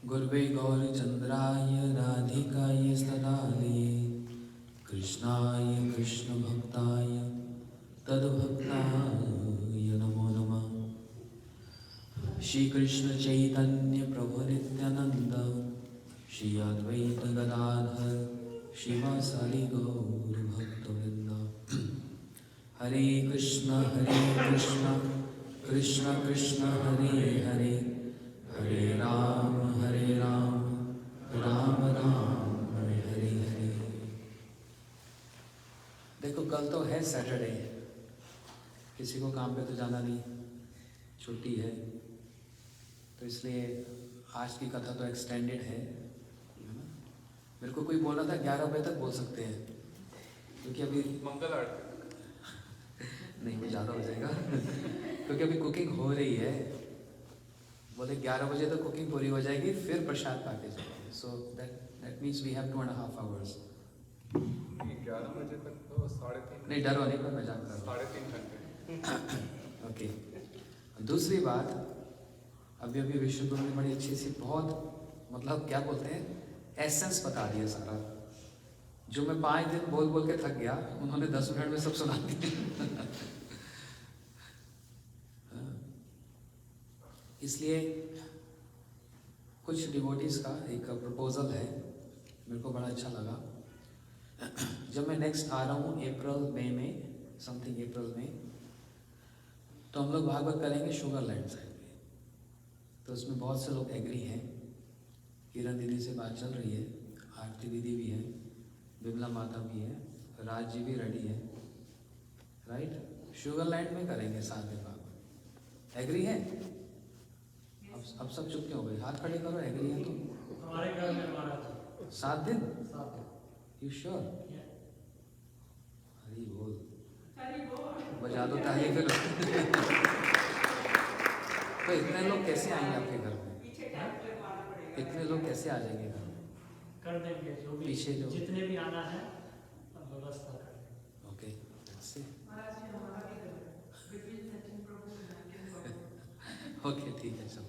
गुर्वे गौरचंद्राय राधिकाय तदालये कृष्णाय कृष्णभक्ताय तद्भक्ताय नमो नमः। श्री कृष्ण चैतन्य प्रभु नित्यानंद श्री अद्वैत गदाधर शिवासादि गौर भक्तवृंद। हरे कृष्ण कृष्ण कृष्ण हरे हरे, हरे राम राम राम हरे हरे। देखो कल तो है सैटरडे, किसी को काम पे तो जाना नहीं, छुट्टी है, तो इसलिए आज की कथा तो एक्सटेंडेड है ना। मेरे को कोई बोल रहा था 11 बजे तक बोल सकते हैं, क्योंकि अभी मंगल आरती नहीं वो ज़्यादा हो जाएगा क्योंकि अभी कुकिंग हो रही है। बोले 11 बजे तक कुकिंग पूरी हो जाएगी, फिर प्रसाद पाके जाएंगे। So that means we have 2.5 hours। 11 बजे तक तो 3:30 नहीं डरो नहीं, पर मजाक कर रहा 3.5 घंटे। ओके। दूसरी बात, अभी विश्व गुरु ने बड़ी अच्छी सी बहुत मतलब क्या बोलते हैं एसेंस बता दिया सारा, जो मैं 5 दिन बोल बोल के थक गया, उन्होंने 10 मिनट में सब सुना दिया इसलिए कुछ डिवोटीज का एक प्रपोजल है, मेरे को बड़ा अच्छा लगा। जब मैं नेक्स्ट आ रहा हूँ अप्रैल मई में, समथिंग अप्रैल में, तो हम लोग भागवत करेंगे शुगरलैंड साइड में। तो उसमें बहुत से लोग एग्री हैं। किरण दीदी से बात चल रही है, आरती दीदी भी है, बिमला माता भी है, राज जी भी रेडी है, राइट। शुगरलैंड में करेंगे 7 दिन भागवत। एग्री है? अब सब चुप क्यों हो गए? हाथ खड़े करो, एग्री है तो। हमारे घर में हमारा 7 दिन? 7 दिन। You sure? हरी बोल, बजा दो ताली फिर तो इतने लोग कैसे आएंगे आपके घर में? इतने लोग कैसे आ जाएंगे घर में? कर देंगे, जो भी पीछे जो जितने भी आना है व्यवस्था कर देंगे। ओके ओके ठीक है चलो।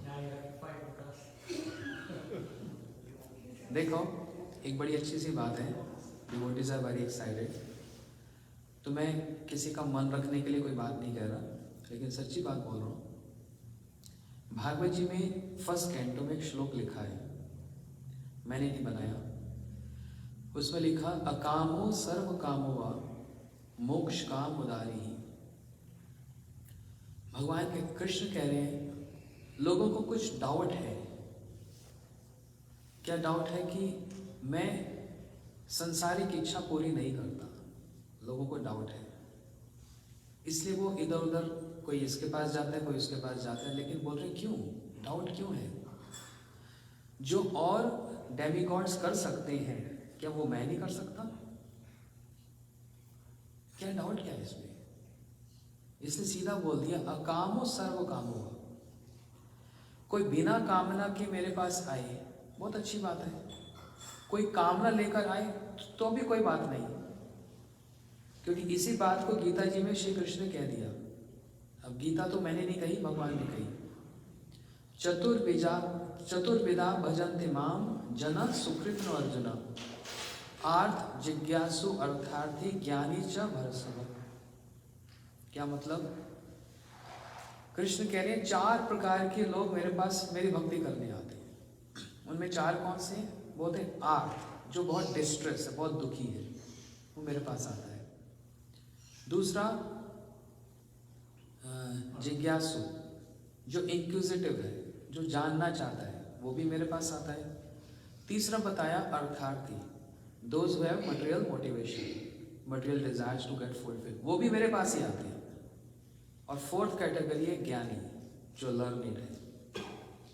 देखो एक बड़ी अच्छी सी बात है, डिवोटीज आर वेरी एक्साइटेड। तो मैं किसी का मन रखने के लिए कोई बात नहीं कह रहा, लेकिन सच्ची बात बोल रहा हूँ। भागवत जी में फर्स्ट कैंटो में एक श्लोक लिखा है, मैंने नहीं बनाया। उसमें लिखा अकामो सर्व कामो वा मोक्ष काम उदारी ही। भगवान के कृष्ण कह रहे हैं लोगों को कुछ डाउट है। क्या डाउट है? कि मैं संसारिक इच्छा पूरी नहीं करता। लोगों को डाउट है, इसलिए वो इधर उधर, कोई इसके पास जाता है, कोई उसके पास जाता है, लेकिन बोल रहे क्यों? डाउट क्यों है? जो और डेमिगॉड्स कर सकते हैं, क्या वो मैं नहीं कर सकता? क्या डाउट क्या है इसमें? इसने सीधा बोल दिया अकामो सर्व कामो। कोई बिना कामना के मेरे पास आए, बहुत अच्छी बात है। कोई कामना लेकर आए तो भी कोई बात नहीं, क्योंकि इसी बात को गीता जी में श्री कृष्ण ने कह दिया। अब गीता तो मैंने नहीं कही, भगवान ने कही। चतुर्विधा भजन्ते माम जना सुकृत अर्जुन आर्थ जिज्ञासु अर्थार्थी ज्ञानी च भरसव। क्या मतलब? कृष्ण कह रहे हैं 4 प्रकार के लोग मेरे पास मेरी भक्ति करने आते हैं। उनमें 4 कौन से? बोलते हैं आर्थ, जो बहुत डिस्ट्रेस है, बहुत दुखी है, वो मेरे पास आता है। दूसरा जिज्ञासु, जो इंक्विजिटिव है, जो जानना चाहता है, वो भी मेरे पास आता है। तीसरा बताया अर्थार्थी, those who have material motivation, material desires to get fulfil, वो भी मेरे पास ही आते हैं। और 4th कैटेगरी है ज्ञानी, जो लर्निड है।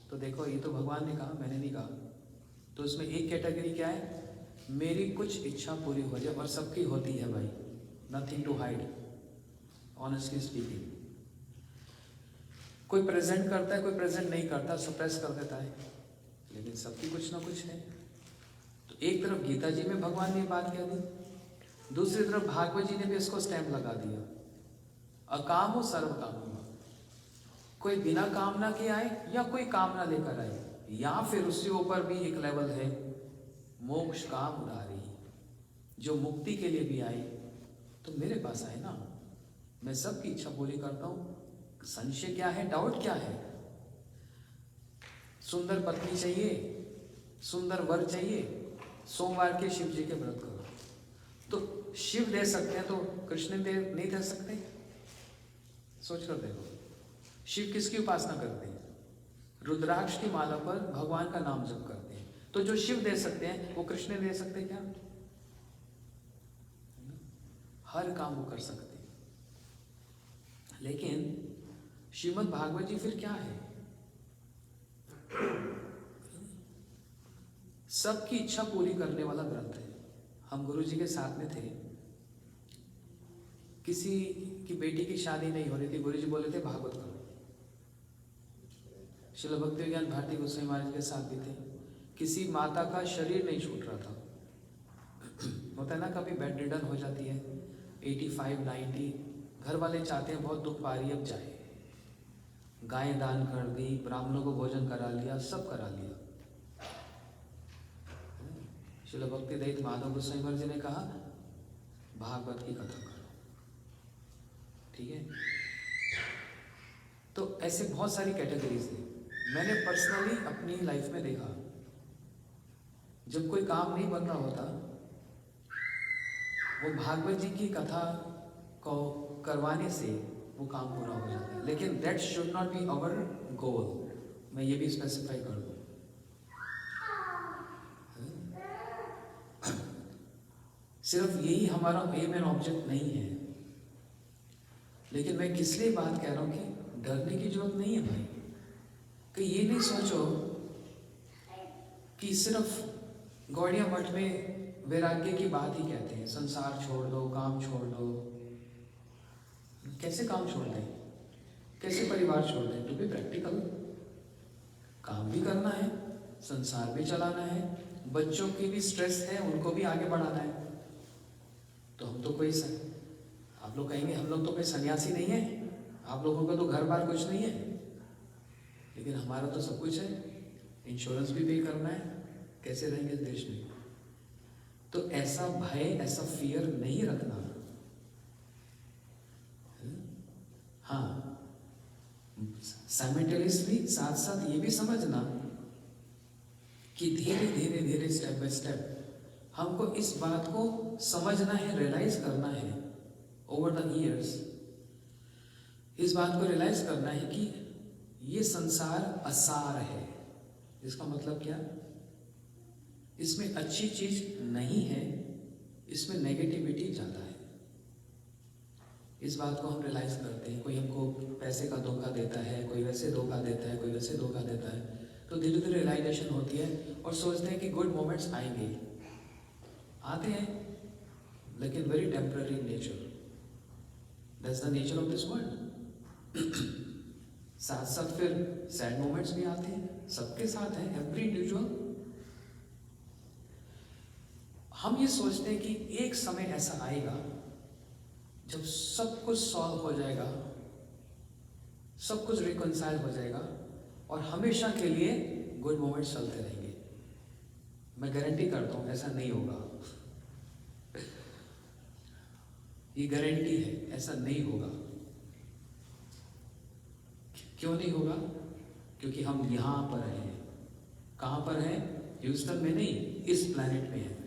तो देखो ये तो भगवान ने कहा, मैंने नहीं कहा। तो उसमें एक कैटेगरी क्या है? मेरी कुछ इच्छा पूरी हो जाए, और सबकी होती है भाई, nothing to hide, honestly speaking. कोई प्रेजेंट करता है, कोई प्रेजेंट नहीं करता, सप्रेस कर देता है, लेकिन सबकी कुछ ना कुछ है। तो एक तरफ गीता जी में भगवान ने बात कह दी, दूसरी तरफ भागवत जी ने भी इसको स्टैंप लगा दिया अकामो सर्व कामो। कोई बिना कामना के आए या कोई कामना लेकर आए, या फिर उससे ऊपर भी एक लेवल है मोक्ष का मुरारी, जो मुक्ति के लिए भी आए तो मेरे पास आए ना, मैं सबकी इच्छा पूरी करता हूँ। संशय क्या है, डाउट क्या है? सुंदर पत्नी चाहिए, सुंदर वर चाहिए, सोमवार के शिव जी के व्रत करो। तो शिव दे सकते हैं तो कृष्ण दे नहीं दे सकते? सोच कर देखो, शिव किसकी उपासना करते हैं? रुद्राक्ष की माला पर भगवान का नाम जप करते हैं। तो जो शिव दे सकते हैं वो कृष्ण दे सकते क्या? हर काम वो कर सकते हैं। लेकिन श्रीमद् भागवत जी फिर क्या है? सबकी इच्छा पूरी करने वाला ग्रंथ है। हम गुरु जी के साथ में थे, किसी की बेटी की शादी नहीं हो रही थी, गुरु जी बोले थे भागवत करो। श्रील भक्ति विज्ञान भारती गोस्वामी महाराज के साथ भी थे, किसी माता का शरीर नहीं छूट रहा था। होता है ना, कभी बेड रिडन हो जाती है 85, 90, घर वाले चाहते हैं बहुत दुख पा रही है अब जाए, गाय दान कर दी, ब्राह्मणों को भोजन करा लिया, सब करा लिया। श्रील भक्ति दयाल माधव गोस्वामी महाराज जी ने कहा भागवत की कथा करो, ठीक है? तो ऐसे बहुत सारी कैटेगरीज हैं। मैंने पर्सनली अपनी लाइफ में देखा, जब कोई काम नहीं बन रहा होता वो भागवत जी की कथा को करवाने से वो काम पूरा हो जाता है। लेकिन that should not be our goal, मैं ये भी स्पेसिफाई कर दूं। सिर्फ यही हमारा एम एंड ऑब्जेक्ट नहीं है। लेकिन मैं किस लिए बात कह रहा हूं कि डरने की जरूरत नहीं है भाई। कि ये नहीं सोचो कि सिर्फ गौड़िया मठ में वैराग्य की बात ही कहते हैं, संसार छोड़ दो, काम छोड़ दो। कैसे काम छोड़ दें, कैसे परिवार छोड़ दें? टू बी प्रैक्टिकल, काम भी करना है, संसार भी चलाना है, बच्चों की भी स्ट्रेस है, उनको भी आगे बढ़ाना है। तो हम तो कोई आप लोग कहेंगे हम लोग तो कोई सन्यासी नहीं है, आप लोगों का तो घर बार कुछ नहीं है, लेकिन हमारा तो सब कुछ है। इंश्योरेंस भी पे करना है, कैसे रहेंगे इस देश में? तो ऐसा भय, ऐसा फियर नहीं रखना। हाँ, साइमल्टेनियसली साथ साथ ये भी समझना कि धीरे धीरे धीरे स्टेप बाय स्टेप हमको इस बात को समझना है, रियलाइज करना है ओवर द ईयर्स। इस बात को रियलाइज करना है कि ये संसार असार है। इसका मतलब क्या? इसमें अच्छी चीज नहीं है, इसमें नेगेटिविटी ज्यादा है। इस बात को हम रियलाइज करते हैं। कोई हमको पैसे का धोखा देता है, कोई वैसे धोखा देता है, कोई वैसे धोखा देता है, तो धीरे धीरे रियलाइजेशन होती है और सोचते हैं कि गुड मोमेंट्स आएंगे, आते हैं, लेकिन very temporary in nature. That's the nature of this world. साथ साथ फिर सैड मोमेंट्स भी आते हैं, सबके साथ हैं, एवरी इंडिविजुअल। हम ये सोचते हैं कि एक समय ऐसा आएगा जब सब कुछ सॉल्व हो जाएगा, सब कुछ रिकंसाइल हो जाएगा और हमेशा के लिए गुड मोमेंट्स चलते रहेंगे। मैं गारंटी करता हूं ऐसा नहीं होगा। ये गारंटी है, ऐसा नहीं होगा। क्यों नहीं होगा? क्योंकि हम यहां पर हैं। कहां पर हैं? ह्यूस्टन में नहीं, इस प्लैनेट में है।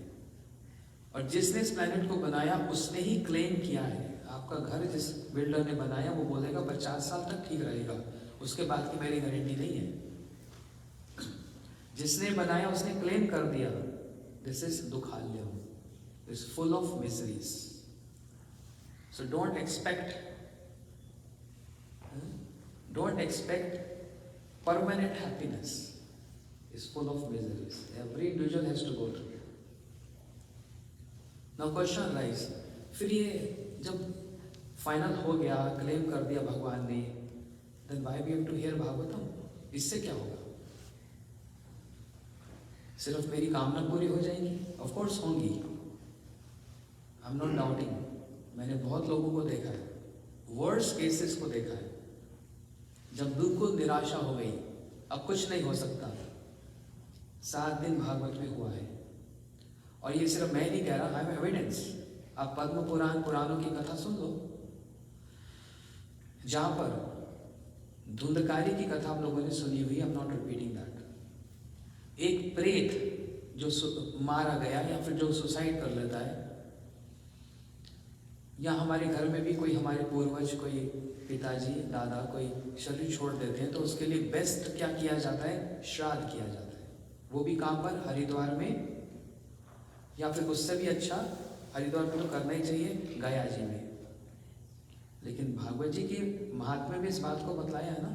और जिसने इस प्लैनेट को बनाया उसने ही क्लेम किया है। आपका घर जिस बिल्डर ने बनाया वो बोलेगा 50 साल तक ठीक रहेगा, उसके बाद की मेरी गारंटी नहीं है। जिसने बनाया उसने क्लेम कर दिया दिस इज दुखाल्यम, is full of miseries. So don't expect permanent happiness, is full of miseries. Every individual has to go through. Now question rise, फिर ये जब फाइनल हो गया, क्लेम कर दिया भगवान ने, then why we have to hear Bhagavatam? इससे क्या होगा? सिर्फ मेरी कामना पूरी हो जाएगी? ऑफ कोर्स होंगी, आई एम नॉट डाउटिंग। मैंने बहुत लोगों को देखा है, वर्स्ट केसेस को देखा है, जब बिल्कुल निराशा हो गई, अब कुछ नहीं हो सकता, 7 दिन भागवत में हुआ है। और ये सिर्फ मैं नहीं कह रहा, आई एम एविडेंस। आप पद्म पुराण पुराणों की कथा सुन लो, जहां पर धुंधकारी की कथा आप लोगों ने सुनी हुई, I am not repeating that. एक प्रेत जो मारा गया या फिर जो सुसाइड कर लेता है, या हमारे घर में भी कोई हमारे पूर्वज, कोई पिताजी दादा कोई शरीर छोड़ देते हैं, तो उसके लिए बेस्ट क्या किया जाता है? श्राद्ध किया जाता है। वो भी कहाँ पर? हरिद्वार में, या फिर उससे भी अच्छा हरिद्वार में तो करना ही चाहिए, गया जी में। लेकिन भागवत जी की महात्म्य में इस बात को बतलाया है ना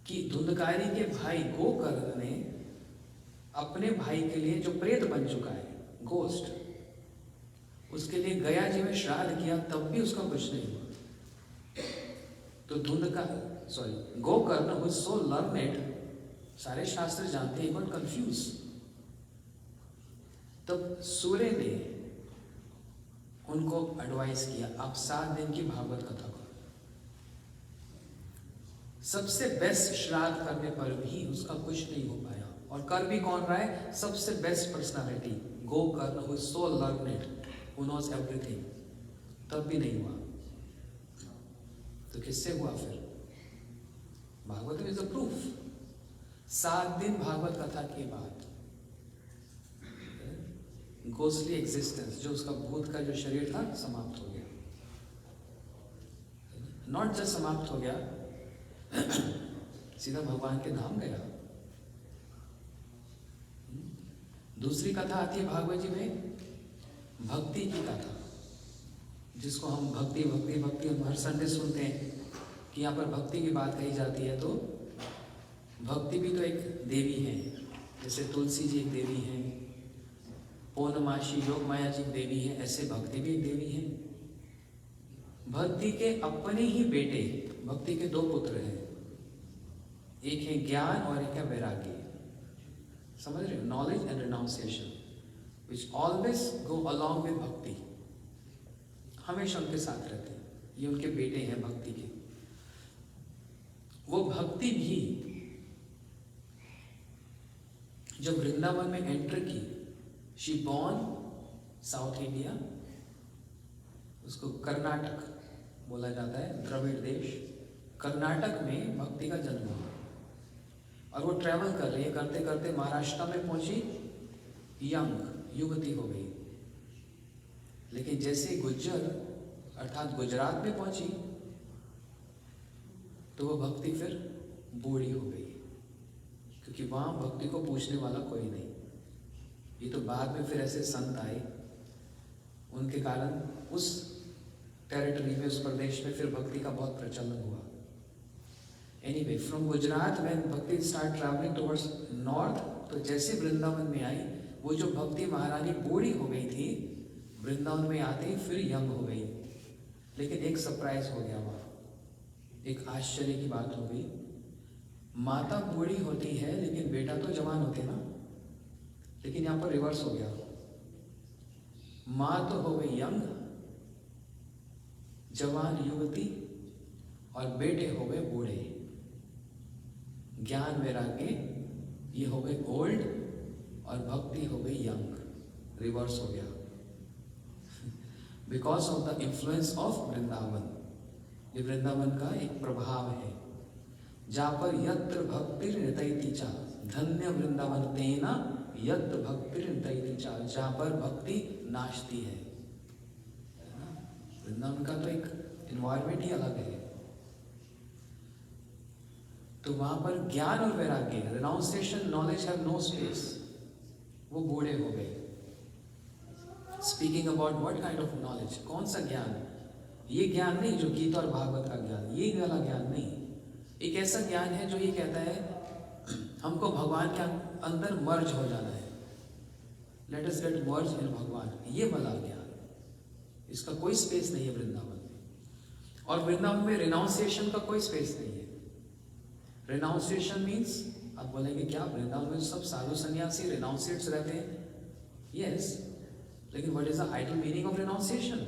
कि धुंधकारी के भाई गोकर्ण ने अपने भाई के लिए, जो प्रेत बन चुका है, गोस्ट, उसके लिए गया जी में श्राद्ध किया, तब भी उसका कुछ नहीं हुआ। तो गोकर्ण was so learned, सारे शास्त्र जानते हैं, got confused। तब सूर्य ने उनको एडवाइस किया, आप 7 दिन की भागवत कथा करो। सबसे बेस्ट श्राद्ध करने पर भी उसका कुछ नहीं हो पाया। और कर भी कौन रहा है? सबसे best personality Gokarna, who is so learned, who knows everything, तब भी नहीं हुआ। तो किससे हुआ फिर? भागवत में इज अ प्रूफ। 7 दिन भागवत कथा के बाद गोस्टली एग्जिस्टेंस, जो उसका भूत का जो शरीर था, समाप्त हो गया। नॉट जस्ट समाप्त हो गया, सीधा भगवान के धाम गया। दूसरी कथा आती है भागवत जी में, भक्ति की कथा, जिसको हम भक्ति भक्ति भक्ति हम हर संडे सुनते हैं कि यहाँ पर भक्ति की बात कही जाती है। तो भक्ति भी तो एक देवी है, जैसे तुलसी जी एक देवी है, पौर्णमासी योग माया जी देवी है, ऐसे भक्ति भी एक देवी है। भक्ति के अपने ही बेटे, भक्ति के 2 पुत्र हैं, एक है ज्ञान और एक है वैराग्य। समझ रहे हो? Knowledge and renunciation, which always go along with भक्ति, हमेशा उनके साथ रहते हैं। ये उनके बेटे हैं भक्ति के। वो भक्ति भी जब वृंदावन में एंटर की, शी बॉर्न साउथ इंडिया, उसको कर्नाटक बोला जाता है, द्रविड़ देश, कर्नाटक में भक्ति का जन्म हुआ। और वो ट्रैवल कर रही है, करते करते महाराष्ट्र में पहुंची, यंग युवती हो गई। लेकिन जैसे गुज्जर अर्थात गुजरात में पहुंची, तो वो भक्ति फिर बूढ़ी हो गई, क्योंकि वहां भक्ति को पूछने वाला कोई नहीं। ये तो बाद में फिर ऐसे संत आए, उनके कारण उस टेरिटरी में, उस प्रदेश में फिर भक्ति का बहुत प्रचलन हुआ। एनीवे, फ्रॉम गुजरात व्हेन भक्ति स्टार्ट ट्रैवलिंग टुवर्ड्स नॉर्थ, तो जैसे वृंदावन में आई, वो जो भक्ति महारानी बूढ़ी हो गई थी, वृंदावन में आते ही फिर यंग हो गई। लेकिन एक सरप्राइज हो गया वहां, एक आश्चर्य की बात हो गई। माता बूढ़ी होती है लेकिन बेटा तो जवान होते ना, लेकिन यहां पर रिवर्स हो गया। माँ तो हो गई यंग, जवान युवती, और बेटे हो गए बूढ़े। ज्ञान वैराग्य ये हो गए ओल्ड, और भक्ति हो गई यंग, रिवर्स हो गया। Because of the influence of Vrindavan. ये वृंदावन का एक प्रभाव है, जहां पर यत्र भक्तिर नितैति चा, धन्य वृंदावन तेना यत्र भक्तिर नितैति चा, जहां पर भक्ति नाचती है ना। वृंदावन का तो एक एनवायरमेंट ही अलग है। तो वहां पर ज्ञान और वैराग्य, renunciation, knowledge have no space, वो बूढ़े हो गए। Speaking about what kind of knowledge, कौन सा ज्ञान? ये ज्ञान नहीं जो गीता और भागवत का ज्ञान, ये वाला ज्ञान नहीं। एक ऐसा ज्ञान है जो ये कहता है हमको भगवान के अंदर मर्ज हो जाना है, लेट अस गेट मर्ज इन भगवान, ये वाला ज्ञान। इसका कोई स्पेस नहीं है वृंदावन में। और वृंदावन में रिनाउंसिएशन का कोई स्पेस नहीं है। रिनाउंसिएशन मीन्स, आप बोलेंगे क्या वृंदावन में सब साधु सन्यासी रिनाउंसिएट्स रहते हैं? यस, लेकिन what is the ideal meaning of renunciation?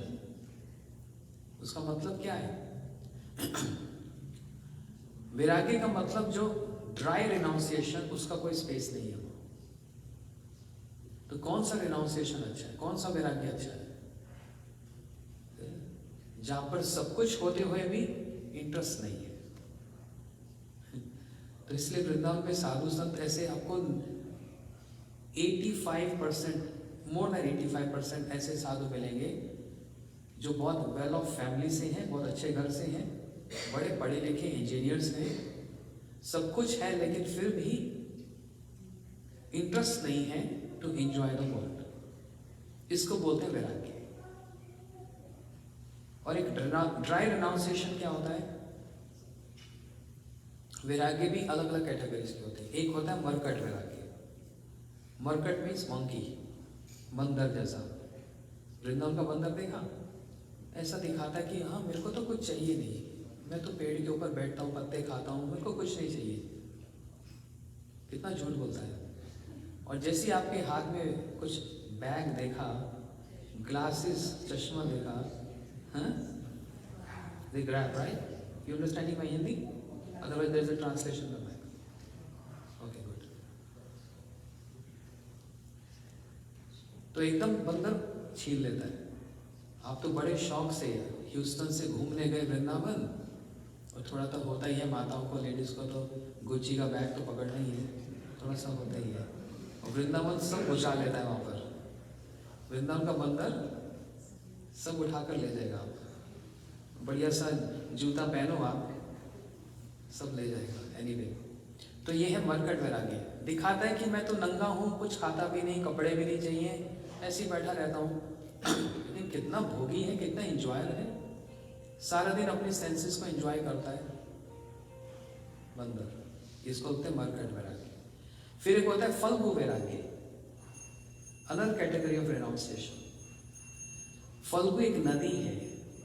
उसका मतलब क्या है? वैराग्य का मतलब जो ड्राई रिनाउंसिएशन, उसका कोई स्पेस नहीं है। तो कौन सा रिनाउंसिएशन अच्छा है, कौन सा वैराग्य अच्छा है? जहां पर सब कुछ होते हुए भी इंटरेस्ट नहीं है। तो इसलिए वृंदावन में साधु संत ऐसे आपको 85%, मोर देन 85% ऐसे साधु मिलेंगे जो बहुत वेल ऑफ फैमिली से हैं, बहुत अच्छे घर से हैं, बड़े पढ़े लिखे इंजीनियर्स हैं, सब कुछ है, लेकिन फिर भी इंटरेस्ट नहीं है टू एंजॉय द वर्ल्ड। इसको बोलते हैं वैराग्य। और एक ड्राई रिनाउंसिएशन क्या होता है? वैराग्य भी अलग अलग कैटेगरीज के होते हैं। एक होता है मरकट वैराग्य। मरकट मीन्स मंकी, बंदर जैसा। वृंदावन का बंदर देखा, ऐसा दिखाता है कि हाँ मेरे को तो कुछ चाहिए नहीं, मैं तो पेड़ के ऊपर बैठता हूँ, पत्ते खाता हूँ, मेरे को कुछ नहीं चाहिए। कितना झूठ बोलता है। और जैसे आपके हाथ में कुछ बैग देखा, ग्लासेस, चश्मा देखा, हाँ, they grab, right? You understanding my Hindi? Otherwise there is a translation in the back. Okay, good. तो एकदम बंदर छीन लेता है। आप तो बड़े शौक से ह्यूस्टन से घूमने गए वृंदावन, और थोड़ा तो होता ही है माताओं को, लेडीज को तो गुच्ची का बैग तो पकड़ना ही है, थोड़ा सा होता ही है। और वृंदावन सब उछा लेता है वहाँ पर। वृंदावन का बंदर सब उठाकर ले जाएगा आप। बढ़िया सा जूता पहनो आप, सब ले जाएगा। एनीवे, तो ये है मरकट वैराग्य। दिखाता है कि मैं तो नंगा हूँ, कुछ खाता भी नहीं, कपड़े भी नहीं चाहिए, ऐसे ही बैठा रहता हूँ। लेकिन कितना भोगी है, कितना एंजॉयर है, सारा दिन अपने सेंसेस को एंजॉय करता है बंदर। इसको बोलते हैं मरकट वैराग्य। फिर एक होता है फल्गु वैराग्य, another category of renunciation. Phalgu एक नदी है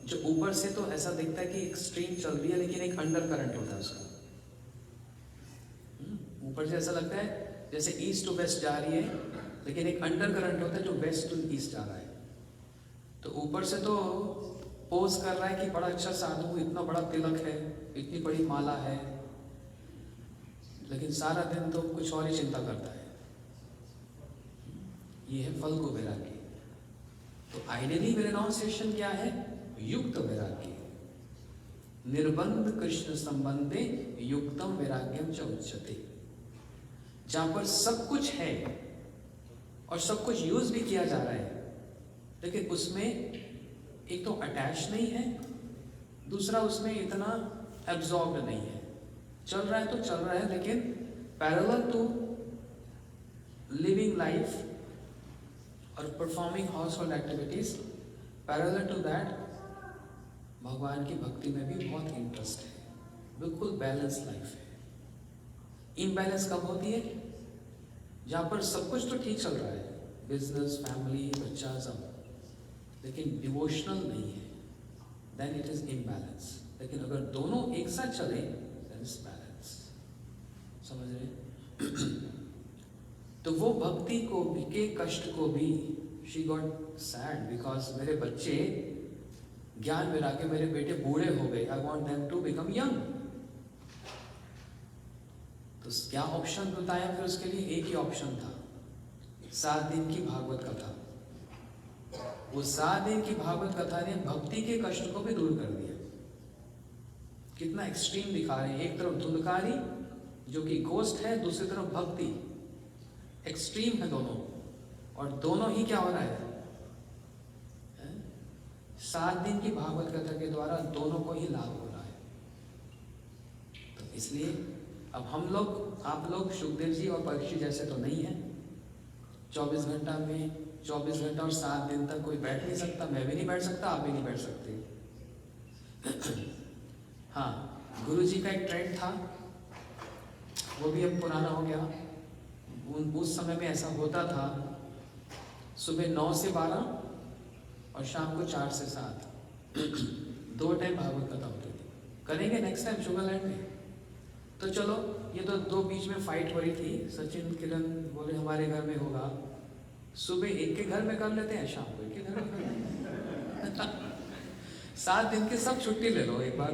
जो ऊपर से तो ऐसा दिखता है कि एक स्ट्रीम चल रही है, लेकिन एक अंडर करंट होता है उसका। ऊपर से ऐसा लगता है जैसे ईस्ट टू वेस्ट जा रही है, लेकिन एक अंडर करंट होता है जो वेस्ट टू ईस्ट जा रहा है। तो ऊपर से तो पोज कर रहा है कि बड़ा अच्छा साधु, इतना बड़ा तिलक है, इतनी बड़ी माला है, लेकिन सारा दिन तो कुछ और ही चिंता करता है। ये है फल्गु वैराग्य। तो आइडियली रिनाउंसिएशन क्या है? युक्त वैराग्य। निर्बंध कृष्ण संबंधे युक्तम वैराग्यम च उच्यते। जहां पर सब कुछ है और सब कुछ यूज भी किया जा रहा है, लेकिन उसमें एक तो अटैच नहीं है, दूसरा उसमें इतना एब्जॉर्ब्ड नहीं है। चल रहा है तो चल रहा है, लेकिन पैरेलल टू लिविंग लाइफ और performing household activities, parallel to that भगवान की भक्ति में भी बहुत इंटरेस्ट है। बिल्कुल बैलेंस लाइफ है। इम्बैलेंस कब होती है? जहां पर सब कुछ तो ठीक चल रहा है, बिजनेस, फैमिली, बच्चा, सब, लेकिन डिवोशनल नहीं है, देन इट इज इम्बैलेंस। लेकिन अगर दोनों एक साथ चले, देन इज बैलेंस। समझ रहे? तो वो भक्ति को भी, के कष्ट को भी, शी गॉट सैड बिकॉज मेरे बच्चे ज्ञान में आके, मेरे बेटे बूढ़े हो गए, I want them to become young. तो क्या ऑप्शन बताया फिर उसके लिए? एक ही ऑप्शन था, 7 दिन की भागवत कथा। वो 7 दिन की भागवत कथा ने भक्ति के कष्ट को भी दूर कर दिया। कितना एक्सट्रीम दिखा रहे हैं, एक तरफ धुंधकारी जो कि गोस्ट है, दूसरी तरफ भक्ति। एक्सट्रीम है दोनों, और दोनों ही क्या हो रहा है? 7 दिन की भागवत कथा के द्वारा दोनों को ही लाभ हो रहा है। तो इसलिए अब हम लोग, आप लोग सुखदेव जी और परीक्षित जैसे तो नहीं है। 24 घंटा में 24 घंटा और 7 दिन तक कोई बैठ नहीं सकता। मैं भी नहीं बैठ सकता, आप भी नहीं बैठ सकते। हाँ, गुरु जी का एक ट्रेंड था, वो भी अब पुराना हो गया। उस समय में ऐसा होता था, सुबह 9 से 12 और शाम को 4 से 7 2 टाइम भागवत कथा होती थी। करेंगे नेक्स्ट टाइम शुगरलैंड में। तो चलो, ये तो 2 बीच में फाइट हो रही थी। सचिन, किरण बोले हमारे घर में होगा। सुबह एक के घर में कर लेते हैं, शाम को एक के घर में कर लेते हैं। 7 दिन की सब छुट्टी ले लो एक बार,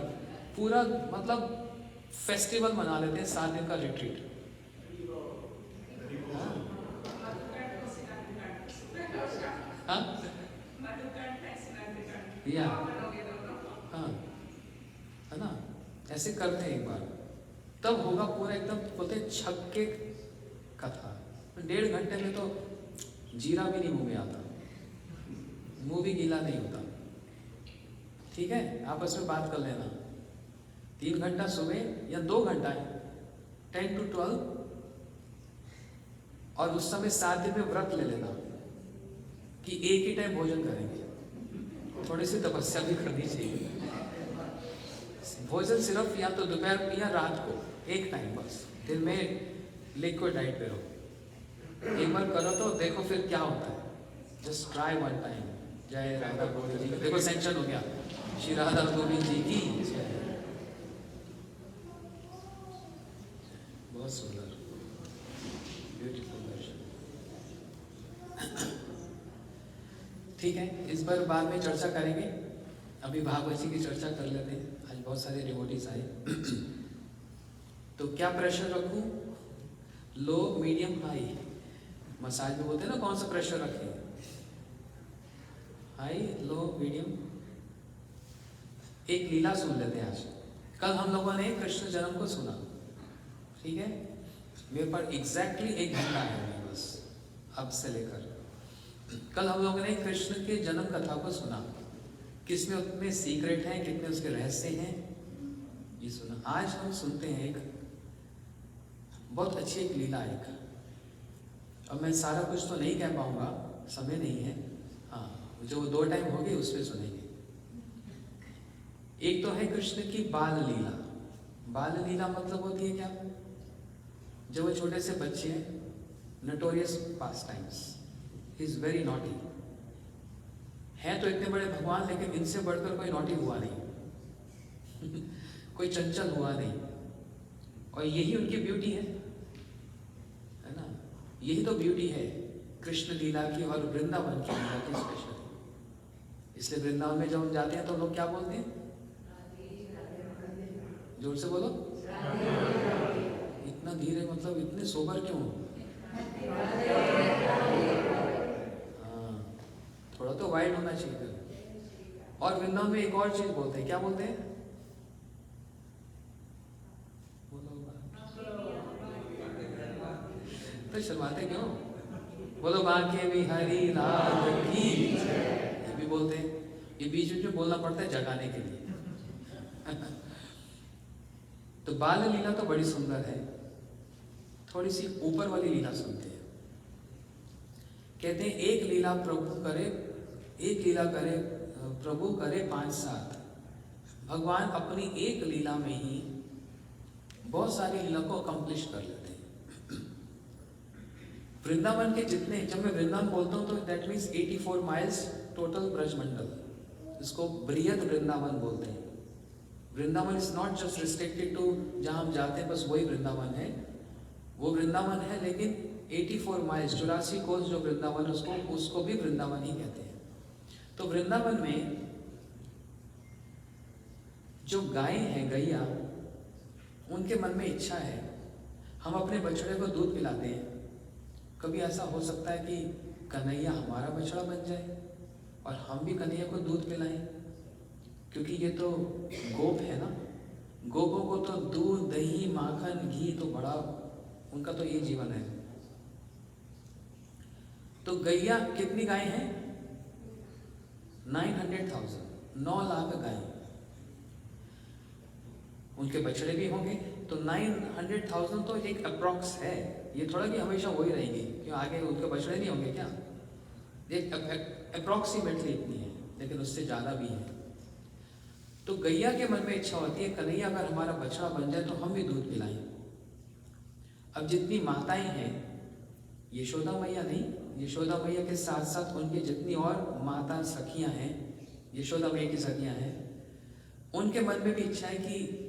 पूरा मतलब फेस्टिवल मना लेते हैं, 7 दिन का रिट्रीट। हाँ या हाँ, है ना, ऐसे करते हैं एक बार, तब होगा पूरा एकदम, बोलते हैं छक्के कथा। 1.5 घंटे में तो जीरा भी नहीं मुंह में आता, मुंह भी गीला नहीं होता। ठीक है, आपस में बात कर लेना। 3 घंटा सुबह या 2 घंटा, 10 to 12, और उस समय 7 दिन में व्रत ले लेना कि एक ही टाइम भोजन करेंगे। थोड़ी सी तपस्या भी करनी चाहिए। भोजन सिर्फ या तो दोपहर या रात को एक टाइम, बस दिन में लिक्विड डाइट पे रहो। एक बार करो तो देखो फिर क्या होता है। Just try one time. जय राधा गोविंद जी। देखो सेंशन हो गया, श्री राधा गोविंद जी की जय। बहुत सुंदर, ब्यूटीफुल दर्शन। ठीक है, इस बार बाद में चर्चा करेंगे। अभी भागवत जी की चर्चा कर लेते हैं। आज बहुत सारे डिवोटीज आए। तो क्या प्रेशर रखूं? लो, मीडियम, हाई? मसाज में बोलते हैं ना कौन सा प्रेशर रखें? हाई, लो, मीडियम? एक लीला सुन लेते हैं आज। कल हम लोगों ने कृष्ण जन्म को सुना, ठीक है? मेरे पास एग्जैक्टली 1 घंटा है बस अब से लेकर। कल हम लोगों ने कृष्ण के जन्म कथा को सुना, किसमें उतने सीक्रेट हैं, कितने उसके रहस्य हैं, ये सुना। आज हम सुनते हैं एक बहुत अच्छी एक लीला एक। अब मैं सारा कुछ तो नहीं कह पाऊंगा, समय नहीं है। हाँ, जो 2 टाइम हो गए उसमें सुनेंगे। एक तो है कृष्ण की बाल लीला। बाल लीला मतलब होती है क्या? जब वो छोटे से बच्चे हैं, notorious pass times, he is very naughty. है तो इतने बड़े भगवान, लेकिन इनसे बढ़कर कोई नॉटी हुआ नहीं। कोई चंचल हुआ नहीं। और यही उनकी ब्यूटी है ना? यही तो ब्यूटी है कृष्ण लीला की और वृंदावन की लीला की स्पेशल। इसलिए वृंदावन में जब हम जाते हैं तो लोग क्या बोलते हैं? जोर से बोलो। इतना धीरे, मतलब इतने सोबर क्यों? हाँ, थोड़ा तो वाइड होना चाहिए। और वृंदावन में एक और चीज बोलते हैं, क्या बोलते हैं? तो शर्माते क्यों? बोलो, बांके बिहारी लाल की जय। ये भी बोलते हैं। ये बीच बीच में बोलना पड़ता है जगाने के लिए। तो बाल लीला तो बड़ी सुंदर है। थोड़ी सी ऊपर वाली लीला सुनते हैं। कहते हैं एक लीला प्रभु करे, एक लीला करे प्रभु करे 5-7। भगवान अपनी एक लीला में ही बहुत सारी लीला को अकम्प्लिश कर लेते हैं। वृंदावन के जितने, जब मैं वृंदावन बोलता हूँ तो that means 84 miles total Brajmandal, इसको बृहद वृंदावन बोलते हैं। Vrindavan is not just restricted to जहाँ हम जाते हैं बस वही वृंदावन है, वो वृंदावन है, लेकिन 84 माइल्स 84 कोस जो वृंदावन है उसको भी वृंदावन ही कहते हैं। तो वृंदावन में जो गाय हैं, गैया, उनके मन में इच्छा है, हम अपने बछड़े को दूध पिलाते हैं। कभी ऐसा हो सकता है कि कन्हैया हमारा बछड़ा बन जाए और हम भी कन्हैया को दूध पिलाएं, क्योंकि ये तो गोप है ना। गोपों को तो दूध, दही, माखन, घी तो बड़ा, उनका तो ये जीवन है। तो गैया कितनी गाय हैं? 900,000, 9 लाख गाय। उनके बछड़े भी होंगे, तो 900,000 तो एक अप्रॉक्स है। ये थोड़ा कि हमेशा वही रहेगी, क्यों आगे उनके बछड़े नहीं होंगे क्या? एक अप्रॉक्सीमेटली इतनी है, लेकिन उससे ज़्यादा भी है। तो गैया के मन में इच्छा होती है, कन्हैया अगर हमारा बछड़ा बन जाए तो हम भी दूध पिलाएं। अब जितनी माताएं हैं, यशोदा मैया नहीं, यशोदा मैया के साथ साथ उनकी जितनी और माता सखियां हैं, यशोदा मैया की सखियां हैं, उनके मन में भी इच्छा है कि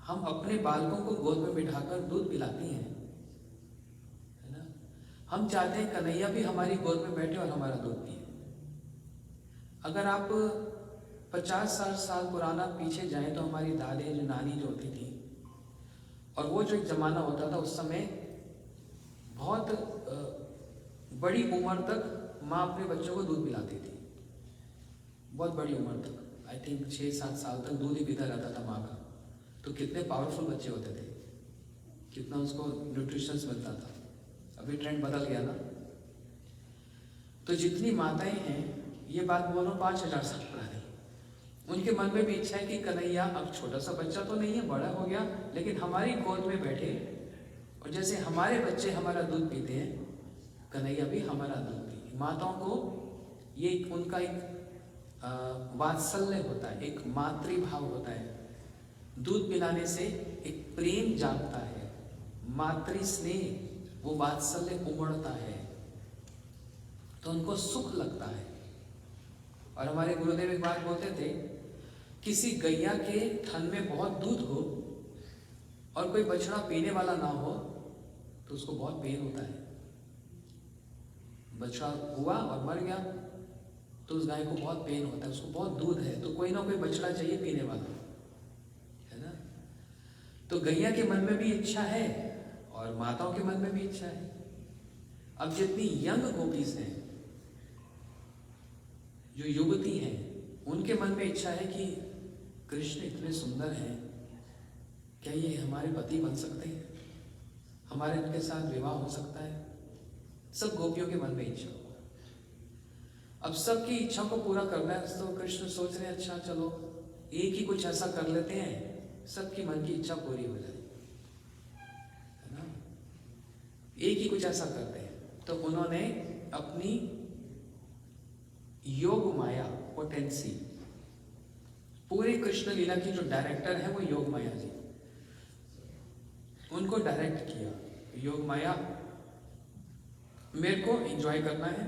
हम अपने बालकों को गोद में बिठाकर दूध पिलाती हैं, है ना? हम चाहते हैं कन्हैया भी हमारी गोद में बैठे और हमारा दूध पिए। अगर आप 50-60 साल पुराना पीछे जाएं तो हमारी दादी जो नानी जो होती थी, और वो जो एक ज़माना होता था उस समय बहुत बड़ी उम्र तक माँ अपने बच्चों को दूध पिलाती थी, बहुत बड़ी उम्र तक, आई थिंक 6-7 साल तक दूध ही पीता रहता था माँ का। तो कितने पावरफुल बच्चे होते थे, कितना उसको न्यूट्रिशंस मिलता था। अभी ट्रेंड बदल गया ना। तो जितनी माताएं हैं, ये बात बोलो 5000 साल पुरानी, उनके मन में भी इच्छा है कि कन्हैया अब छोटा सा बच्चा तो नहीं है, बड़ा हो गया, लेकिन हमारी गोद में बैठे और जैसे हमारे बच्चे हमारा दूध पीते हैं, कन्हैया भी हमारा दूध पिए। माताओं को ये उनका एक वात्सल्य होता है, एक मातृभाव होता है। दूध पिलाने से एक प्रेम जागता है, मातृ स्नेह, वो वात्सल्य उमड़ता है, तो उनको सुख लगता है। और हमारे गुरुदेव एक बात बोलते थे, किसी गैया के थन में बहुत दूध हो और कोई बछड़ा पीने वाला ना हो तो उसको बहुत पेन होता है। बछड़ा हुआ और मर गया तो उस गाय को बहुत पेन होता है, उसको बहुत दूध है तो कोई ना कोई बछड़ा चाहिए पीने वाला, है ना। तो गैया के मन में भी इच्छा है और माताओं के मन में भी इच्छा है। अब जितनी यंग गोपीज हैं, जो युवती हैं, उनके मन में इच्छा है कि कृष्ण इतने सुंदर हैं, क्या ये हमारे पति बन सकते हैं, हमारे इनके साथ विवाह हो सकता है। सब गोपियों के मन में इच्छा हो। अब सबकी इच्छा को पूरा करना है तो कृष्ण सोच रहे हैं, अच्छा चलो एक ही कुछ ऐसा कर लेते हैं, सबकी मन की इच्छा पूरी हो जाए, है ना। एक ही कुछ ऐसा करते हैं। तो उन्होंने अपनी योग माया पोटेंसी, पूरे कृष्ण लीला की जो डायरेक्टर है वो योग माया जी, उनको डायरेक्ट किया। योग माया, मेरे को एंजॉय करना है,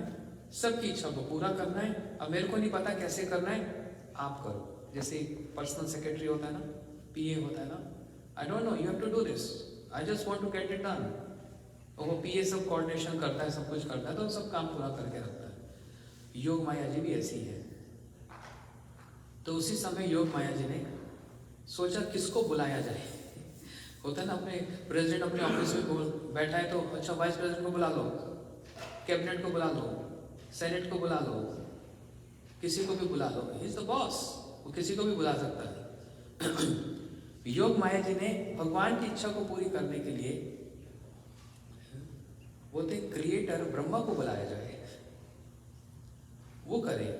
सबकी इच्छा को पूरा करना है, अब मेरे को नहीं पता कैसे करना है, आप करो। जैसे पर्सनल सेक्रेटरी होता है ना, पीए होता है ना, I don't know, you have to do this, I just want to get it done. और वो पीए सब कोऑर्डिनेशन करता है, सब कुछ करता है, तो सब काम पूरा करके रखता है। योग माया जी भी ऐसी है। तो उसी समय योग माया जी ने सोचा किसको बुलाया जाए। होता है ना, अपने प्रेसिडेंट अपने ऑफिस में बैठा है तो अच्छा वाइस प्रेसिडेंट को बुला लो, कैबिनेट को बुला लो, सेनेट को बुला लो, किसी को भी बुला लो, ही इज द बॉस, वो किसी को भी बुला सकता है। योग माया जी ने भगवान की इच्छा को पूरी करने के लिए बोलते क्रिएटर ब्रह्मा को बुलाया जाए, वो करे।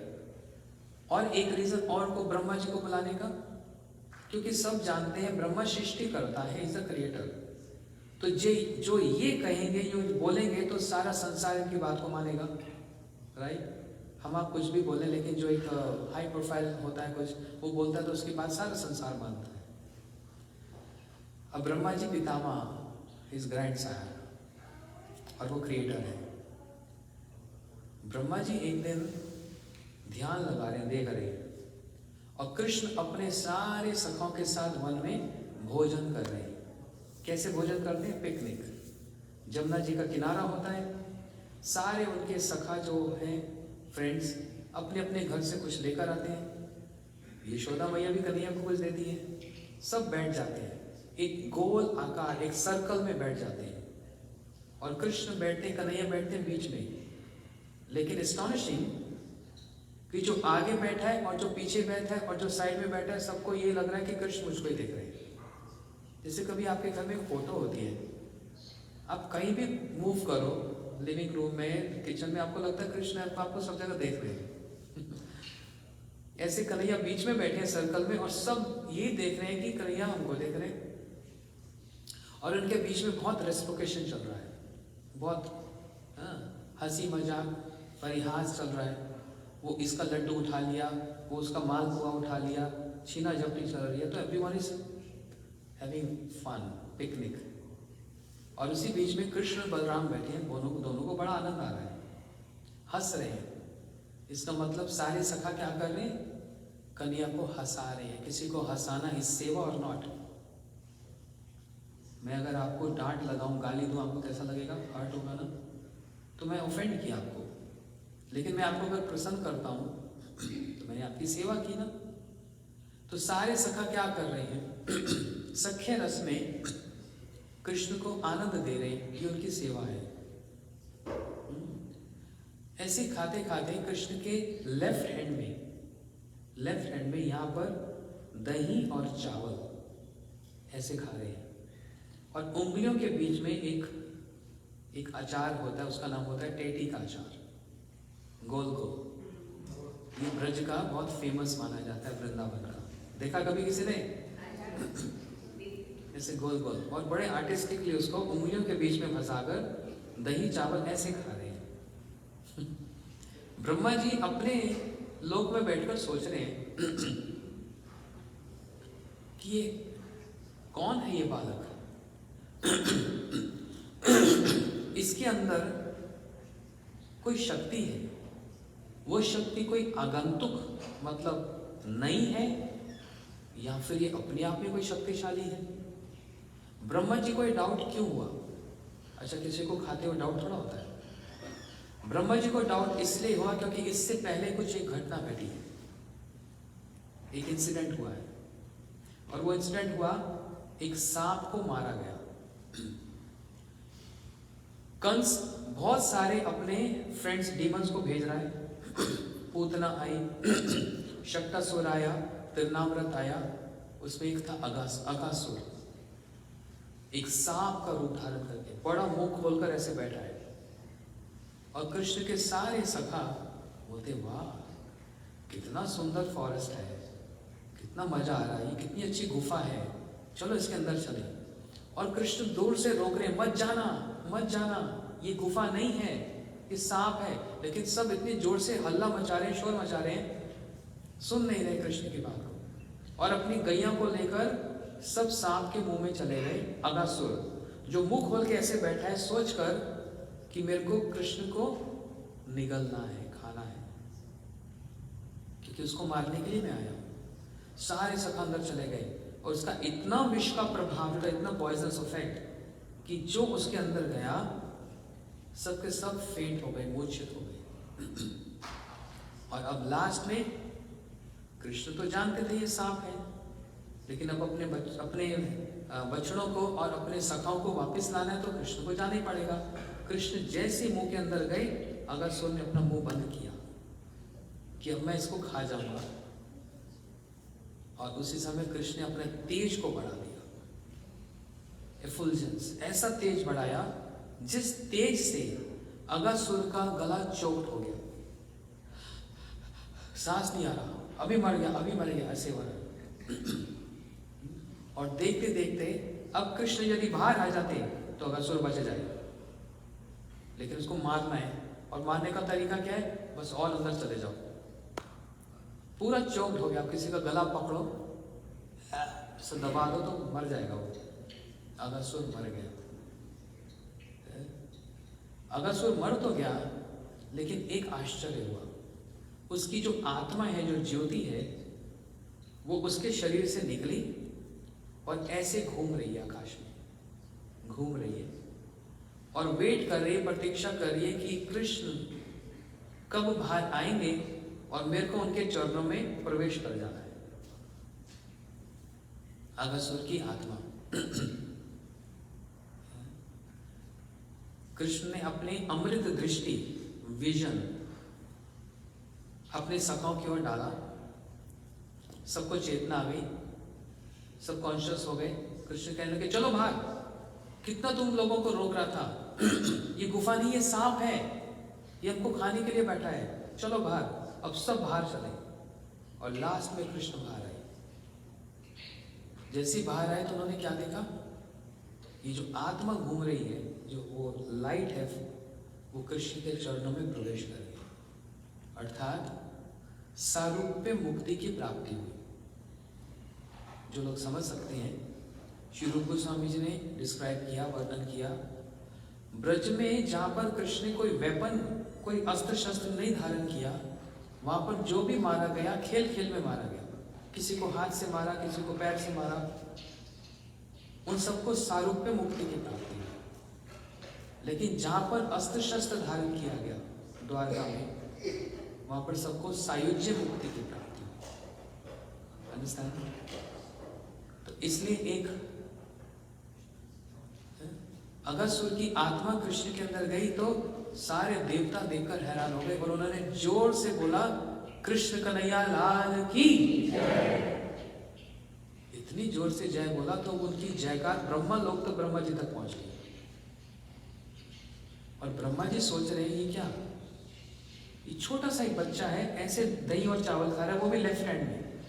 और एक रीजन और को ब्रह्मा जी को बुलाने का, क्योंकि सब जानते हैं ब्रह्मा सृष्टि करता है, इज द क्रिएटर। तो जो ये कहेंगे, जो बोलेंगे, तो सारा संसार इनकी बात को मानेगा, राइट। हम आप कुछ भी बोले, लेकिन जो एक हाई प्रोफाइल होता है कुछ, वो बोलता है तो उसकी बात सारा संसार मानता है। अब ब्रह्मा जी पितामह, हिज ग्रैंड सायर, और वो क्रिएटर है। ब्रह्मा जी एक दिन ध्यान लगा रहे, देख रहे हैं, और कृष्ण अपने सारे सखाओं के साथ वन में भोजन कर रहे हैं। कैसे भोजन करते हैं? पिकनिक। जमुना जी का किनारा होता है, सारे उनके सखा जो हैं फ्रेंड्स अपने अपने घर से कुछ लेकर आते हैं। यशोदा मैया भी कन्हैया को कुछ देती है, सब बैठ जाते हैं, एक गोल आकार, एक सर्कल में बैठ जाते हैं, और कृष्ण बैठते, कन्हैया बैठते हैं बीच में। लेकिन एस्टॉनिशिंग कि जो आगे बैठा है और जो पीछे बैठा है और जो साइड में बैठा है, सबको ये लग रहा है कि कृष्ण मुझको ही देख रहे हैं। जैसे कभी आपके घर में एक फोटो होती है, आप कहीं भी मूव करो, लिविंग रूम में, किचन में, आपको लगता है कृष्ण आपको सब जगह देख रहे हैं। ऐसे कन्हैया बीच में बैठे हैं सर्कल में, और सब ये देख रहे हैं कि कन्हैया हमको देख रहे हैं। और उनके बीच में बहुत रेसिप्रोकेशन चल रहा है, बहुत हंसी मजाक परिहास चल रहा है। वो इसका लड्डू उठा लिया, वो उसका मालपुआ उठा लिया, छीना झपटी चल रही है। तो everyone is having fun, picnic. और उसी बीच में कृष्ण बलराम बैठे हैं, दोनों को बड़ा आनंद आ रहा है, हंस रहे हैं। इसका मतलब सारे सखा क्या कर रहे हैं? कन्हैया को हंसा रहे हैं। किसी को हंसाना इज सेवा और नॉट। मैं अगर आपको डांट लगाऊं, गाली दूं, आपको कैसा लगेगा? हर्ट होगा ना। तो मैं ऑफेंड किया आपको, लेकिन मैं आपको अगर प्रसन्न करता हूं तो मैंने आपकी सेवा की ना। तो सारे सखा क्या कर रहे हैं? सख्य रस में कृष्ण को आनंद दे रहे हैं, ये उनकी सेवा है। ऐसे खाते खाते कृष्ण के लेफ्ट हैंड में यहाँ पर दही और चावल ऐसे खा रहे हैं, और उंगलियों के बीच में एक अचार होता है, उसका नाम होता है टेटी का अचार, गोल गोल। ये ब्रज का बहुत फेमस माना जाता है, वृंदावन का। देखा कभी किसी ने? ऐसे गोल गोल, और बड़े आर्टिस्टिकली उसको उंगलियों के बीच में फंसाकर दही चावल ऐसे खा रहे हैं। ब्रह्मा जी अपने लोक में बैठकर सोच रहे हैं कि ये कौन है ये बालक, इसके अंदर कोई शक्ति है, वो शक्ति कोई आगंतुक मतलब नई है, या फिर ये अपने आप में कोई शक्तिशाली है। ब्रह्मा जी को ये डाउट क्यों हुआ? अच्छा, किसी को खाते हुए डाउट थोड़ा होता है। ब्रह्मा जी को डाउट इसलिए हुआ क्योंकि इससे पहले कुछ एक घटना घटी है, एक इंसिडेंट हुआ है, और वो इंसिडेंट हुआ, एक सांप को मारा गया। कंस बहुत सारे अपने फ्रेंड्स डीमंस को भेज रहा है। पूतना आई, शक्टासुर आया, तिरनामृत आया, उसमें एक था अगासुर, एक सांप का रूप धारण करके बड़ा मुंह खोलकर ऐसे बैठा है। और कृष्ण के सारे सखा बोलते, वाह कितना सुंदर फॉरेस्ट है, कितना मजा आ रहा है, कितनी अच्छी गुफा है, चलो इसके अंदर चले। और कृष्ण दूर से रोक रहे हैं, मत जाना मत जाना, ये गुफा नहीं है, ये सांप है। लेकिन सब इतने जोर से हल्ला मचा रहे हैं, शोर मचा रहे हैं, सुन नहीं रहे कृष्ण की बात को। और अपनी गैया को लेकर सब सांप के मुंह में चले गए। अगासुर जो मुंह खोल के ऐसे बैठा है, सोचकर कि मेरे को कृष्ण को निगलना है, खाना है, क्योंकि उसको मारने के लिए मैं आया हूं। सारे सखा अंदर चले गए, और उसका इतना विष का प्रभाव था, इतना पॉइजनस इफेक्ट, कि जो उसके अंदर गया सबके सब फेंट हो गए, मूर्छित हो गए। और अब लास्ट में कृष्ण तो जानते थे ये सांप है, लेकिन अब अपने बछड़ों को और अपने सखाओं को वापस लाना है, तो कृष्ण को जाना ही पड़ेगा। कृष्ण जैसे मुंह के अंदर गए, अगासुर ने अपना मुंह बंद किया कि अब मैं इसको खा जाऊंगा। और उसी समय कृष्ण ने अपने तेज को बढ़ा दिया, एफुल्जेंस, ऐसा तेज बढ़ाया जिस तेज से अगासुर का गला चोट हो गया, सांस नहीं आ रहा, अभी मर गया, अभी मर गया, ऐसे हो रहा। और देखते देखते अब कृष्ण यदि बाहर आ जाते तो अगासुर बच जाए, लेकिन उसको मारना है। और मारने का तरीका क्या है? बस और अंदर चले जाओ, पूरा चोक्ड हो गया। किसी का गला पकड़ो, उसे दबा दो तो मर जाएगा वो। अगासुर मर गया। अगासुर मर तो गया, लेकिन एक आश्चर्य हुआ, उसकी जो आत्मा है, जो ज्योति है, वो उसके शरीर से निकली और ऐसे घूम रही है, आकाश में घूम रही है, और वेट कर रही है, प्रतीक्षा कर रही है कि कृष्ण कब बाहर आएंगे और मेरे को उनके चरणों में प्रवेश कर जाना है। अगासुर की आत्मा। कृष्ण ने अपनी अमृत दृष्टि, विजन अपने सखाओं की ओर डाला, सबको चेतना आ गई, सब कॉन्शियस हो गए। कृष्ण कहने लगे, चलो बाहर, कितना तुम लोगों को रोक रहा था, ये गुफा नहीं, ये सांप है, ये हमको खाने के लिए बैठा है, चलो बाहर। अब सब बाहर चले, और लास्ट में कृष्ण बाहर आए। जैसे ही बाहर आए तो उन्होंने क्या देखा? ये जो आत्मा घूम रही है, जो वो लाइट है, वो कृष्ण के चरणों में प्रवेश कर गई, अर्थात सारूप्य मुक्ति की प्राप्ति हुई। जो लोग समझ सकते हैं, श्री रूप गोस्वामी जी ने डिस्क्राइब किया, वर्णन किया, ब्रज में जहाँ पर कृष्ण ने कोई वेपन, कोई अस्त्र शस्त्र नहीं धारण किया, वहाँ पर जो भी मारा गया, खेल खेल में मारा गया। किसी को हाथ से मारा, किसी को पैर से मारा, उन सबको सारूप्य मुक्ति की प्राप्ति हुई। लेकिन जहाँ पर अस्त्र शस्त्र धारण किया गया द्वारका में, वहाँ पर सबको सायुज्य मुक्ति की प्राप्ति हुई। अंडरस्टैंड? तो इसलिए एक अगस्त्य की आत्मा कृष्ण के अंदर गई तो सारे देवता देखकर हैरान हो गए और उन्होंने जोर से बोला, कृष्ण कन्हैया लाल की। इतनी जोर से जय बोला तो उनकी जयकार ब्रह्मा लोग तो ब्रह्मा जी तक पहुंच गए। और ब्रह्मा जी सोच रहे हैं ये क्या, ये छोटा सा ही बच्चा है, ऐसे दही और चावल खा रहा है, वो भी लेफ्ट हैंड में,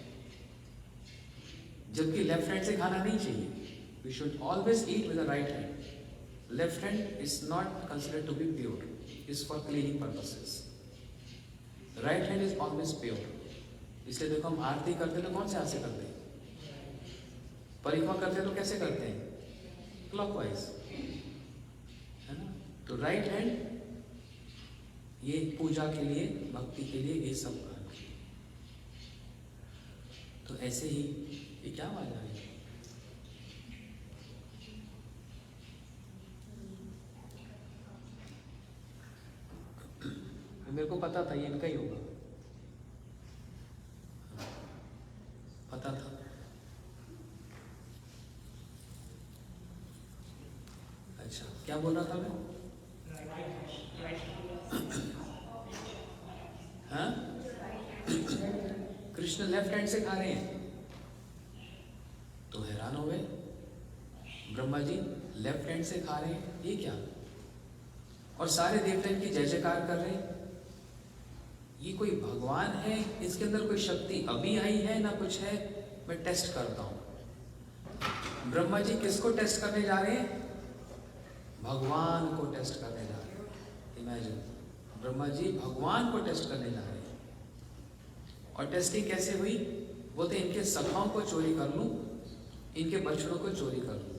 जबकि लेफ्ट हैंड से खाना नहीं चाहिए। We should always eat with the right hand. Left hand is not considered to be pure, is for cleaning purposes. Right hand is always pure. इसलिए देखो हम आरती करते तो कौन से हाथ से करते हैं, परिक्रमा करते तो कैसे करते हैं, क्लॉकवाइज, है ना। तो राइट हैंड ये पूजा के लिए, भक्ति के लिए, ये सब करना। तो ऐसे ही ये क्या आवाज आ रही है, मेरे को पता था ये इनका ही होगा, पता था। अच्छा क्या बोल रहा था मैं, हाँ? कृष्ण लेफ्ट हैंड से खा रहे हैं तो हैरान हो गए ब्रह्मा जी, लेफ्ट हैंड से खा रहे हैं ये क्या, और सारे देवता इनकी जय जयकार कर रहे हैं। ये कोई भगवान है, इसके अंदर कोई शक्ति अभी आई है ना कुछ है, मैं टेस्ट करता हूं। ब्रह्मा जी किसको टेस्ट करने जा रहे हैं, भगवान को टेस्ट करने जा रहे हैं। इमेजिन, ब्रह्मा जी भगवान को टेस्ट करने जा रहे हैं। और टेस्टिंग कैसे हुई, बोलते इनके सखाओं को चोरी कर लूं, इनके बछड़ों को चोरी कर लूं।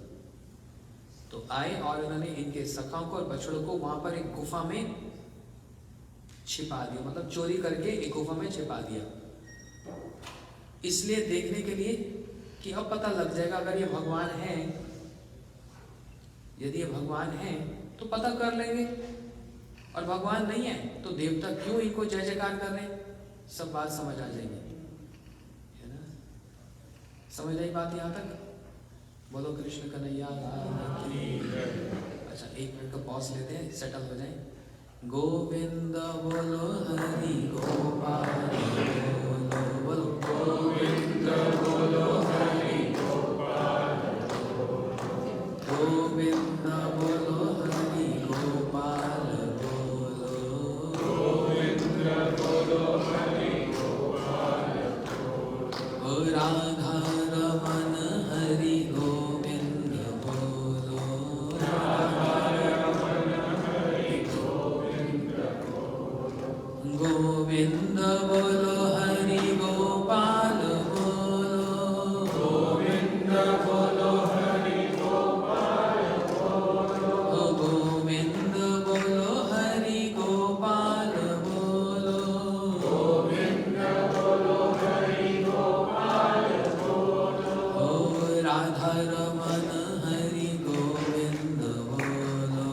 तो आए और उन्होंने इनके सखाओं को और बछड़ों को वहां पर एक गुफा में छिपा दिया, मतलब चोरी करके एक गुफा में छिपा दिया, इसलिए देखने के लिए कि अब पता लग जाएगा अगर ये भगवान है, यदि ये भगवान है तो पता कर लेंगे, और भगवान नहीं है तो देवता क्यों इनको जय जयकार कर रहे हैं, सब बात समझ आ जाएगी, है ना। समझ आई बात यहाँ तक, बोलो कृष्ण कन्हैया लाल की। अच्छा 1 मिनट का पॉज लेते हैं, सेटल हो जाए। गोविंद बोलो हरि गोपाल बोलो, बोलो गोविंद बोलो हरि गोपाल, गोविंद बोलो हरि गोपाल बोलो, गोविंद बोलो हरि गोपाल बोलो, राधा रमन हरि गोविंद बोलो, गोविंद बोलो हरि गोपाल बोलो, गोविंद बोलो हरि गोपाल बोलो, गोविंद बोलो हरि गोपाल बोलो, गोविंद बोलो हरि गोपाल बोलो, राधा रमन हरि गोविंद बोलो,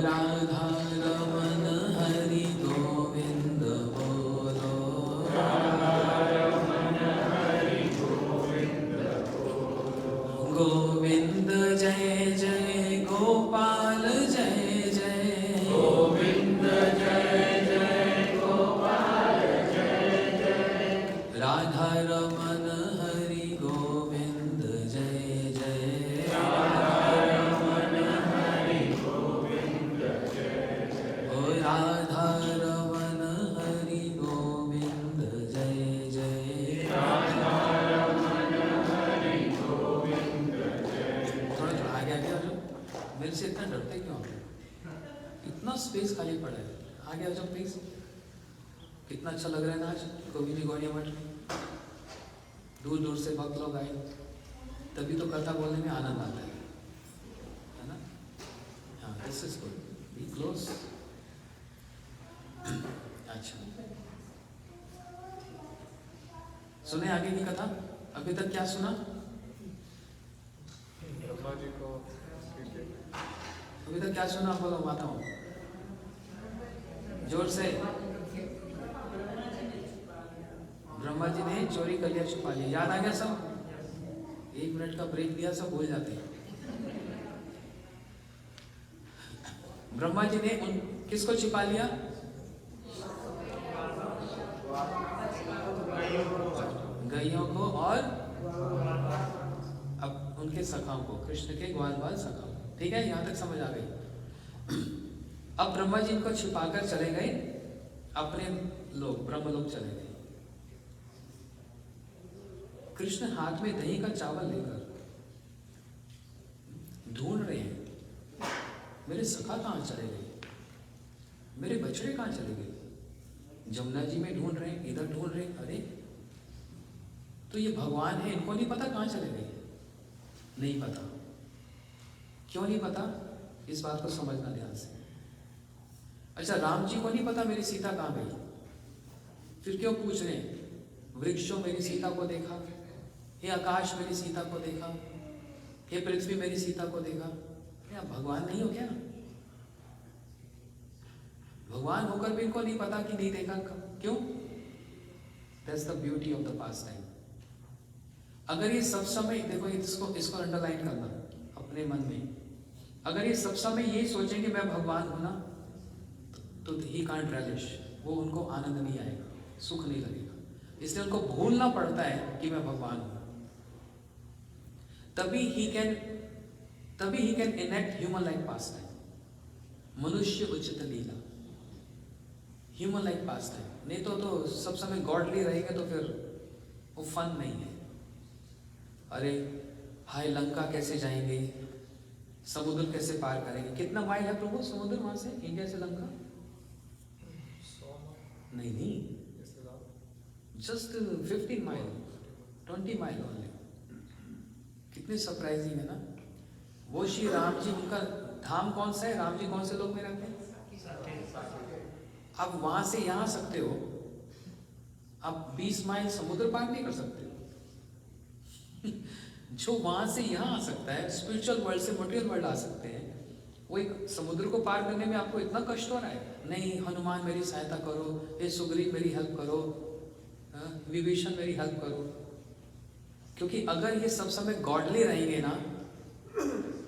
राधा रमन हरि गोविंद बोलो, गोविंद जय जय गोपाल जय जय, गोविंद जय जय गोपाल जय जय, राधा रमन हरि गोविंद जय जय, राधा रमन हरि गोविंद जय जय, राधा रमन हरि गोविंद जय जय। थोड़ा थोड़ा आगे आगे आ जाओ, मेरे से इतना डरते क्यों आप, इतना स्पेस खाली पड़ा है, आगे आ जाओ प्लीज। कितना अच्छा लग रहा है ना आज गोविंदी गौड़िया मठ में, दूर दूर से भक्त लोग आए, तभी तो कथा बोलने में आनंद आता है ना। हाँ this is good, be close. अच्छा सुने आगे की कथा, अभी तक क्या सुना, ब्रह्मा जी को अभी तक क्या सुना, बोलो माताओं जोर से। ब्रह्मा जी ने चोरी कर लिया, छुपा लिया। याद आ गया सब? 1 मिनट का ब्रेक दिया, सब भूल जाते हैं। ब्रह्मा जी ने उन किसको छिपा लिया? गैयों को और अब उनके सखाओं को, कृष्ण के ग्वाल बाल सखाओं। ठीक है, यहां तक समझ आ गई। अब ब्रह्मा जी इनको छिपाकर चले गए अपने लोग, ब्रह्मलोक चले गए। कृष्ण हाथ में दही का चावल लेकर ढूंढ रहे हैं, मेरे सखा कहां चले गए, मेरे बछड़े कहां चले गए। जमुना जी में ढूंढ रहे हैं, इधर ढूंढ रहे हैं, अरे तो ये भगवान है, इनको नहीं पता कहां चले गए? नहीं पता। क्यों नहीं पता? इस बात को समझना ध्यान से। अच्छा, राम जी को नहीं पता मेरी सीता कहां गई, फिर क्यों पूछ रहे हैं? वृक्षों मेरी सीता को देखा, हे आकाश मेरी सीता को देखा, हे पृथ्वी मेरी सीता को देखा। क्या भगवान नहीं हो क्या? भगवान होकर भी इनको नहीं पता कि नहीं देखा। क्यों? That's the beauty of the past time. अगर ये सब समय, देखो इसको अंडरलाइन करना अपने मन में, अगर ये सब समय यही सोचेंगे मैं भगवान हूं ना, तो ही कांट relish, वो उनको आनंद नहीं आएगा, सुख नहीं लगेगा। इसलिए उनको भूलना पड़ता है कि मैं भगवान हूं। तभी he can enact human like pastime, मनुष्य उचित लीला, ह्यूमन लाइक pastime। नहीं तो सब समय गॉडली रहेंगे तो फिर वो फन नहीं है। अरे हाय, लंका कैसे जाएंगे, समुद्र कैसे पार करेंगे? कितना माइल है प्रभु समुद्र वहां से, इंडिया से लंका? 100 नहीं, जस्ट 15 माइल, 20 माइल ओनली। कितनी सरप्राइजिंग है ना। वो श्री राम जी, उनका धाम कौन सा है? राम जी कौन से लोग में रहते हैं? आप वहां से यहां आ सकते हो, आप 20 माइल समुद्र पार नहीं कर सकते हो। जो वहां से यहां आ सकता है, स्पिरिचुअल वर्ल्ड से मटेरियल वर्ल्ड आ सकते हैं, वो एक समुद्र को पार करने में आपको इतना कष्ट हो रहा है। नहीं, हनुमान मेरी सहायता करो, हे सुग्रीव मेरी हेल्प करो, विभीषण मेरी हेल्प करो। क्योंकि अगर ये सब समय गॉडली रहेंगे ना,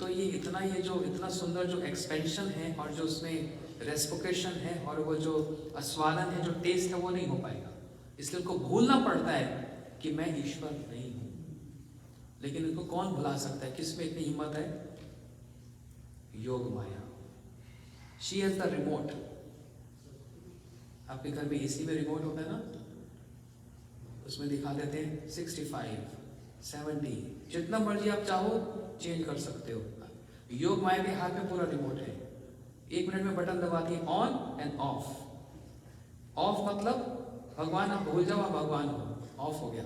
तो ये इतना सुंदर जो एक्सपेंशन है और जो उसमें रेस्पोकेशन है और वो जो आस्वादन है, जो टेस्ट है, वो नहीं हो पाएगा। इसलिए उनको भूलना पड़ता है कि मैं ईश्वर नहीं हूं। लेकिन इनको कौन भुला सकता है? किसमें इतनी हिम्मत है? Yogmaya. She has the remote. आपके घर में एसी में रिमोट होता है ना, उसमें दिखा देते हैं 65, 70, जितना मर्जी आप चाहो चेंज कर सकते हो। योग माया के हाथ में पूरा रिमोट है। 1 मिनट में बटन दबा दिए, ऑन एंड ऑफ। ऑफ मतलब भगवान आप भूल जाओ, आप भगवान हो, ऑफ हो गया।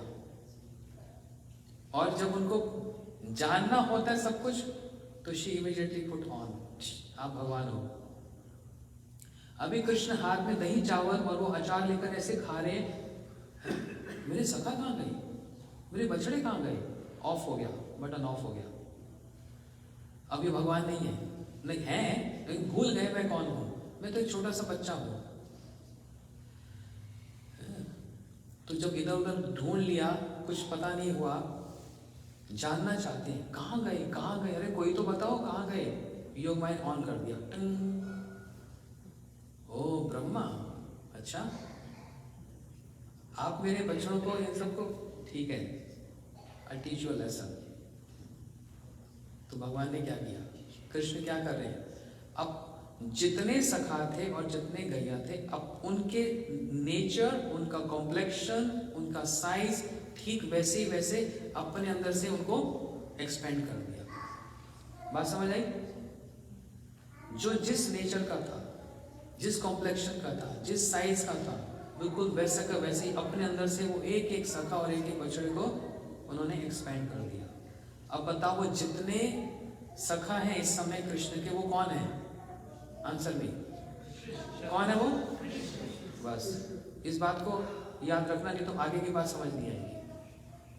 और जब उनको जानना होता है सब कुछ, तो शी इमीडिएटली पुट ऑन, आप भगवान हो। अभी कृष्ण हाथ में दही चावल और वो अचार लेकर ऐसे खा रहे हैं, मेरे सखा कहां गए, मेरे बछड़े कहां गए? ऑफ हो गया, बटन ऑफ हो गया। अभी भगवान नहीं है, नहीं है, लेकिन भूल गए मैं कौन हूं, मैं तो एक छोटा सा बच्चा हूं। तो जब इधर उधर ढूंढ लिया, कुछ पता नहीं हुआ, जानना चाहते हैं कहां गए, कहां गए, अरे कोई तो बताओ कहां गए। योग माइंड ऑन कर दिया, टंग, ओ ब्रह्मा, अच्छा आप मेरे बच्चों को, इन सबको, ठीक है, I teach you a lesson. तो भगवान ने क्या किया? कृष्ण क्या कर रहे हैं? अब जितने सखा थे और जितने गैया थे, अब उनके नेचर, उनका कॉम्प्लेक्शन, उनका साइज ठीक वैसे ही वैसे अपने अंदर से उनको एक्सपेंड कर दिया। बात समझ आई? जो जिस नेचर का था, जिस कॉम्प्लेक्शन का था, जिस साइज का था, बिल्कुल वैसे का वैसे ही अपने अंदर से वो एक एक सखा और एक एक बछड़े को उन्होंने एक्सपेंड कर दिया। अब बताओ, वो जितने सखा हैं इस समय कृष्ण के, वो कौन है? आंसर मी, कौन है वो? बस इस बात को याद रखना, नहीं तो आगे की बात समझ नहीं आएगी।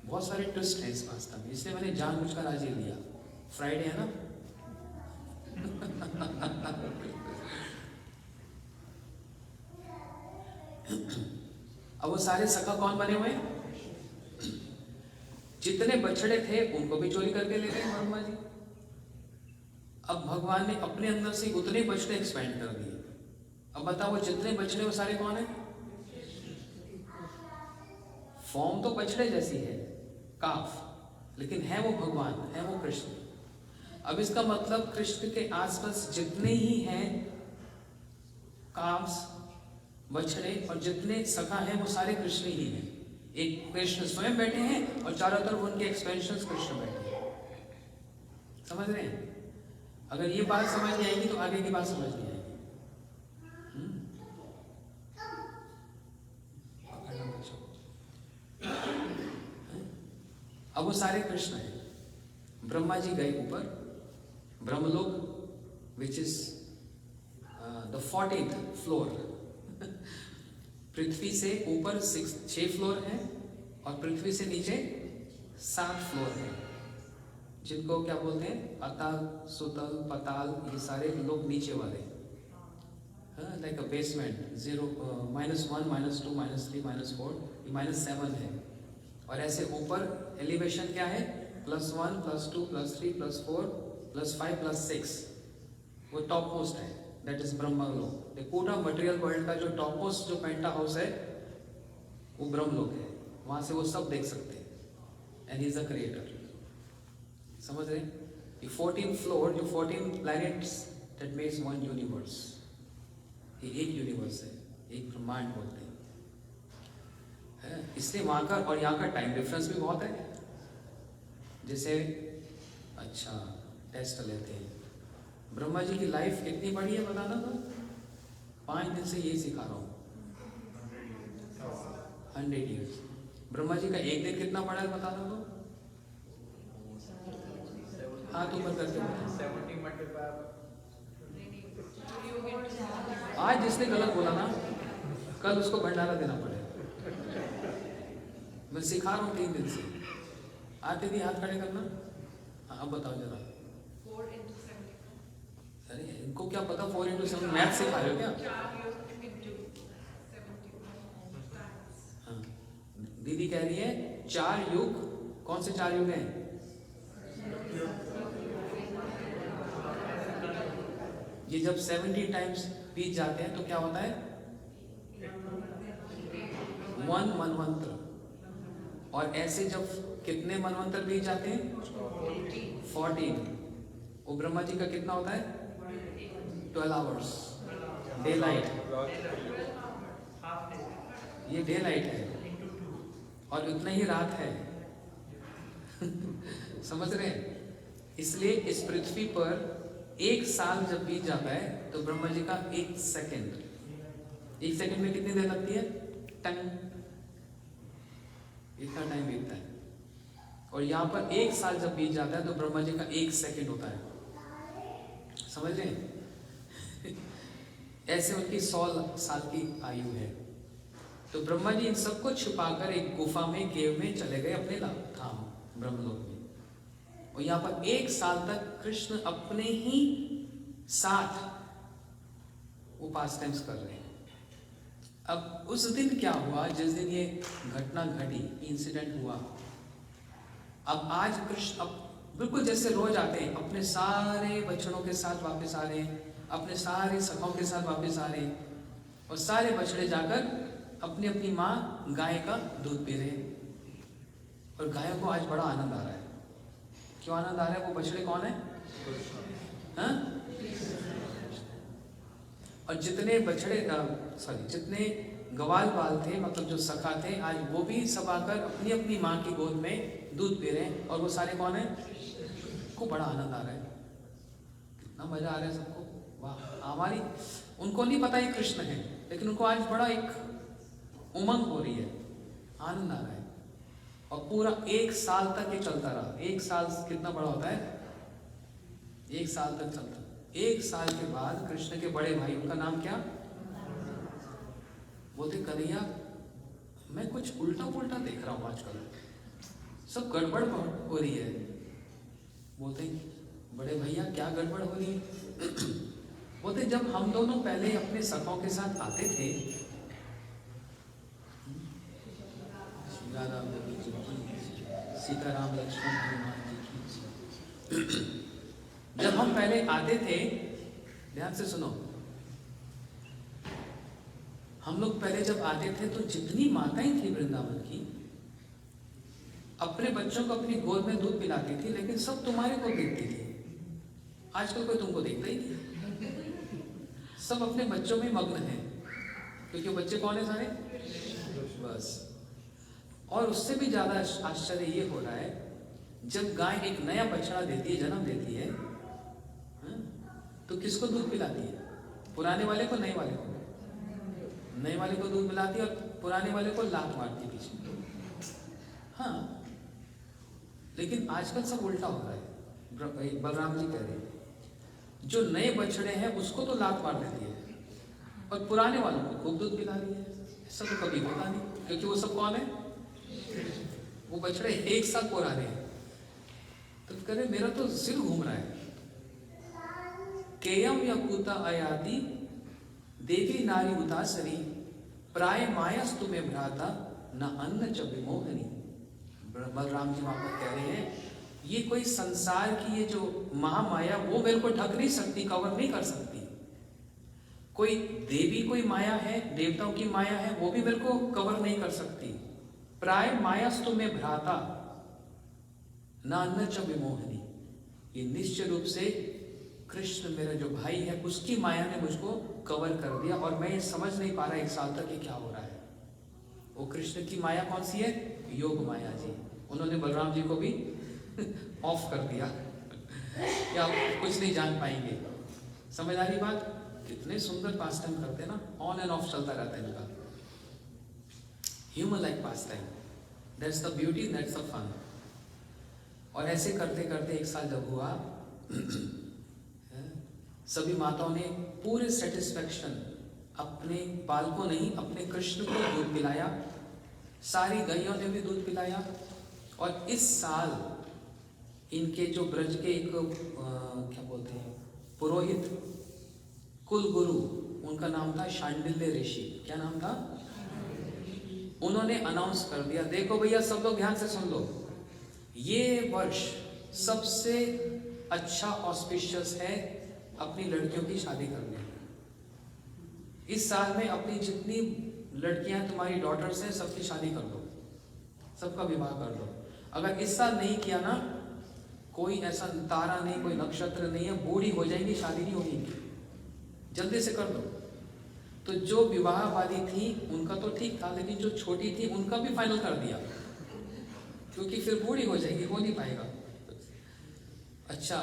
बहुत सारे ट्विस्ट हैं इस वास्ता में, इसलिए मैंने जानबूझकर आज ये लिया। फ्राइडे है ना। अब वो सारे सखा कौन बने हुए हैं? जितने बछड़े थे उनको भी चोरी करके ले गए ब्रह्मा जी। अब भगवान ने अपने अंदर से उतने बछड़े एक्सपेंड कर दिए। अब बताओ वो जितने बछड़े वो सारे कौन है? फॉर्म तो बछड़े जैसी है, काफ, लेकिन है वो भगवान, है वो कृष्ण। अब इसका मतलब कृष्ण के आसपास जितने ही हैं काफ्स, बछड़े और जितने सखा हैं वो सारे कृष्ण ही हैं। एक कृष्ण स्वयं बैठे हैं और चारों तरफ उनके एक्सपेंशंस कृष्ण बैठे हैं। समझ रहे हैं? अगर ये बात समझ नहीं आएगी तो आगे की बात समझ नहीं आएगी। अब वो सारे कृष्ण हैं। ब्रह्मा जी गए ऊपर Brahmalok, which is the 14th floor. पृथ्वी से ऊपर 6 फ्लोर है और पृथ्वी से नीचे 7 फ्लोर है, जिनको क्या बोलते हैं? अतल, सुतल, पताल, ये सारे लोग नीचे वाले, लाइक अ बेसमेंट। 0, -1, -2, -3, -4, ये -7 है। और ऐसे ऊपर एलिवेशन क्या है? +1, +2, +3, +4, +5, +6, वो टॉप मोस्ट है, दैट इज ब्रह्मलोक। पूरा मटेरियल वर्ल्ड का जो टॉप मोस्ट जो पेंटा हाउस है वो ब्रह्मलोक है। वहां से वो सब देख सकते हैं। And he is the creator. समझ रहे? ये 14 फ्लोर, जो 14 planets, that makes one universe. ये एक यूनिवर्स है, एक ब्रह्मांड बोलते हैं। इसलिए वहां का और यहाँ का टाइम डिफरेंस भी बहुत है। जैसे अच्छा टेस्ट लेते हैं, ब्रह्मा जी की लाइफ कितनी बड़ी है बताना तो? 5 दिन से ये सिखा रहा हूँ। 100 years। ब्रह्मा जी का एक दिन कितना बड़ा है बताना तो? हाथ ऊपर करके बताओ। आज जिसने गलत बोला ना, कल उसको भंडारा देना पड़ेगा। मैं सिखा रहा हूँ 3 दिन से। आते भी हाथ खड़े करना। हाँ अब बताओ जरा। 4 into 70। अरे इनको क्या पता 4 into 7 मैथ सिखा रहे हो क्या? हाँ, दीदी कह रही है 4 युग। कौन से 4 युग हैं? ये जब 70 टाइम्स बीत जाते हैं तो क्या होता है? 1 मनवंतर। और ऐसे जब कितने मनवंतर बीत जाते हैं? 14। वो ब्रह्मा जी का कितना होता है? 12 आवर्स डे लाइट। ये डे लाइट है और उतना ही रात है। समझ रहे हैं? इसलिए इस पृथ्वी पर 1 साल जब बीत जाता है तो ब्रह्मा जी का 1 सेकंड, 1 सेकंड में कितनी देर लगती है? टंग, इतना टाइम बीतता है। और यहाँ पर 1 साल जब बीत जाता है तो ब्रह्मा जी का 1 सेकंड होता है। समझ रहे हैं? ऐसे उनकी 100 साल की आयु है। तो ब्रह्मा जी इन सबको छुपाकर एक गुफा में, केव में चले गए अपने धाम ब्रह्मलोक में। और यहाँ पर 1 साल तक कृष्ण अपने ही साथ उपासना कर रहे हैं। अब उस दिन क्या हुआ? जिस दिन ये घटना घटी, इंसिडेंट हुआ, अब आज कृष्ण अब बिल्कुल जैसे रोज आते हैं, अपने सारे बछड़ों के साथ वापस आ रहे हैं, अपने सारे सखाओं के साथ वापस आ रहे हैं, और सारे बछड़े जाकर अपनी अपनी माँ गाय का दूध पी रहे हैं। और गायों को आज बड़ा आनंद आ रहा है। क्यों आनंद आ रहा है? वो बछड़े कौन है? हाँ? और जितने बछड़े जितने गवाल बाल थे, मतलब जो सखा थे, आज वो भी सब आकर अपनी अपनी माँ की गोद में दूध पी रहे हैं। और वो सारे कौन है? को बड़ा आनंद आ रहा है। कितना मजा आ रहा है सबको। वाह! हमारी उनको नहीं पता ये कृष्ण है, लेकिन उनको आज बड़ा एक उमंग हो रही है, आनंद आ रहा है। और पूरा 1 साल तक ये चलता रहा। 1 साल कितना बड़ा होता है? 1 साल तक चलता। 1 साल के बाद कृष्ण के बड़े भाई, उनका नाम क्या? बोलते कन्हैया मैं कुछ उल्टा पुल्टा देख रहा हूँ आजकल, सब गड़बड़ हो रही है। बोलते बड़े भैया क्या गड़बड़ हो रही है? बोलते जब हम दोनों पहले अपने सखों के साथ आते थे राधा देवी जी की, सीताराम लक्ष्मण हनुमान जी की। जब हम पहले आते थे, ध्यान से सुनो, हम लोग पहले जब आते थे तो जितनी माताएं थी वृंदावन की, अपने बच्चों को अपनी गोद में दूध पिलाती थी, लेकिन सब तुम्हारे को देखती थी। आजकल कोई तुमको देखता ही नहीं, सब अपने बच्चों में मग्न है, क्योंकि बच्चे कौन है सारे, बस। और उससे भी ज्यादा आश्चर्य ये हो रहा है, जब गाय एक नया बछड़ा देती है, जन्म देती है, तो किसको दूध पिलाती है? पुराने वाले को, नए वाले को? नए वाले को दूध पिलाती है और पुराने वाले को लात मारती पीछे। हाँ, लेकिन आजकल सब उल्टा हो रहा है। बलराम जी कह रहे हैं, जो नए बछड़े हैं उसको तो लात मार देती है और पुराने वालों को खूब दूध पिला रही है। ऐसा तो कभी होता नहीं, क्योंकि वो सब कौन है? वो बछड़े एक साथ पुराने हैं। तो कह रहे मेरा तो सिर घूम रहा है। केयम या कुता आयाति देवी नारी उतासरी, प्राय मायस तुम्हें भ्राता न अन्न च विमोहनी। बलराम जी वहां पर कह रहे हैं, ये कोई संसार की ये जो महामाया, वो मेरे को ढक नहीं सकती, कवर नहीं कर सकती। कोई देवी कोई माया है, देवताओं की माया है, वो भी मेरे को कवर नहीं कर सकती। प्राय मायास्तु में भ्राता न अन्न च विमोहनी। ये निश्चय रूप से कृष्ण मेरा जो भाई है, उसकी माया ने मुझको कवर कर दिया, और मैं ये समझ नहीं पा रहा एक साल तक ये क्या हो रहा है। वो कृष्ण की माया कौन सी है? योग माया जी। उन्होंने बलराम जी को भी ऑफ कर दिया कि आप कुछ नहीं जान पाएंगे। समझ आ रही बात? कितने सुंदर पास टाइम करते हैं ना, ऑन एंड ऑफ चलता रहता है इनका। Human like pass time, that's the beauty, that's the fun. और ऐसे करते करते एक साल जब हुआ, सभी माताओं ने पूरे सेटिस्फेक्शन अपने बालकों नहीं, अपने कृष्ण को दूध पिलाया, सारी गायों ने भी दूध पिलाया। और इस साल इनके जो ब्रज के एक क्या बोलते हैं, पुरोहित, कुल गुरु, उनका नाम था शांडिल्य ऋषि। क्या नाम था? उन्होंने अनाउंस कर दिया, देखो भैया सब लोग ध्यान से सुन लो, ये वर्ष सबसे अच्छा ऑस्पिशियस है अपनी लड़कियों की शादी करने। इस साल में अपनी जितनी लड़कियां तुम्हारी डॉटर्स हैं, सबकी शादी कर दो, सबका विवाह कर दो। अगर इस साल नहीं किया ना, कोई ऐसा तारा नहीं, कोई नक्षत्र नहीं है, बूढ़ी हो जाएंगी, शादी नहीं होगी, जल्दी से कर दो। तो जो विवाह वाली थी उनका तो ठीक था, लेकिन जो छोटी थी उनका भी फाइनल कर दिया, क्योंकि फिर बूढ़ी हो जाएगी, हो नहीं पाएगा। अच्छा,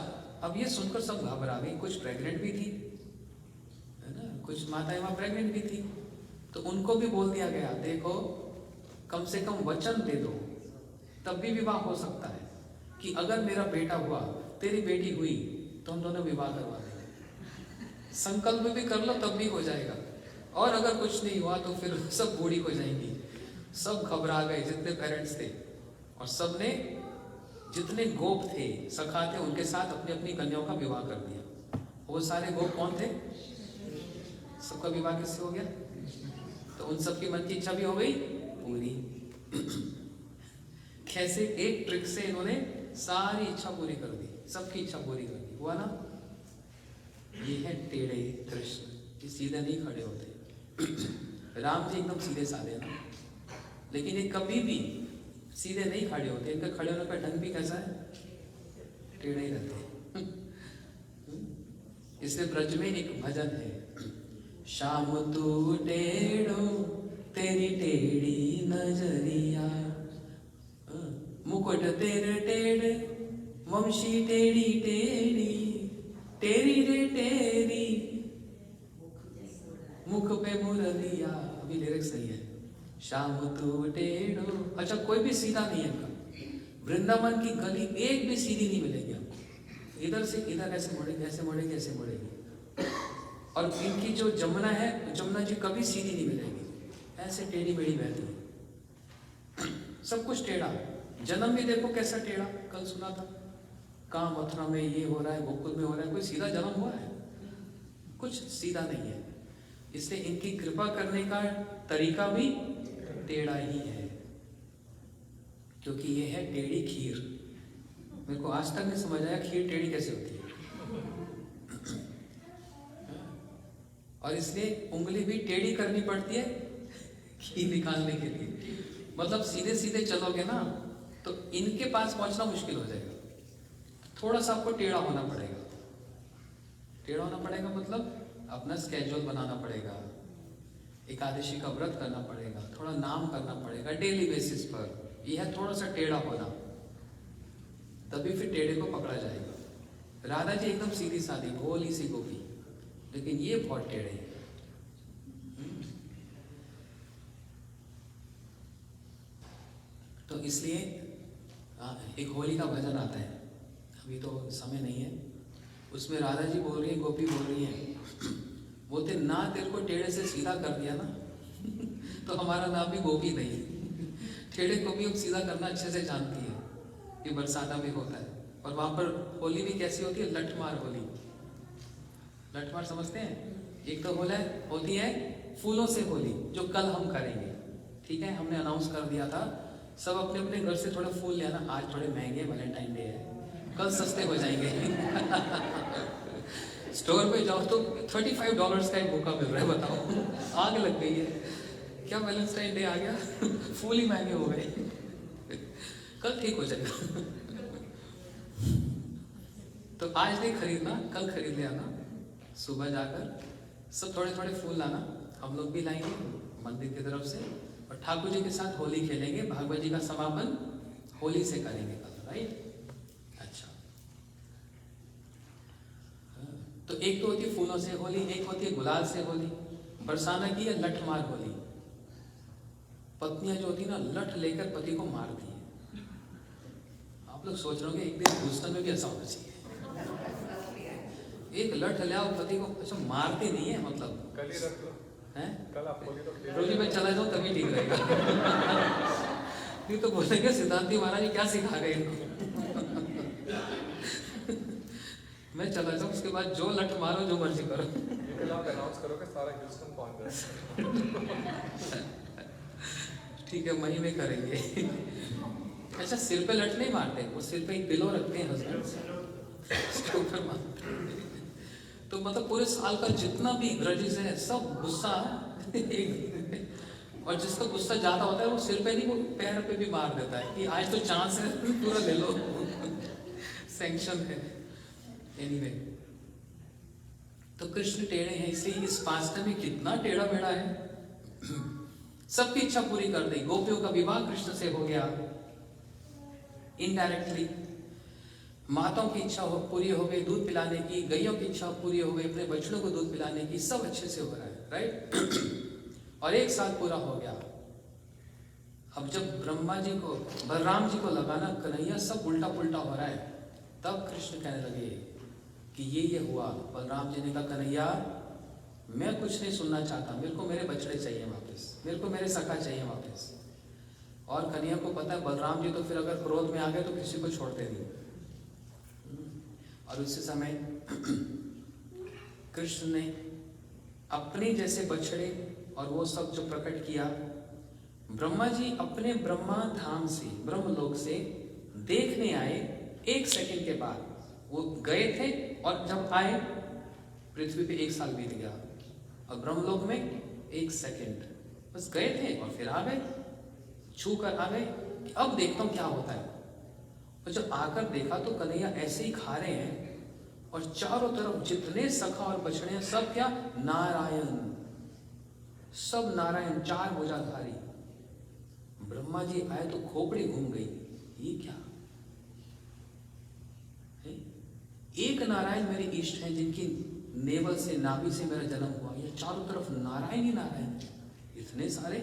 अब ये सुनकर सब घबरा गई, कुछ प्रेग्नेंट भी थी, है ना, कुछ माताएं वहां प्रेग्नेंट भी थी। तो उनको भी बोल दिया गया, देखो कम से कम वचन दे दो, तब भी विवाह हो सकता है, कि अगर मेरा बेटा हुआ, तेरी बेटी हुई, तो हम दोनों विवाह करवा देंगे। संकल्प भी कर लो तब भी हो जाएगा, और अगर कुछ नहीं हुआ तो फिर सब बूढ़ी हो जाएंगी। सब घबरा गए जितने पेरेंट्स थे, और सबने जितने गोप थे, सखा थे, उनके साथ अपनी अपनी कन्याओं का विवाह कर दिया। वो सारे गोप कौन थे? सबका विवाह किससे हो गया? तो उन सबकी मन की इच्छा भी हो गई पूरी। कैसे? एक ट्रिक से इन्होंने सारी इच्छा पूरी कर दी, सबकी इच्छा पूरी कर दी। हुआ ना? ये है टेढ़े कृष्ण, ये सीधे नहीं खड़े होते। राम जी एकदम सीधे साधे ना, लेकिन ये कभी भी सीधे नहीं खड़े होते। इनका खड़े होने का ढंग भी कैसा है? टेढ़े ही रहते हैं। इसलिए ब्रज में एक भजन है, शाम तू टेढ़ो तेरी टेढ़ी नजरिया, मुकुट तेरे टेढ़े वंशी टेढ़ी टेढ़ी, तेरी रे तेरी मुख पे मुरलिया। अभी लिरिक्स नहीं है, शाम तू टेढ़ो। अच्छा, कोई भी सीधा नहीं है इनका। वृंदावन की गली एक भी सीधी नहीं मिलेगी आपको, इधर से इधर ऐसे मुड़ेगी, ऐसे मुड़ेगी, ऐसे मुड़ेगी। और इनकी जो जमुना है, जमुना जी कभी सीधी नहीं मिलेगी, ऐसे टेढ़ी मेढ़ी बहती है, सब कुछ टेढ़ा। जन्म भी देखो कैसा टेढ़ा, कल सुना था, कहाँ मथुरा में ये हो रहा है, गोकुल में हो रहा है, कोई सीधा जन्म हुआ है? कुछ सीधा नहीं है। इसलिए इनकी कृपा करने का तरीका भी टेढ़ा ही है। क्योंकि ये है टेढ़ी खीर। मेरे को आज तक नहीं समझ आया खीर टेढ़ी कैसे होती है। और इसलिए उंगली भी टेढ़ी करनी पड़ती है खीर निकालने के लिए। मतलब सीधे सीधे चलोगे ना तो इनके पास पहुंचना मुश्किल हो जाएगा, थोड़ा सा आपको टेढ़ा होना पड़ेगा। टेढ़ा होना पड़ेगा मतलब अपना स्केड्यूल बनाना पड़ेगा, एकादशी का व्रत करना पड़ेगा, थोड़ा नाम करना पड़ेगा डेली बेसिस पर। यह थोड़ा सा टेढ़ा होना, तभी फिर टेढ़े को पकड़ा जाएगा। राधा जी एकदम सीधी सादी भोली सी गोपी, लेकिन ये बहुत टेढ़े हैं। तो इसलिए एक होली का भजन आता है, अभी तो समय नहीं है। उसमें राधा जी बोल रही है, गोपी बोल रही है, बोलते ना तेरे को टेढ़े से सीधा कर दिया ना तो हमारा नाम भी गोपी नहीं। टेढ़े को भी हम सीधा करना अच्छे से जानती है, ये बरसाता में होता है। और वहां पर होली भी कैसी होती है, लठमार होली। लठमार समझते हैं? एक तो होती है फूलों से होली, जो कल हम करेंगे। ठीक है, हमने अनाउंस कर दिया था, सब अपने अपने घर से थोड़े फूल ले आना। आज थोड़े महंगे वैलेंटाइन डे है, कल सस्ते हो जाएंगे स्टोर पे जाओ तो $35 का एक बुका मिल रहा है, बताओ आग लग गई है क्या? वैलेंटाइन डे आ गया फूल ही महंगे हो गए कल ठीक हो जाएगा तो आज नहीं खरीदना, कल खरीद ले आना। सुबह जाकर सब थोड़े थोड़े फूल लाना, हम लोग भी लाएंगे मंदिर की तरफ से, और ठाकुर जी के साथ होली खेलेंगे। भागवत जी का समापन होली से करेंगे कल, राइट? अच्छा, तो एक तो होती है फूलों से होली, एक होती है गुलाल से होली। बरसाना की है लठमार होली। पत्नियां जो होती है ना, लठ लेकर पति को मारती है। आप लोग सोच रहे होंगे एक दिन ह्यूस्टन में भी ऐसा होना चाहिए, एक लठ ले आओ पति को। अच्छा, मारते नहीं है मतलब, कल ही रख लो हैं? कल आप बोलिए तो रोजी में चला जाऊं तभी ठीक रहेगा नहीं तो बोलेंगे सिद्धांति महाराज जी क्या सिखा गए इनको मैं चला जाऊं, उसके बाद जो लठ मारो जो मर्जी करो। ये कल आप अनाउंस करो कि सारा ह्यूस्टन पहुंच जाए ठीक है, महीने करेंगे अच्छा, सिर पे लठ नहीं मारते, वो सिर पे एक पिलो रखते हैं हस्बैंड, उसके ऊपर मारते हैं। तो मतलब पूरे साल का जितना भी ग्रजेस है सब गुस्सा और जिसका गुस्सा ज्यादा होता है वो सिर पे नहीं, वो पैर पे भी मार देता है कि आज तो चांस है पूरा ले लो सैंक्शन है। एनीवे, तो कृष्ण टेढ़े हैं, इसलिए इस पास्ता में कितना टेढ़ा मेढ़ा है। सबकी इच्छा पूरी कर दी, गोपियों का विवाह कृष्ण से हो गया इनडायरेक्टली, माताओं की इच्छा पूरी हो गई दूध पिलाने की, गैयों की इच्छा पूरी हो गई अपने बच्चों को दूध पिलाने की, सब अच्छे से हो रहा है, राइट? और एक साल पूरा हो गया। अब जब ब्रह्मा जी को, बलराम जी को लगाना कन्हैया सब उल्टा पुल्टा हो रहा है, तब कृष्ण कहने लगे कि ये हुआ। बलराम जी ने कहा, कन्हैया मैं कुछ नहीं सुनना चाहता, मेरे को मेरे बछड़े चाहिए वापस, मेरे को मेरे सखा चाहिए वापस। और कन्हैया को पता है बलराम जी तो फिर अगर क्रोध में आ गए तो किसी को छोड़ते नहीं। और उसी समय कृष्ण ने अपने जैसे बछड़े और वो सब जो प्रकट किया, ब्रह्मा जी अपने ब्रह्मा धाम से, ब्रह्मलोक से देखने आए। 1 सेकंड के बाद वो गए थे और जब आए पृथ्वी पे 1 साल बीत गया, और ब्रह्मलोक में 1 सेकंड बस गए थे और फिर आ गए, छू कर आ गए कि अब देखता हूं क्या होता है। और जब आकर देखा तो कन्हैया ऐसे ही खा रहे हैं और चारों तरफ जितने सखा और बछड़े हैं सब क्या, नारायण, सब नारायण, 4 भुजाधारी। ब्रह्मा जी आए तो खोपड़ी घूम गई, ये क्या है? एक नारायण मेरे इष्ट हैं जिनकी नेवल से, नाभि से मेरा जन्म हुआ, ये चारों तरफ नारायण ही नारायण, इतने सारे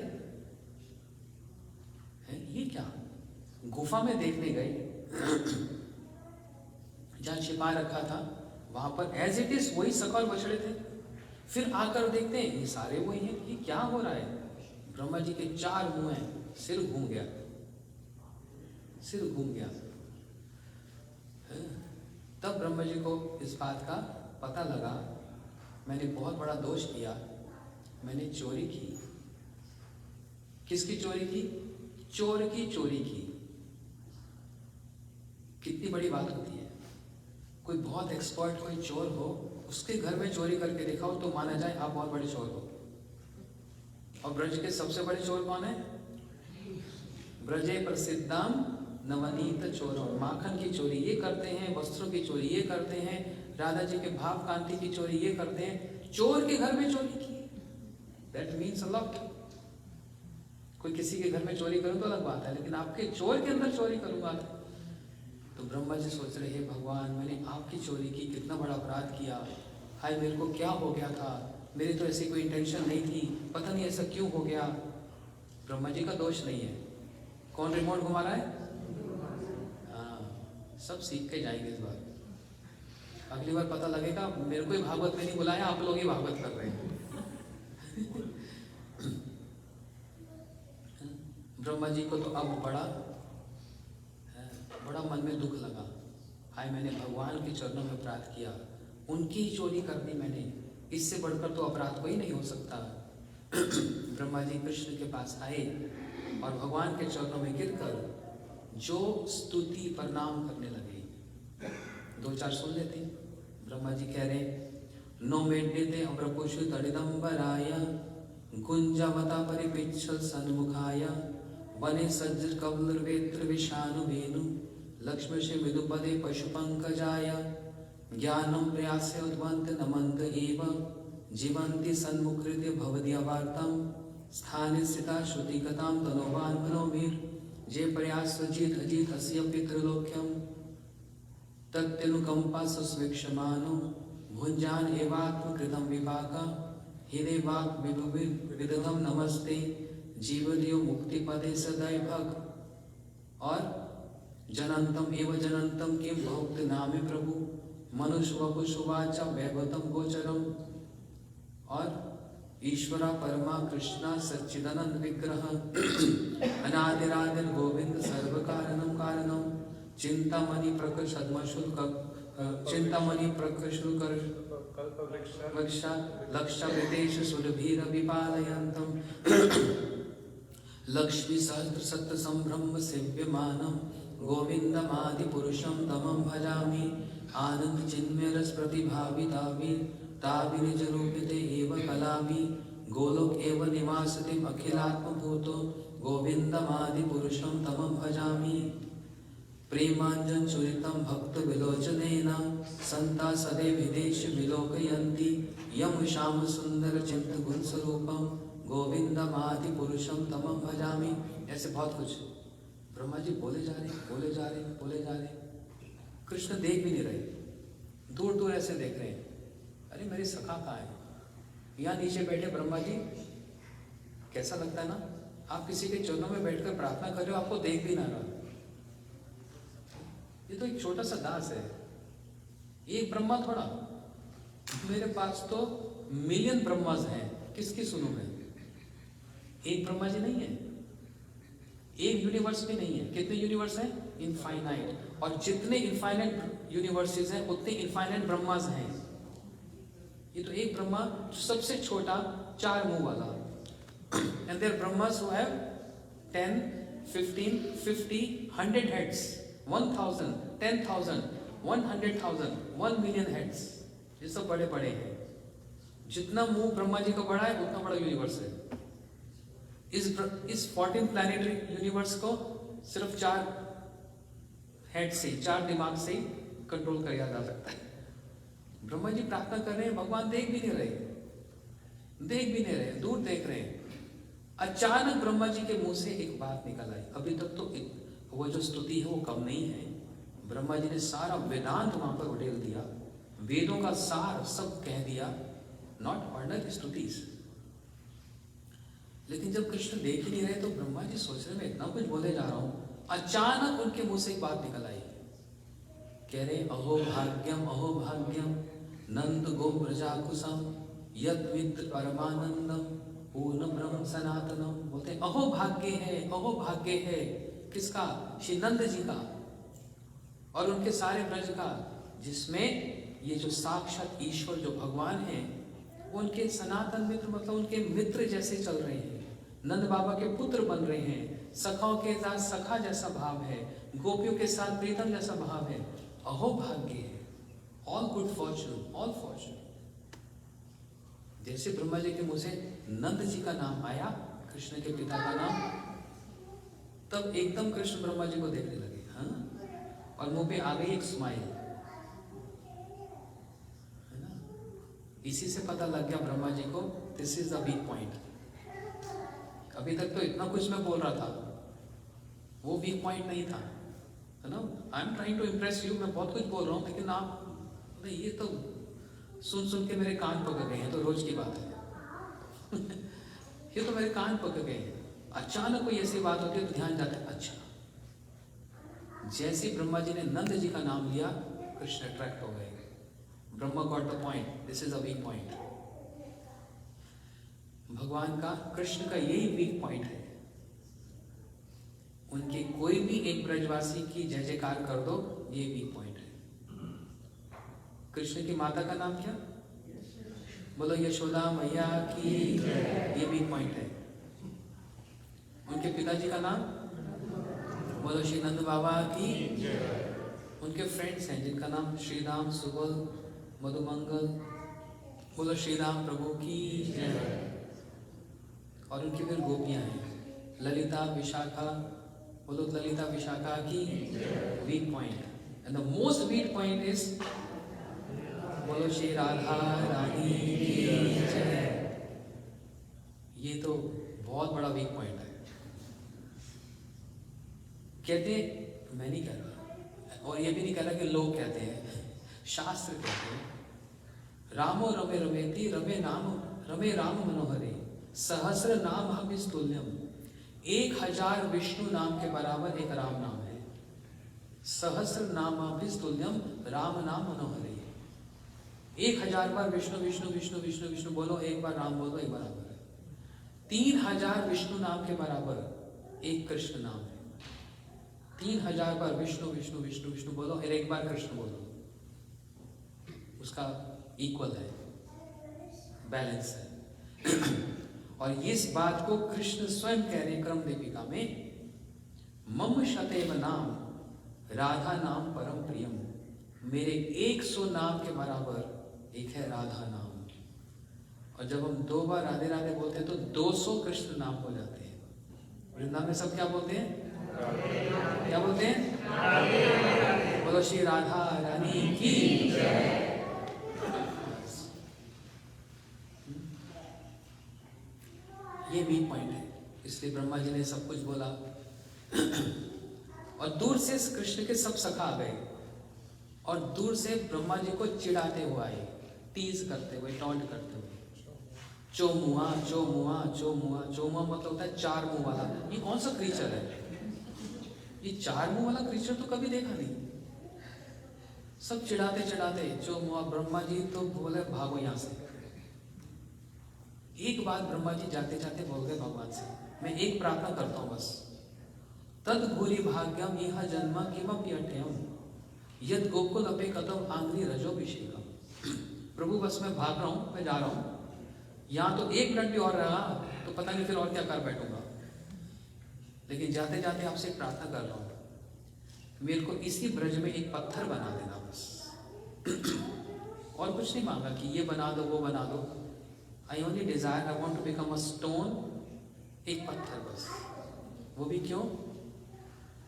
हैं, ये क्या? गुफा में देखने गए जहां छिपा रखा था, वहां पर एज इट इज वही सखा और बछड़े थे। फिर आकर देखते हैं ये सारे वही हैं, ये क्या हो रहा है? ब्रह्मा जी के 4 मुंह हैं, सिर घूम गया, सिर घूम गया। तब ब्रह्मा जी को इस बात का पता लगा, मैंने बहुत बड़ा दोष किया, मैंने चोरी की। किसकी चोरी की? चोर की चोरी की। कितनी बड़ी बात होती है। कोई बहुत एक्सपर्ट कोई चोर हो, उसके घर में चोरी करके दिखाओ तो माना जाए आप बहुत बड़े चोर हो। और ब्रज के सबसे बड़े चोर कौन है? ब्रजे प्रसिद्धाम नवनीत चोरों, माखन की चोरी ये करते हैं, वस्त्रों की चोरी ये करते हैं, राधा जी के भाव कांति की चोरी ये करते हैं। चोर के घर में चोरी की, दैट मीन्स अ लॉट। कोई किसी के घर में चोरी करूं तो अलग बात है, लेकिन आपके चोर के अंदर चोरी करूंगा तो ब्रह्मा जी सोच रहे हैं भगवान मैंने आपकी चोरी की, कितना बड़ा अपराध किया, हाय मेरे को क्या हो गया था, मेरी तो ऐसी कोई इंटेंशन नहीं थी, पता नहीं ऐसा क्यों हो गया। ब्रह्मा जी का दोष नहीं है। कौन रिमोट घुमा रहा है? हाँ, सब सीख के जाएंगे इस बार। अगली बार पता लगेगा मेरे को ही भागवत में नहीं बुलाया, आप लोग ही भागवत कर रहे हैं। ब्रह्मा जी को तो अब बड़ा मन में दुख लगा, हाय मैंने भगवान के चरणों में अपराध किया, उनकी ही चोरी कर दी मैंने, इससे बढ़कर तो अपराध कोई नहीं हो सकता। ब्रह्मा जी कृष्ण के पास आए और भगवान के चरणों में गिरकर जो स्तुति प्रणाम करने लगे। दो चार सुन लेते। ब्रह्मा जी कह रहे नो मेड्यते अम्रपुषु तडिदंबराय गुंजावता परिपिच्छल सन्मुखाय वने सज्ज कवलवेत्र विषानु वेनु लक्ष्मी श्री विदुपदे पशुपंकजाय ज्ञानं प्रयासे उद्वन्त नमन्त एव जीवन्ति सन्मुखृत्य भवद्यवार्तं स्थाने स्थिता श्रुतिगतां तनोवान् मनोभिर् जे प्रयास जीत अजीत अस्य पितृलोक्यं तत्तेनुकंपा सुस्वीक्षमानो भुञ्जान एवात्मकृतं विपाका हिरे वाक् विदुदं नमस्ते जीवदियो मुक्तिपदे सदैभग। और जनंतम एव जनंतम किं भोक्त नामे प्रभु मनुष्वपुषुवाचा वैभवतम गोचरम। और ईश्वरा परमा कृष्णा सच्चिदानंद विग्रह अनादिरादिर गोविंद सर्व कारणम कारणम चिंतामणि प्रकर्षद्मशुल्क चिंतामणि प्रकर्षुकर वक्षा लक्षा विदेश सुरभीर विपालयन्तम लक्ष्मी सहस्र सत्य संभ्रम सेव्यमानम गोविंदमादि पुरुषम तमं भजामि आनंद चिन्मय रस प्रतिभावितावि तावि निज रूपिते एव कलामि गोलोक एव निवासतिम अखिलात्म भूतो गोविंदमादि पुरुषम तमं भजामि प्रेमांजन चुरितं भक्त विलोचनेन संता सदैव विदेश विलोकयन्ति यम श्याम सुंदर चिंत गुण स्वरूपम गोविंदमादि पुरुषम तमं भजामि। ऐसे बहुत कुछ ब्रह्मा जी बोले जा रहे। कृष्ण देख भी नहीं रहे, दूर दूर ऐसे देख रहे हैं, अरे मेरी सखा कहाँ है? यहाँ नीचे बैठे ब्रह्मा जी, कैसा लगता है ना, आप किसी के चरणों में बैठकर प्रार्थना कर रहे हो, आपको देख भी ना रहा। ये तो एक छोटा सा दास है, एक ब्रह्मा थोड़ा, मेरे पास तो मिलियन ब्रह्मास हैं, किसकी सुनूं मैं? एक ब्रह्मा जी नहीं है, एक यूनिवर्स भी नहीं है। कितने यूनिवर्स हैं? इनफाइनाइट। और जितने इनफाइनाइट यूनिवर्सेस हैं उतने इनफाइनाइट ब्रह्मास हैं। ये तो एक ब्रह्मा जो सबसे छोटा 4 मुंह वाला। And there Brahmas who have 10, 15, 50, 100 heads, 1000, 10,000, 100,000, 1 million heads। ये सब बड़े बड़े हैं। जितना मुंह ब्रह्मा जी का बड़ा है उतना बड़ा यूनिवर्स है। इस 14 प्लैनेटरी यूनिवर्स को सिर्फ 4 हेड से, 4 दिमाग से कंट्रोल किया जा सकता है। ब्रह्मा जी प्रार्थना कर रहे हैं, भगवान देख भी नहीं रहे, दूर देख रहे हैं। अचानक ब्रह्मा जी के मुंह से एक बात निकल आई। अभी तक तो वो जो स्तुति है वो कम नहीं है, ब्रह्मा जी ने सारा वेदांत वहां पर उड़ेल दिया, वेदों का सार सब कह दिया, नॉट ऑर्डिनरी स्तुतिस। लेकिन जब कृष्ण देख ही नहीं रहे तो ब्रह्मा जी सोच रहे मैं इतना कुछ बोले जा रहा हूं, अचानक उनके मुंह से एक बात निकल आई। कह रहे अहो भाग्यम नंद गो प्रजाकुसम यद मित्र परमानंदम पूर्ण ब्रह्म सनातनम। बोलते अहो भाग्य है किसका? श्री नंद जी का और उनके सारे ब्रज का, जिसमें ये जो साक्षात ईश्वर जो भगवान है वो उनके सनातन मित्र, मतलब उनके मित्र जैसे चल रहे हैं, नंद बाबा के पुत्र बन रहे हैं, सखाओं के साथ सखा जैसा भाव है, गोपियों के साथ प्रीतम जैसा भाव है, अहो भाग्य है, all good Fortune, all Fortune. जैसे ब्रह्मा जी के मुंह से नंद जी का नाम आया, कृष्ण के पिता का नाम, तब एकदम कृष्ण ब्रह्मा जी को देखने लगे, हाँ, और मुंह पे आ गई एक स्माइल, है ना। इसी से पता लग गया ब्रह्मा जी को, this is the weak point. अभी तक तो इतना कुछ मैं बोल रहा था, वो वीक पॉइंट नहीं था, है ना। I am trying to impress you, मैं बहुत कुछ बोल रहा हूँ, लेकिन आप नहीं, ये तो सुन सुन के मेरे कान पकड़ गए हैं, तो रोज की बात है। ये तो मेरे कान पकड़ गए हैं। अचानक कोई ऐसी बात होती है तो ध्यान जाता है, अच्छा। जैसे ब्रह्मा जी ने नंद जी का नाम लिया, कृष्ण अट्रैक्ट हो गए। Brahma got the point, this is a weak point. भगवान का, कृष्ण का यही वीक पॉइंट है। उनके कोई भी एक ब्रजवासी की जय जयकार कर दो, ये वीक पॉइंट है। कृष्ण की माता का नाम क्या? बोलो यशोदा मैया की, ये वीक पॉइंट है। उनके पिताजी का नाम? बोलो श्री नंद बाबा की। उनके फ्रेंड्स हैं जिनका नाम श्रीराम, सुबल, मधुमंगल, बोलो श्री राम प्रभु की जय। और उनकी फिर गोपियां हैं, ललिता, विशाखा, बोलो ललिता विशाखा की, weak point. And the most weak point is बोलो श्री राधा रानी की जय। ये तो बहुत बड़ा वीक पॉइंट है। कहते, मैं नहीं कह रहा, और ये भी नहीं कह रहा कि लोग कहते हैं, शास्त्र कहते हैं, रामो रमे रमेति रमे राम मनोहरे सहस्र नाम हविस्तुल्यम। 1000 विष्णु नाम के बराबर एक राम नाम है। सहस्र नाम हविस्तुल्यम राम नाम मनोहरे। 1000 बार विष्णु विष्णु विष्णु विष्णु विष्णु बोलो, एक बार राम बोलो, एक बराबर है। 3000 विष्णु नाम के बराबर एक कृष्ण नाम है। 3000 बार विष्णु विष्णु विष्णु विष्णु बोलो और एक बार कृष्ण बोलो, उसका इक्वल है, बैलेंस है। और इस बात को कृष्ण स्वयं कह रहे क्रम दीपिका में, मम शतैव नाम राधा नाम परम प्रियम। मेरे 100 नाम के बराबर एक है राधा नाम। और जब हम 2 बार राधे राधे बोलते हैं तो 200 कृष्ण नाम हो जाते हैं। वृंदावन में सब क्या बोलते हैं? क्या बोलते हैं? बोलो श्री राधा रानी की जय। ये वीक पॉइंट है, इसलिए ब्रह्मा जी ने सब कुछ बोला। और दूर से कृष्ण के सब सखा आ गए, और दूर से ब्रह्मा जी को चिढ़ाते हुए आए, टीज करते हुए, टॉन्ट करते हुए, चोमुआ चोमुआ चोमुआ। चोमुआ मतलब होता है 4 मुंह वाला। ये कौन सा क्रीचर है? ये 4 मुंह वाला क्रीचर तो कभी देखा नहीं। सब चिढ़ाते चिढ़ाते चोमुआ। ब्रह्मा जी तो बोले भागो यहाँ से। एक बात ब्रह्मा जी जाते जाते बोल गए भगवान से, मैं एक प्रार्थना करता हूँ बस, तद भूरि भाग्यम यह जन्म किमपि अठयम यद गोकुल अपे कतम आंग्री रजोभिषेकम। प्रभु बस मैं भाग रहा हूँ, मैं जा रहा हूँ, यहाँ तो 1 मिनट भी और रहा तो पता नहीं फिर और क्या कर बैठूंगा, लेकिन जाते जाते आपसे एक प्रार्थना कर रहा हूँ, मेरे को इसी ब्रज में एक पत्थर बना देना बस। और कुछ नहीं मांगा कि ये बना दो वो बना दो। I only desire, I want to become a stone, एक पत्थर बस। वो भी क्यों?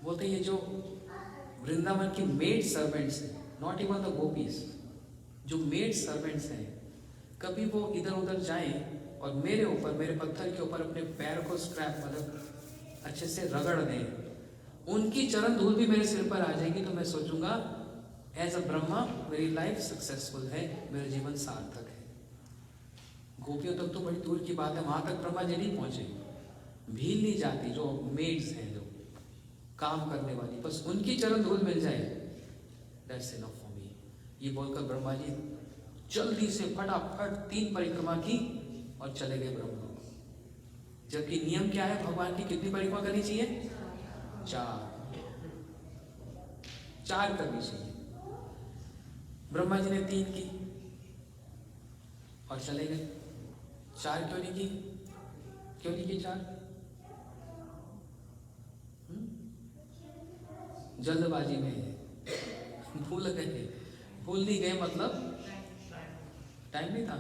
बोलते ये जो वृंदावन की मेड सर्वेंट्स हैं, नॉट इवन द गोपीज, जो मेड सर्वेंट्स हैं, कभी वो इधर उधर जाएं और मेरे ऊपर, मेरे पत्थर के ऊपर अपने पैर को स्क्रैप मतलब अच्छे से रगड़ दें, उनकी चरण धूल भी मेरे सिर पर आ जाएगी तो मैं सोचूंगा एज अ ब्रह्मा मेरी लाइफ सक्सेसफुल है, मेरा जीवन सार्थक है। गोपियों तक तो बड़ी दूर की बात है, वहां तक ब्रह्मा जी नहीं पहुंचे। भील नहीं जाती, जो मेड्स हैं, जो काम करने वाली, बस उनकी चरण धूल मिल जाए, दैट्स इनफ फॉर मी। ये बोलकर ब्रह्मा जी जल्दी से फटाफट 3 परिक्रमा की और चले गए ब्रह्मा। जबकि नियम क्या है भगवान की, कितनी परिक्रमा करनी चाहिए? 4 करनी चाहिए। ब्रह्मा जी ने 3 की और चले गए। 4 क्यों नहीं की? क्यों नहीं की 4? जल्दबाजी में है, भूल गए। भूल नहीं गए मतलब टाइम नहीं था।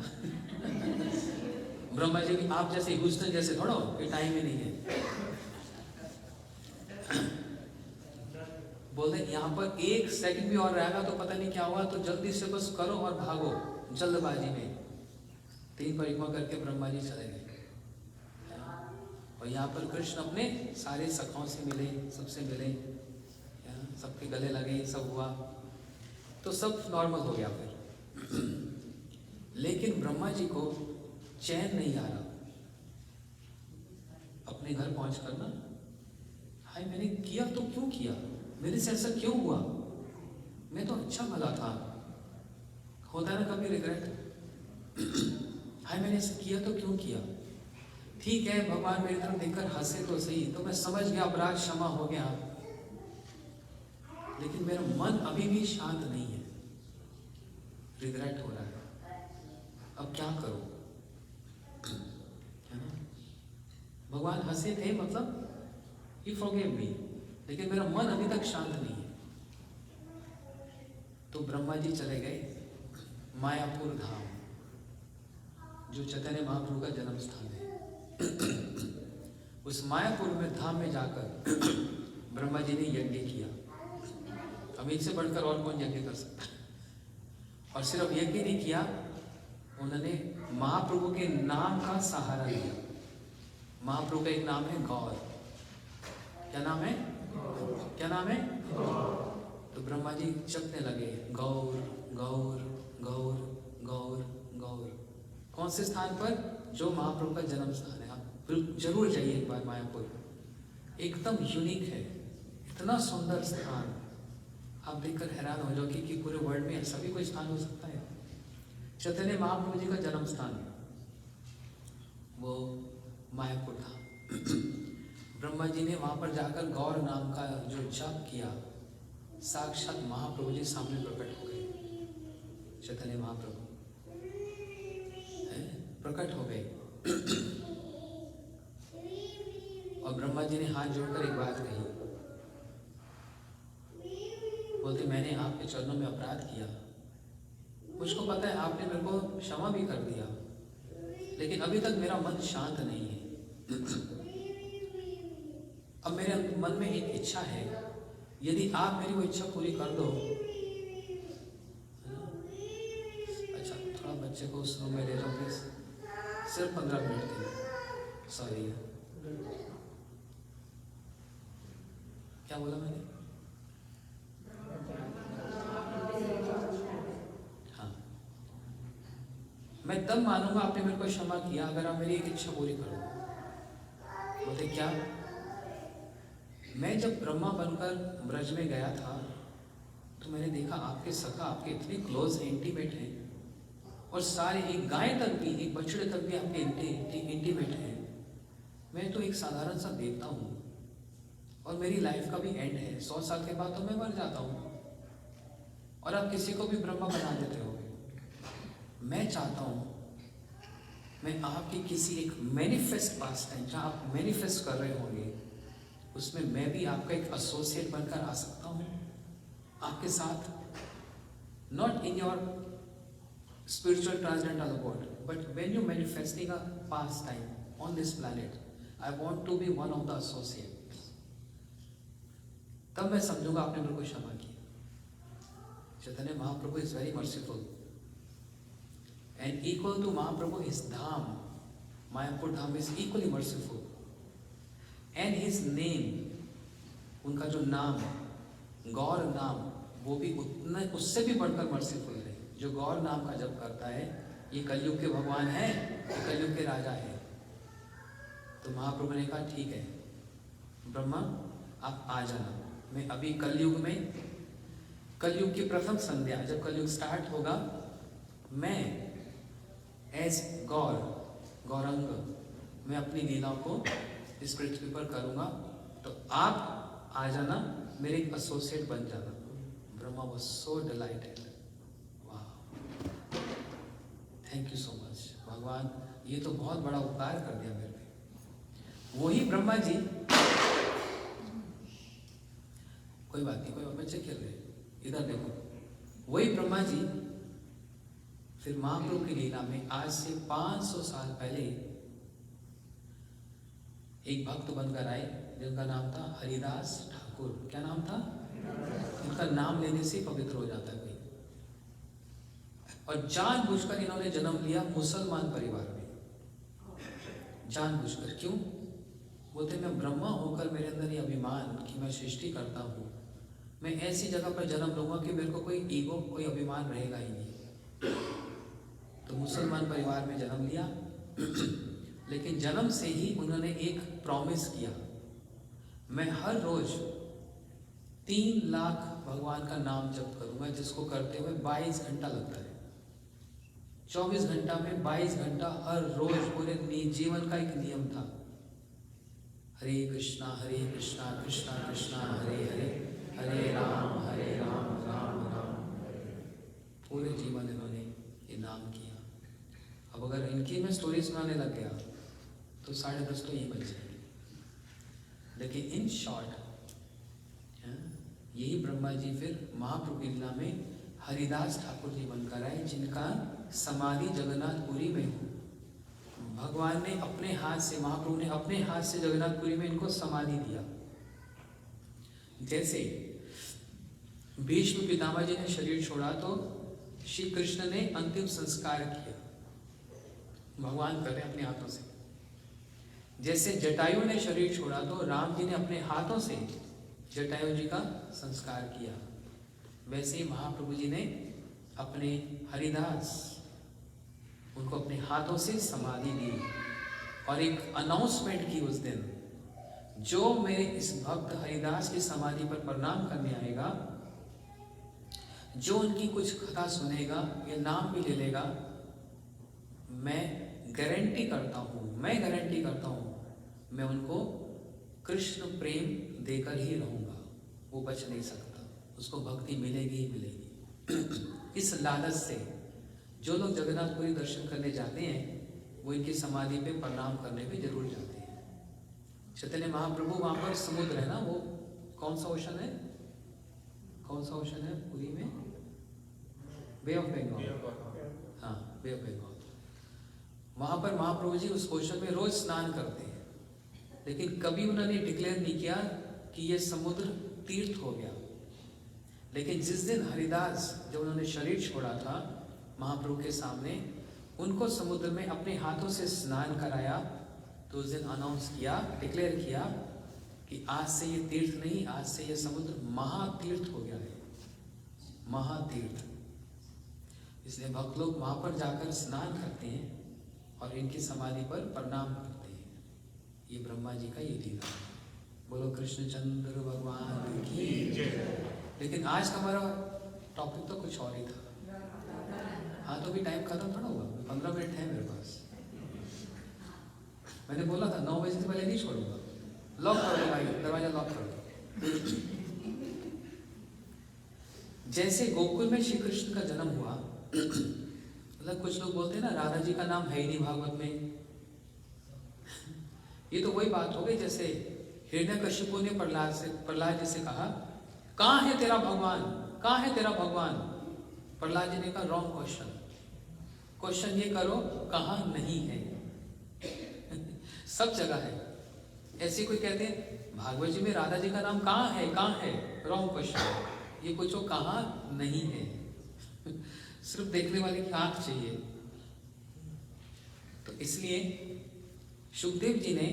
ब्रह्मा जी भी आप जैसे ह्यूस्टन जैसे थोड़ा हो कि टाइम ही नहीं है। बोलते यहाँ पर 1 सेकंड भी और रहेगा तो पता नहीं क्या हुआ, तो जल्दी से बस करो और भागो जल्दबाजी में। 3 परिक्रमा करके ब्रह्मा जी चले गए। और यहाँ पर कृष्ण अपने सारे सखाओं से मिले, सबसे मिले, सबके गले लगे, सब हुआ तो सब नॉर्मल हो गया फिर। लेकिन ब्रह्मा जी को चैन नहीं आ रहा। अपने घर पहुंचकर ना, हाय मैंने किया तो क्यों किया, मेरे से ऐसा क्यों हुआ, मैं तो अच्छा भला था। होता है ना कभी रिग्रेट, हाय मैंने ऐसा किया तो क्यों किया। ठीक है भगवान मेरी तरफ देखकर हंसे तो सही, तो मैं समझ गया अपराध क्षमा हो गया, लेकिन मेरा मन अभी भी शांत नहीं है, रिग्रेट हो रहा है, अब क्या करूं। भगवान हंसे थे मतलब ही फॉरगिव मी, लेकिन मेरा मन अभी तक शांत नहीं है। तो ब्रह्मा जी चले गए मायापुर धाम, जो चैतन्य महाप्रभु का जन्म स्थान है। उस मायापुर में धाम में जाकर ब्रह्मा जी ने यज्ञ किया। अब इनसे बढ़कर और कौन यज्ञ कर सकता है। और सिर्फ यज्ञ नहीं किया, उन्होंने महाप्रभु के नाम का सहारा लिया। महाप्रभु का एक नाम है गौर। क्या नाम है? क्या नाम है? तो ब्रह्मा जी जपने लगे गौर गौर गौर गौर गौर। कौन से स्थान पर? जो महाप्रभु का जन्म स्थान है। आप जरूर जाइए एक बार मायापुर, एकदम यूनिक है, इतना सुंदर स्थान, आप देखकर हैरान हो जाओगे कि पूरे वर्ल्ड में ऐसा भी कोई स्थान हो सकता है। चैतन्य महाप्रभु जी का जन्म स्थान वो मायापुर था। ब्रह्मा जी ने वहां पर जाकर गौर नाम का जो जप किया, साक्षात महाप्रभु जी सामने प्रकट हो गए। चैतन्य महाप्रभु प्रकट हो गए। और ब्रह्मा जी ने हाथ जोड़कर एक बात कही, बोलते मैंने आपके चरणों में अपराध किया, मुझको पता है आपने मेरे को क्षमा भी कर दिया, लेकिन अभी तक मेरा मन शांत नहीं है। अब मेरे मन में एक इच्छा है, यदि आप मेरी वो इच्छा पूरी कर दो। अच्छा थोड़ा बच्चे को उस रूम में ले जाओ प्लीज, सिर्फ 15 मिनट के लिए। सॉरी क्या बोला मैंने? हाँ, मैं तब मानूंगा आपने मेरे को क्षमा किया अगर आप मेरी एक इच्छा पूरी कर दो। बोलते क्या? मैं जब ब्रह्मा बनकर ब्रज में गया था तो मैंने देखा आपके सखा आपके इतने क्लोज हैं, इंटीमेट हैं, और सारे एक गाय तक भी, एक बछड़े तक भी आपके इंटीमेट हैं। मैं तो एक साधारण सा देवता हूँ और मेरी लाइफ का भी एंड है, 100 साल के बाद तो मैं मर जाता हूँ, और आप किसी को भी ब्रह्मा बना देते हो। मैं चाहता हूँ मैं आपकी किसी एक मैनिफेस्ट पास टाइम जहाँ आप मैनिफेस्ट कर रहे होंगे, उसमें मैं भी आपका एक एसोसिएट बनकर आ सकता हूँ आपके साथ, not in your spiritual transcendental abode, but when you manifesting a pastime on this planet, I want to be one of the associates. तब मैं समझूंगा आपने मेरे को क्षमा किया। Chaitanya Mahaprabhu is very merciful, and equal to Mahaprabhu his dham, Mayapur dham is equally merciful, and his name, उनका जो नाम है गौर नाम, वो भी उतना उससे भी बढ़कर मर्सीफुल है। जो गौर नाम का जप करता है, ये कलयुग के भगवान है, ये कलयुग के राजा है। तो महाप्रभु ने कहा ठीक है ब्रह्मा आप आ जाना, मैं अभी कलयुग में, कलयुग की प्रथम संध्या जब कलयुग स्टार्ट होगा, मैं एज गौरंग मैं अपनी लीलाओं को इस पृथ्वी पर करूँगा, तो आप आ जाना, मेरे एक एसोसिएट बन जाना। Brahma was so dilated. Thank you so much भगवान, ये तो बहुत बड़ा उपकार कर दिया मेरे पे। वही ब्रह्मा जी कोई बात नहीं, कोई बात, बच्चे खेल रहे हैं, इधर देखो। वही ब्रह्मा जी फिर महाप्रभु की लीला में आज से 500 साल पहले एक भक्त बनकर आए जिनका नाम था हरिदास ठाकुर। क्या नाम था? उनका नाम लेने से पवित्र हो जाता है कोई। और जानबूझकर इन्होंने जन्म लिया मुसलमान परिवार में, जानबूझकर। क्यों? बोलते मैं ब्रह्मा होकर मेरे अंदर ये अभिमान कि मैं सृष्टि करता हूँ, मैं ऐसी जगह पर जन्म लूंगा कि मेरे को कोई ईगो, कोई अभिमान रहेगा ही नहीं। तो मुसलमान परिवार में जन्म लिया। लेकिन जन्म से ही उन्होंने एक प्रॉमिस किया, मैं हर रोज 3 लाख भगवान का नाम जप करूंगा, जिसको करते हुए 22 घंटा लगता है। 24 घंटा में 22 घंटा हर रोज पूरे जीवन का एक नियम था। हरे कृष्णा कृष्णा कृष्णा हरे हरे, हरे राम राम राम हरे। पूरे जीवन इन्होंने ये नाम किया। अब अगर इनकी मैं स्टोरी सुनाने लग गया तो 10:30 तो ये बच जाएंगे। लेकिन इन शॉर्ट यही ब्रह्मा जी फिर महाप्रभु की लीला में हरिदास ठाकुर जी बनकर आए, जिनका समाधि जगन्नाथपुरी में हो। भगवान ने अपने हाथ से, महाप्रभु ने अपने हाथ से जगन्नाथपुरी में इनको समाधि दिया। जैसे भीष्म पितामह जी ने शरीर छोड़ा तो श्री कृष्ण ने अंतिम संस्कार किया, भगवान करे अपने हाथों से। जैसे जटायु ने शरीर छोड़ा तो राम जी ने अपने हाथों से जटायु जी का संस्कार किया। वैसे ही महाप्रभु जी ने अपने हरिदास, उनको अपने हाथों से समाधि दी और एक अनाउंसमेंट की उस दिन, जो मेरे इस भक्त हरिदास की समाधि पर प्रणाम करने आएगा, जो उनकी कुछ कथा सुनेगा या नाम भी ले लेगा, मैं गारंटी करता हूँ मैं उनको कृष्ण प्रेम देकर ही रहूंगा, वो बच नहीं सकता, उसको भक्ति मिलेगी ही मिलेगी। इस लालच से जो लोग जगन्नाथपुरी दर्शन करने जाते हैं वो इनकी समाधि पे प्रणाम करने भी जरूर जाते हैं। चैतन्य महाप्रभु, वहां पर समुद्र है ना, वो कौन सा ओशन है? कौन सा ओशन है पुरी में? बे ऑफ बंगाल। हाँ, बे ऑफ बंगाल। वहां पर महाप्रभु जी उस ओशन में रोज स्नान करते हैं, लेकिन कभी उन्होंने डिक्लेयर नहीं किया कि ये समुद्र तीर्थ हो गया। लेकिन जिस दिन हरिदास, जब उन्होंने शरीर छोड़ा था महाप्रभु के सामने, उनको समुद्र में अपने हाथों से स्नान कराया, तो उस दिन अनाउंस किया, डिक्लेयर किया कि आज से ये तीर्थ नहीं, आज से ये समुद्र महातीर्थ हो गया है, महातीर्थ। इसलिए भक्त लोग वहां पर जाकर स्नान करते हैं और इनकी समाधि पर प्रणाम करते हैं। ये ब्रह्मा जी का ये लीला है। बोलो कृष्णचंद्र भगवान की जय। लेकिन आज का हमारा टॉपिक तो कुछ और ही था। हाँ, तो भी टाइम खत्म थोड़ा हुआ, 15 मिनट है मेरे पास। मैंने बोला था 9 बजे से पहले नहीं छोड़ूंगा। लॉक कर दो भाई, दरवाजा लॉक कर दो। जैसे गोकुल में श्री कृष्ण का जन्म हुआ, मतलब कुछ लोग बोलते हैं ना राधा जी का नाम है ही नहीं भागवत में। ये तो वही बात हो गई जैसे हिरण्यकशिपु ने प्रहलाद जी से कहा, कहाँ है तेरा भगवान, कहाँ है तेरा भगवान? प्रहलाद जी ने कहा रॉन्ग क्वेश्चन ये करो, कहाँ नहीं है। सब जगह है। ऐसे कोई कहते हैं भागवत जी में राधा जी का नाम कहाँ है, कहाँ है? Wrong question. ये पूछो कहाँ नहीं है। सिर्फ देखने वाले की आंख चाहिए। तो इसलिए सुखदेव जी ने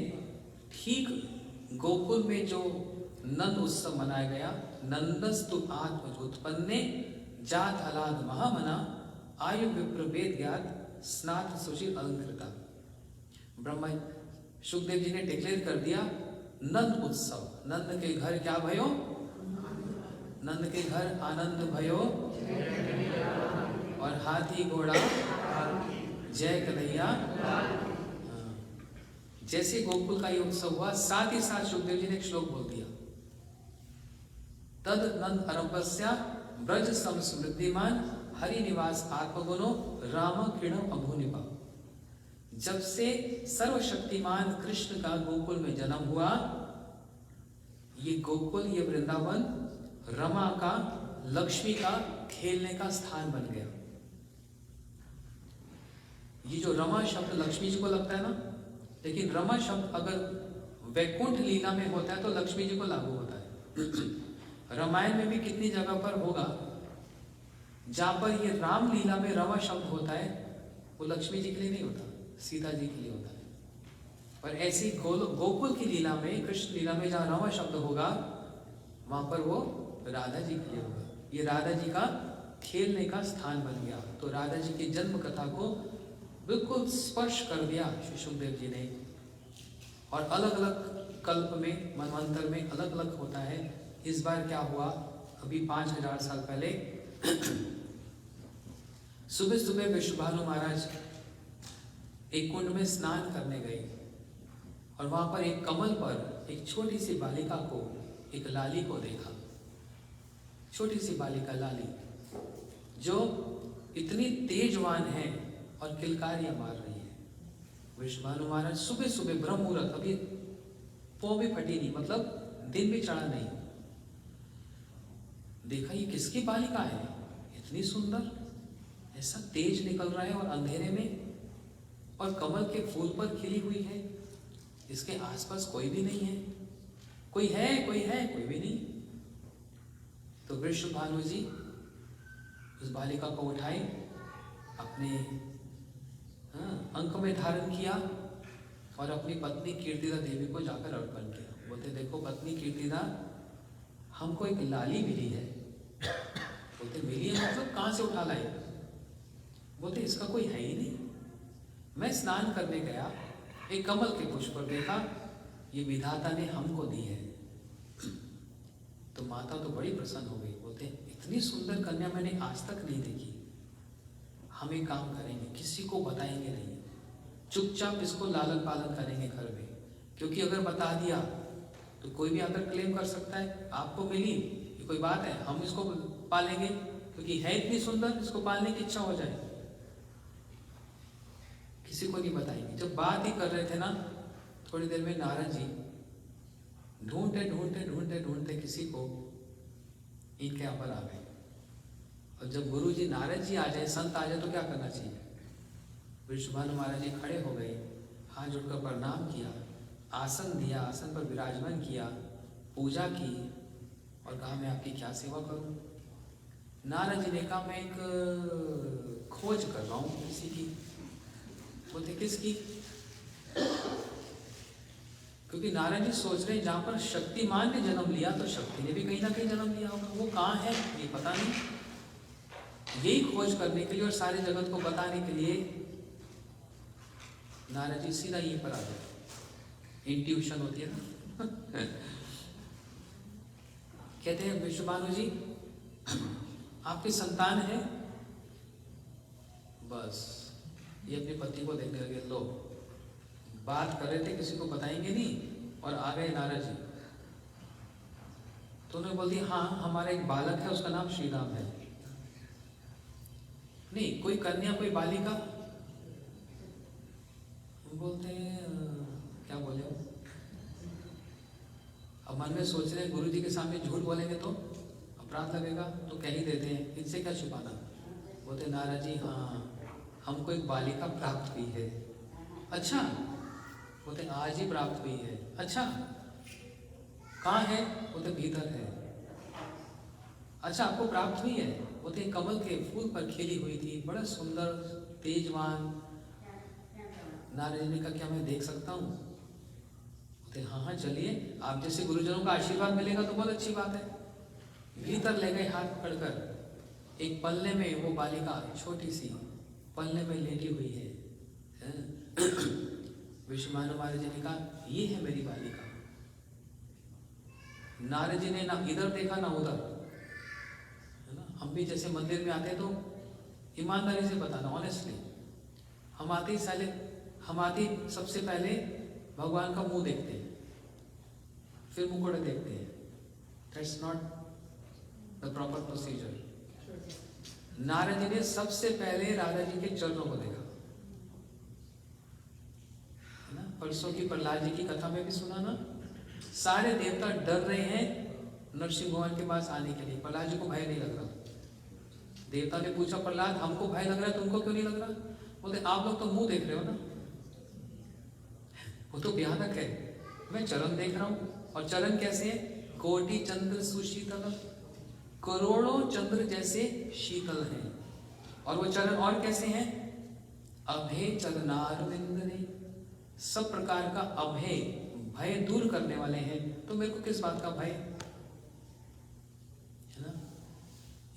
ठीक गोकुल में जो नंद उत्सव मनाया गया, नंदस्तु आत्मज उत्पन्ने जात अलाद महामना आयु विप्र वेद ज्ञात स्नात सुचिर अलंकृता। ब्रह्मा सुखदेव जी ने डिक्लेयर कर दिया नंद उत्सव। नंद के घर क्या भयो? नंद के घर आनंद भयो और हाथी घोड़ा जय कन्हैया। जैसे गोकुल का ये उत्सव हुआ, साथ ही साथ सुखदेव जी ने एक श्लोक बोल दिया, तद नंद अरंभस्या ब्रज सम समृद्धिमान हरि निवास आत्मगुणो राम किरणम अभुनिपा। जब से सर्वशक्तिमान कृष्ण का गोकुल में जन्म हुआ, ये गोकुल, ये वृंदावन रमा का लक्ष्मी का खेलने का स्थान बन गया। ये जो रमा शब्द लक्ष्मी जी को लगता है ना, लेकिन रमा शब्द अगर वैकुंठ लीला में होता है तो लक्ष्मी जी को लागू होता है। रामायण में भी कितनी जगह पर होगा जहां पर ये राम लीला में रमा शब्द होता है, वो लक्ष्मी जी के लिए नहीं होता, सीता जी के लिए होता है। पर ऐसी गोकुल की लीला में, कृष्ण लीला में जहाँ रमा शब्द होगा वहां पर वो राधा जी के लिए होगा। ये राधा जी का खेलने का स्थान बन गया। तो राधा जी की जन्म कथा को बिल्कुल स्पर्श कर दिया श्री सुखदेव जी ने। और अलग अलग कल्प में, मनवंतर में अलग अलग होता है। इस बार क्या हुआ, अभी 5000 साल पहले सुबह सुबह विश्वभानु महाराज एक कुंड में स्नान करने गए और वहां पर एक कमल पर एक छोटी सी बालिका को, एक लाली को देखा। छोटी सी बालिका लाली जो इतनी तेजवान है और किलकारियां मार रही है। विश्वभानु महाराज सुबह सुबह ब्रह्म मुहूर्त, अभी पौ भी फटी नहीं, मतलब दिन भी चढ़ा नहीं, देखा ये किसकी बालिका है, इतनी सुंदर, ऐसा तेज निकल रहा है और अंधेरे में, और कमल के फूल पर खिली हुई है, इसके आसपास कोई भी नहीं है, कोई है कोई भी नहीं। तो विश्वभानु जी उस बालिका को उठाए, अपने अंक में धारण किया और अपनी पत्नी कीर्तिदा देवी को जाकर अर्पण किया। बोलते देखो पत्नी कीर्तिदा, हमको एक लाली मिली है। बोलते मिली है मतलब कहाँ से उठा लाई? बोलते इसका कोई है ही नहीं, मैं स्नान करने गया, एक कमल के पुष्प पर देखा, ये विधाता ने हमको दी है। तो माता तो बड़ी प्रसन्न हो गई। बोलते इतनी सुंदर कन्या मैंने आज तक नहीं देखी, हम एक काम करेंगे, किसी को बताएंगे नहीं, चुपचाप इसको लालन पालन करेंगे घर में, क्योंकि अगर बता दिया तो कोई भी आकर क्लेम कर सकता है आपको मिली, ये कोई बात है, हम इसको पालेंगे क्योंकि है इतनी सुंदर, इसको पालने की इच्छा हो जाए, किसी को नहीं बताएंगे। जब बात ही कर रहे थे ना, थोड़ी देर में नारद जी ढूंढते किसी को इनके यहाँ पर आ गए। और जब गुरु जी, नारद जी आ जाए, संत आ जाए तो क्या करना चाहिए? विश्वभानु महाराज जी खड़े हो गए, हाथ जोड़कर प्रणाम किया, आसन दिया, आसन पर विराजमान किया, पूजा की और कहा मैं आपकी क्या सेवा करूं? नारद जी ने कहा मैं एक खोज कर रहा हूं किसी की। बोलते किसकी? क्योंकि नारायण जी सोच रहे हैं जहां पर शक्तिमान ने जन्म लिया तो शक्ति ने भी कहीं ना कहीं जन्म लिया होगा, वो कहाँ है ये पता नहीं। यही खोज करने के लिए और सारे जगत को बताने के लिए नारद जी सीधा यहीं पर आ गए। इंट्यूशन होती है ना। कहते हैं विश्वभानु जी आपकी संतान है? बस ये अपनी पत्नी को देखने लगे, लो बात कर रहे थे किसी को बताएंगे नहीं, और आ गए नारद जी। तो उन्होंने बोल दिया हाँ हमारा एक बालक है, उसका नाम श्री राम है। नहीं कोई कन्या, कोई बालिका? बोलते हैं क्या बोले हो? अब मन में सोच रहे हैं गुरु जी के सामने झूठ बोलेंगे तो अपराध लगेगा, तो कह ही देते हैं, इनसे क्या छुपाना। बोलते नारद जी हाँ हमको एक बालिका प्राप्त हुई है। अच्छा? बोलते आज ही प्राप्त हुई है। अच्छा कहाँ है? बोलते भीतर है। अच्छा आपको प्राप्त हुई है? बोलते कमल के फूल पर खिली हुई थी, बड़ा सुंदर तेजवान। नारद जी ने कहा क्या मैं देख सकता हूँ? बोलते हाँ चलिए, आप जैसे गुरुजनों का आशीर्वाद मिलेगा तो बहुत अच्छी बात है। भीतर ले गए हाथ पकड़कर, एक पल्ले में वो बालिका छोटी सी पल्ले में लेटी हुई है। विश्वभानु महाराज जी ने कहा ये है मेरी बालिका। नारद जी ने ना इधर देखा ना उधर, है ना। हम भी जैसे मंदिर में आते तो ईमानदारी से बताना, ऑनेस्टली, हम आते ही सबसे पहले भगवान का मुंह देखते हैं, फिर मुखौटे देखते हैं। That's not the proper procedure. Narad ji ने सबसे पहले राधा जी के चरणों को देखा, है ना। परसों की प्रहलाद जी की कथा में भी सुना ना, सारे देवता डर रहे हैं नरसिंह भगवान के पास आने के लिए। प्रहलाद जी को भय नहीं लग रहा। देवता ने पूछा, प्रहलाद हमको भय लग रहा है, तुमको क्यों नहीं लग रहा? बोलते आप लोग तो मुंह देख रहे हो ना, वो तो भयानक है। मैं चरण देख रहा हूं, और चरण कैसे है? कोटि चंद्र सुशीतल, करोड़ों चंद्र जैसे शीतल हैं। और वो चरण और कैसे हैं? अभय चरणारविंद ने, सब प्रकार का अभय, भय दूर करने वाले हैं। तो मेरे को किस बात का भय है ना?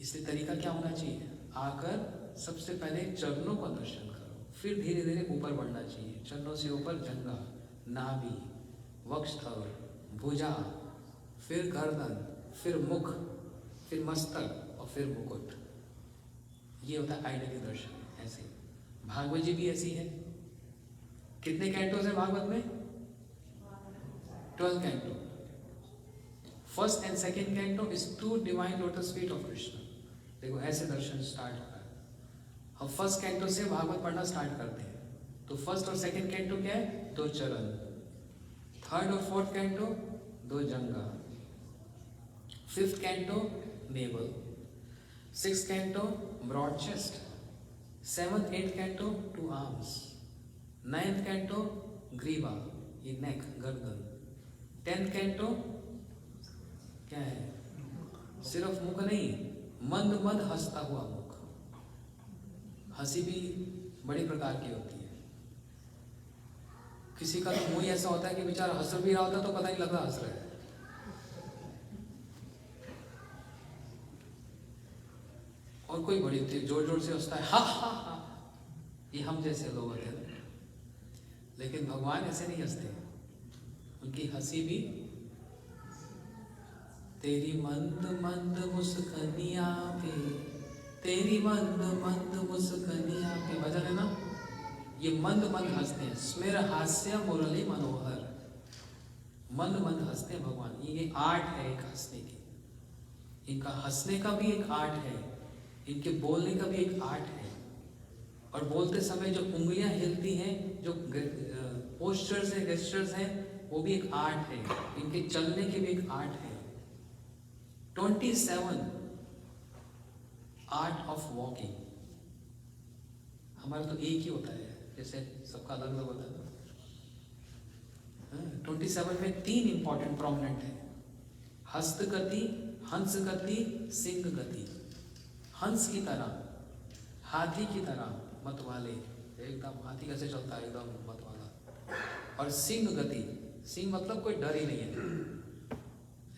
इसलिए तरीका क्या होना चाहिए? आकर सबसे पहले चरणों का दर्शन करो, फिर धीरे धीरे ऊपर बढ़ना चाहिए। चरणों से ऊपर जंघा, नाभि, वक्षस्थल, भुजा, फिर गर्दन, फिर मुख, फिर मस्तक और फिर मुकुट। ये होता है आइडियल दर्शन। ऐसे भागवत जी भी ऐसी है। कितने कैंटोस है भागवत में? 12 canto. First and second canto is 2 divine lotus feet of Krishna. देखो ऐसे दर्शन स्टार्ट होता है। हम फर्स्ट कैंटो से भागवत पढ़ना स्टार्ट करते हैं। तो फर्स्ट और सेकेंड कैंटो क्या है? 2 चरण। थर्ड और फोर्थ कैंटो 2 जंगा। Fifth canto navel. Sixth canto broad chest. 7th 8th canto 2 arms. 9th canto ग्रीवा, ये नेक, गर्दन। 10th कैंटो क्या है? सिर्फ मुख नहीं, मंद मंद हंसता हुआ मुख। हंसी भी बड़ी प्रकार की होती है। किसी का तो मुंह ऐसा होता है कि बेचारा हंस भी रहा होता है तो पता नहीं लग रहा हंस रहा है। और कोई बड़ी होती है, जोर जोर से हंसता है, हा हा हा। ये हम जैसे लोग होते हैं। लेकिन भगवान ऐसे नहीं हंसते। उनकी हंसी भी तेरी मंद मंद मुस्कनिया पे, तेरी मंद मंद मुस्कनिया पे, भजन है ना? ये मंद मंद हंसते हैं। स्मेर हास्य मुरली मनोहर, मंद मंद हंसते हैं भगवान। ये आर्ट है एक हंसने की। इनका हंसने का भी एक आर्ट है, इनके बोलने का भी एक आर्ट है। और बोलते समय जो उंगलियां हिलती हैं, जो पोस्चर्स है, गेस्चर्स हैं, वो भी एक आर्ट है। इनके चलने की भी एक आर्ट है। 27 आर्ट ऑफ वॉकिंग। हमारा तो एक ही होता है, जैसे सबका अलग अलग होता है। 27 में 3 इंपॉर्टेंट प्रोमिनेंट है। हस्त गति, हंस गति, सिंह गति। हंस की तरह, हाथी की तरह मतवाले, एकदम हाथी कैसे चलता है, एकदम मतवाला। और सिंह गति, सिंह मतलब कोई डर ही नहीं है,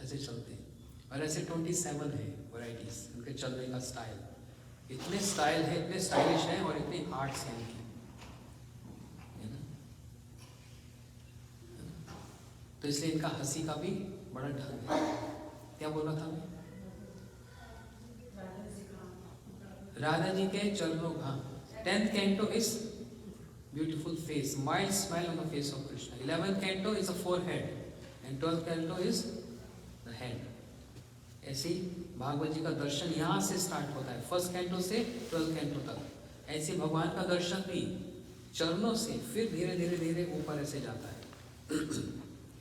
ऐसे चलते हैं। और ऐसे 27 है वैरायटीज उनके चलने का स्टाइल। इतने स्टाइल है, इतने स्टाइलिश हैं और इतने आर्ट्स हैं इनकी, है ना? तो इसलिए इनका हंसी का भी बड़ा ढंग है। क्या बोल रहा था मैं? राधा जी के चरणों का 10th canto is beautiful face, mild smile on the face of Krishna. 11th canto is a forehead and 12th canto is the head. ऐसे ही भागवत जी का दर्शन यहाँ से स्टार्ट होता है, फर्स्ट कैंटो से 12th कैंटो तक। ऐसे भगवान का दर्शन भी चरणों से फिर धीरे धीरे धीरे ऊपर ऐसे जाता है।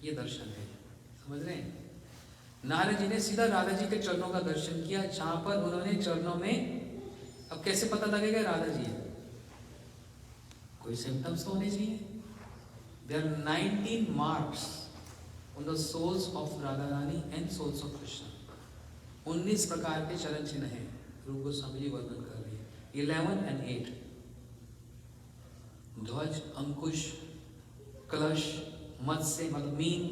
ये दर्शन है, समझ रहे हैं? नारद जी ने सीधा राधा जी के चरणों का दर्शन किया, जहां पर उन्होंने चरणों में, अब कैसे पता लगेगा राधा जी है? कोई सिम्टम्स होने चाहिए। There are 19 marks on the soles of Radha Rani and soles of Krishna. 19 प्रकार के चरण चिन्ह हैं, रूप गोस्वामी जी वर्णन कर रही है। 11 and 8 ध्वज, अंकुश, कलश, मत्स्य मतलब मीन,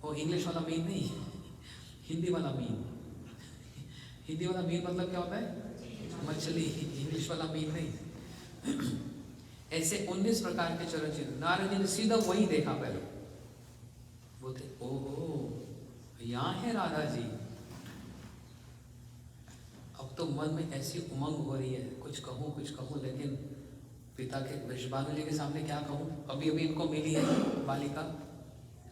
वो इंग्लिश वाला मीन नहीं, हिंदी वाला मीन। हिंदी वाला मीन मतलब क्या होता है? मछली। इंग्लिश वाला मीन नहीं। ऐसे 19 प्रकार के चरण चिन्ह। नारद जी ने सीधा वही देखा पहले, बोलते ओहो यहाँ है राधा जी। अब तो मन में ऐसी उमंग हो रही है, कुछ कहूँ, लेकिन पिता के वृषभानु जी के सामने क्या कहूँ? अभी अभी इनको मिली है बालिका,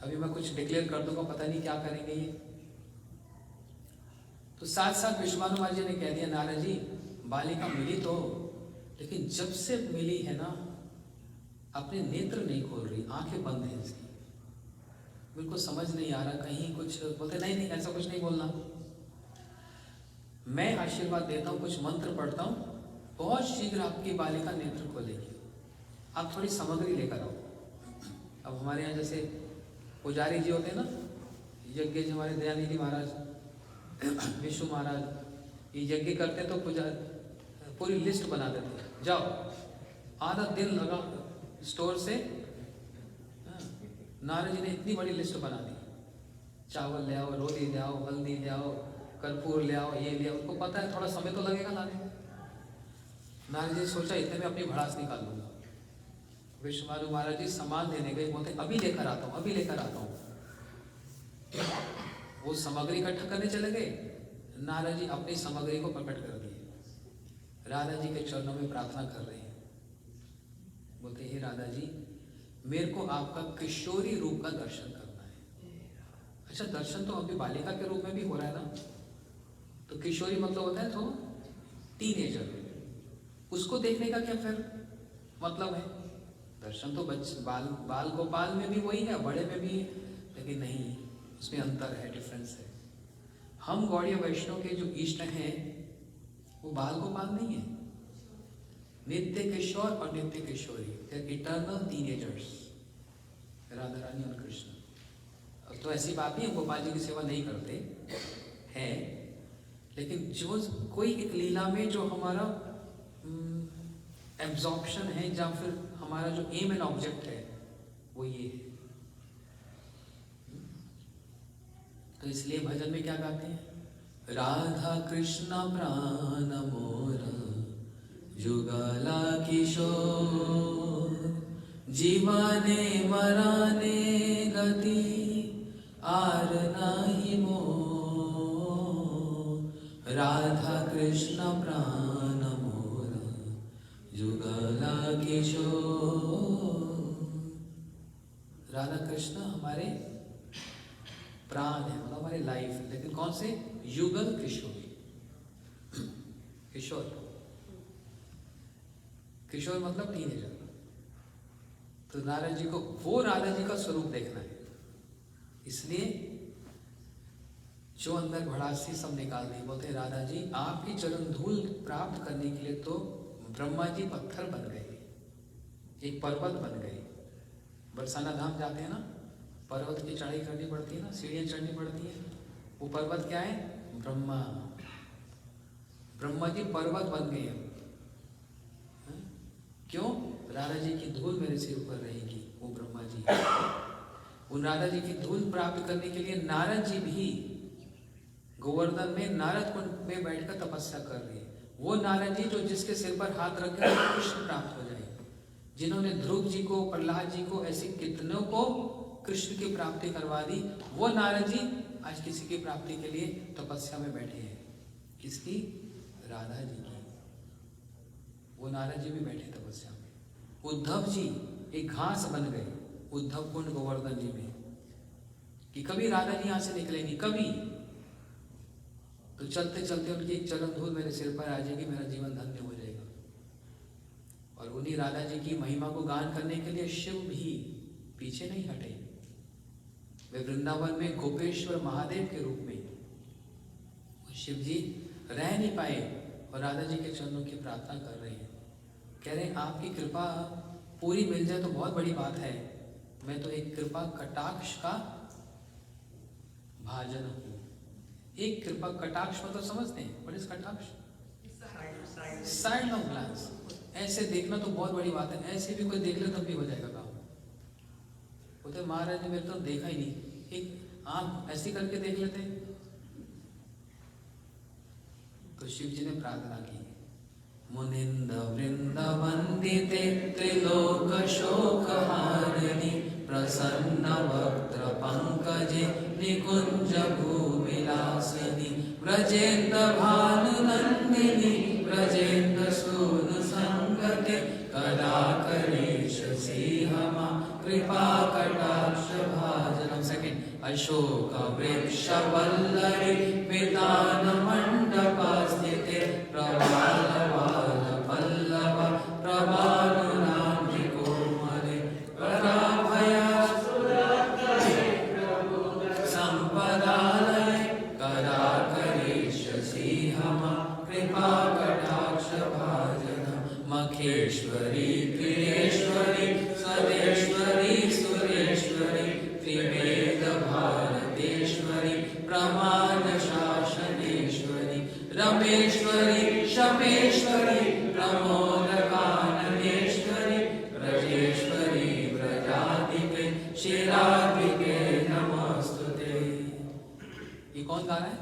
अभी मैं कुछ डिक्लेयर कर दूंगा, पता नहीं क्या करेंगे ये। तो साथ साथ वृषभानु महाराज जी ने कह दिया, नारद जी बालिका मिली तो, लेकिन जब से मिली है ना, अपने नेत्र नहीं खोल रही, आंखें बंद हैं इसकी। मेरे को समझ नहीं आ रहा, कहीं कुछ बोलते नहीं नहीं ऐसा कुछ नहीं बोलना। मैं आशीर्वाद देता हूँ, कुछ मंत्र पढ़ता हूँ, बहुत शीघ्र आपकी बालिका नेत्र खोलेगी। आप थोड़ी सामग्री लेकर आओ। अब हमारे यहाँ जैसे पुजारी जी होते हैं ना, यज्ञ जी हमारे दयानिधि महाराज, विष्णु महाराज, ये यज्ञ करते हैं तो पूजा पूरी लिस्ट बना देते हैं, जाओ आधा दिन लगा स्टोर से। नारद जी ने इतनी बड़ी लिस्ट बना दी, चावल ले आओ, रोटी ले आओ, हल्दी ले आओ, कर्पूर ले आओ, ये ले आओ। उनको पता है थोड़ा समय तो लगेगा लाने में। नारद जी ने सोचा इतने में अपनी भड़ास निकाल लूंगा। विश्वमानु महाराज जी सामान देने गए, बोलते अभी लेकर आता हूँ, अभी लेकर आता हूँ। वो सामग्री इकट्ठा करने चले गए, नारद जी अपनी सामग्री को प्रकट कर दिए, राधा जी के चरणों में प्रार्थना कर रहे हैं। बोलते हे राधा जी, मेरे को आपका किशोरी रूप का दर्शन करना है। अच्छा, दर्शन तो अभी बालिका के रूप में भी हो रहा है ना, तो किशोरी मतलब होता है तो टीनेजर, उसको देखने का क्या फिर मतलब है? दर्शन तो बाल गोपाल में भी वही है, बड़े में भी है, लेकिन नहीं, उसमें अंतर है, डिफरेंस है। हम गौड़ीय वैष्णव के जो इष्ट हैं वो बाल गोपाल नहीं है, नित्य किशोर और नित्य किशोरी, इटर्नल टीनेजर्स, राधा रानी और कृष्ण। अब तो ऐसी बात नहीं है गोपाल जी की सेवा नहीं करते हैं, लेकिन जो कोई एक लीला में जो हमारा एब्जॉर्प्शन है, या फिर हमारा जो एम एंड ऑब्जेक्ट है वो ये है। तो इसलिए भजन में क्या गाते हैं? राधा कृष्ण प्राण मोर जुगला किशोर, जीवने मराने गति आर नाही मोर। राधा कृष्ण प्राण मोर जुगला किशोर। राधा कृष्ण हमारे प्राण है, मतलब हमारे लाइफ है, लेकिन कौन से? युगल किशोर। किशोर, किशोर मतलब टीनेजर। तो नारद जी को वो राधा जी का स्वरूप देखना है, इसलिए जो अंदर भड़ासी सब निकाल दी। बोलते हैं राधा जी, आपकी चरण धूल प्राप्त करने के लिए तो ब्रह्मा जी पत्थर बन गए, एक पर्वत बन गए। बरसाना धाम जाते हैं ना, पर्वत की चढ़ाई करनी पड़ती है ना, सीढ़ियां चढ़नी पड़ती है। वो पर्वत क्या है? ब्रह्मा। ब्रह्मा जी पर्वत बन गए हैं। क्यों? राधा जी की धूल मेरे सिर पर रहेगी, वो ब्रह्मा जी। उन राधा जी की धूल प्राप्त करने के लिए नारद जी भी गोवर्धन में नारद कुंड में बैठकर तपस्या कर रहे हैं। वो नारद जी जो जिसके सिर पर हाथ रखे वो कृष्ण प्राप्त हो जाए, जिन्होंने ध्रुव जी को, प्रहलाद जी को, ऐसे कितनों को कृष्ण की प्राप्ति करवा दी, वो नारद जी आज किसी की प्राप्ति के लिए तपस्या में बैठे हैं। किसकी? राधा जी की। वो नारद जी भी बैठे तपस्या में। उद्धव जी एक घास बन गए उद्धव कुंड गोवर्धन जी में, कि कभी राधा जी यहाँ से निकलेंगी, कभी तो चलते चलते उनकी एक चरण धूल मेरे सिर पर आ जाएगी, मेरा जीवन धन्य हो जाएगा। और उन्हीं राधा जी की महिमा को गान करने के लिए शिव भी पीछे नहीं हटे। वे वृंदावन में गोपेश्वर महादेव के रूप में शिव जी रह नहीं पाए और राधा जी के चरणों की प्रार्थना कर रहे हैं। कह रहे हैं आपकी कृपा पूरी मिल जाए तो बहुत बड़ी बात है, मैं तो एक कृपा कटाक्ष का भाजन हूँ। एक कृपा कटाक्ष मतलब समझते हैं? व्हाट इज कटाक्ष? Side of glance. ऐसे देखना तो बहुत बड़ी बात है, ऐसे भी कोई देख ले तब भी हो जाएगा काम। बोलते महाराज ने मेरे तो देखा ही नहीं, एक आंख ऐसी करके देख लेते। तो शिव जी ने प्रार्थना की, मुनिंद वृंद वंदिते त्रिलोक शोक हारिणी, प्रसन्न वक्त्र पंकजे निकुंज भूमिलासिनी, व्रजेन्द्र भानुनंदिनी व्रजेन्द्र सूनु संगते, कदा करीष्यसि हमा कृपा कटाक्ष भाजनम। सेकंड, अशोक वृक्ष वल्लरी वितान मंडपास्थिते, प्रवालवाल पल्लव प्रभानुरांधि कोमले, पराभया कृपा कटाक्ष भाजन मखेश्वरी क्रियेश्वरी स्वदेश्वरी सुरेश्वरी त्रिवेद भारतेश्वरी प्रमाण शासनेश्वरी रमेश्वरी शमेश्वरी प्रमोद काननेश्वरी ब्रजेश्वरी ब्रजाधिके शिराधिके नमस्तुते। ये कौन गा रहा है?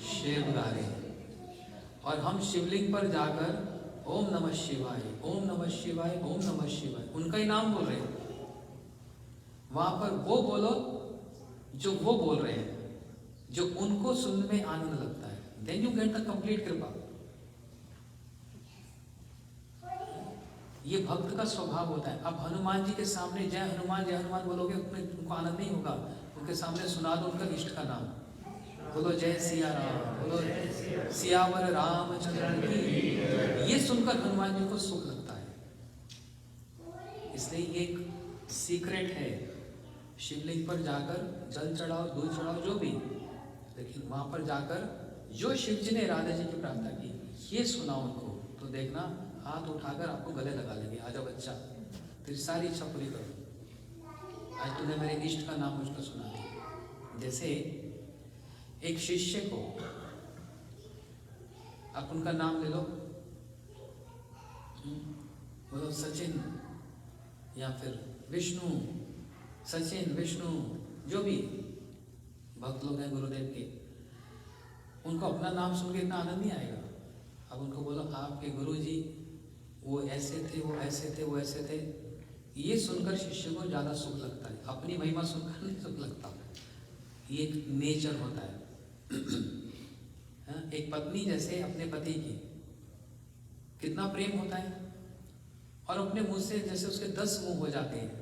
शिव गा रहे हैं। और हम शिवलिंग पर जाकर ओम नमः शिवाय, ओम नमः शिवाय, ओम नमः शिवाय उनका ही नाम बोल रहे हैं। वहां पर वो बोलो जो वो बोल रहे हैं, जो उनको सुनने में आनंद लगता है। Then you get the complete कृपा। ये भक्त का स्वभाव होता है। अब हनुमान जी के सामने जय हनुमान बोलोगे, उनको आनंद नहीं होगा। उनके सामने सुना दो उनका इष्ट का नाम, बोलो जय सिया राम, बोलो सियावर रामचंद्र की। ये सुनकर हनुमान जी को सुख लगता है। इसलिए ये एक सीक्रेट है। शिवलिंग पर जाकर जल चढ़ाओ, दूध चढ़ाओ, जो भी, लेकिन वहां पर जाकर जो शिव जी ने राधा जी की प्रार्थना की, ये सुना उनको, तो देखना हाथ उठाकर आपको गले लगा लेंगे। आजा बच्चा, तेरी सारी इच्छा पूरी करो, आज तूने मेरे इष्ट का नाम मुझको सुना दिया। जैसे एक शिष्य को आप उनका नाम ले लो, बोलो सचिन या फिर विष्णु, सचिन विष्णु, जो भी भक्त लोग हैं गुरुदेव के, उनको अपना नाम सुन के इतना आनंद नहीं आएगा। अब उनको बोलो आपके गुरु जी वो ऐसे थे, वो ऐसे थे, वो ऐसे थे, ये सुनकर शिष्य को ज्यादा सुख लगता है। अपनी महिमा सुनकर नहीं सुख लगता। ये एक नेचर होता है। एक पत्नी जैसे अपने पति की कितना प्रेम होता है, और अपने मुंह से जैसे उसके 10 मुंह हो जाते हैं।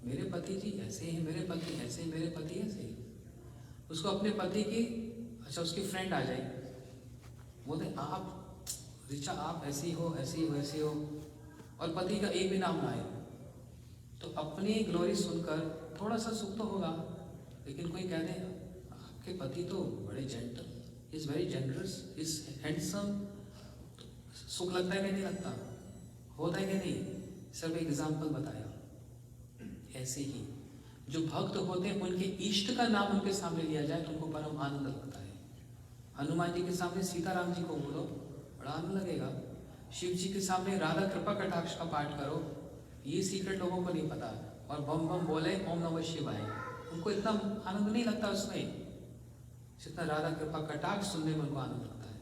मेरे पति जी ऐसे हैं, मेरे पति ऐसे, मेरे पति ऐसे। उसको अपने पति की, अच्छा उसकी फ्रेंड आ जाए, बोलते आप ऋचा आप ऐसी हो, ऐसी हो, ऐसी हो, और पति का एक भी नाम ना आए, तो अपनी ग्लोरी सुनकर थोड़ा सा सुख तो होगा। लेकिन कोई कह दे आपके पति तो बड़े gentle, is very generous, is handsome, सुख लगता है कि नहीं लगता? होता है कि नहीं? सिर्फ एग्जाम्पल बताया। ऐसे ही जो भक्त होते हैं, उनके इष्ट का नाम उनके सामने लिया जाए तो उनको परम आनंद लगता है। हनुमान जी के सामने सीताराम जी को बोलो, बड़ा आनंद लगेगा। शिव जी के सामने राधा कृपा कटाक्ष का पाठ करो, ये सीक्रेट लोगों को नहीं पता। और बम बम बोले ओम नमः शिवाय, उनको इतना आनंद नहीं लगता उसमें जितना राधा कृपा कटाक्ष सुनने में उनको आनंद लगता है।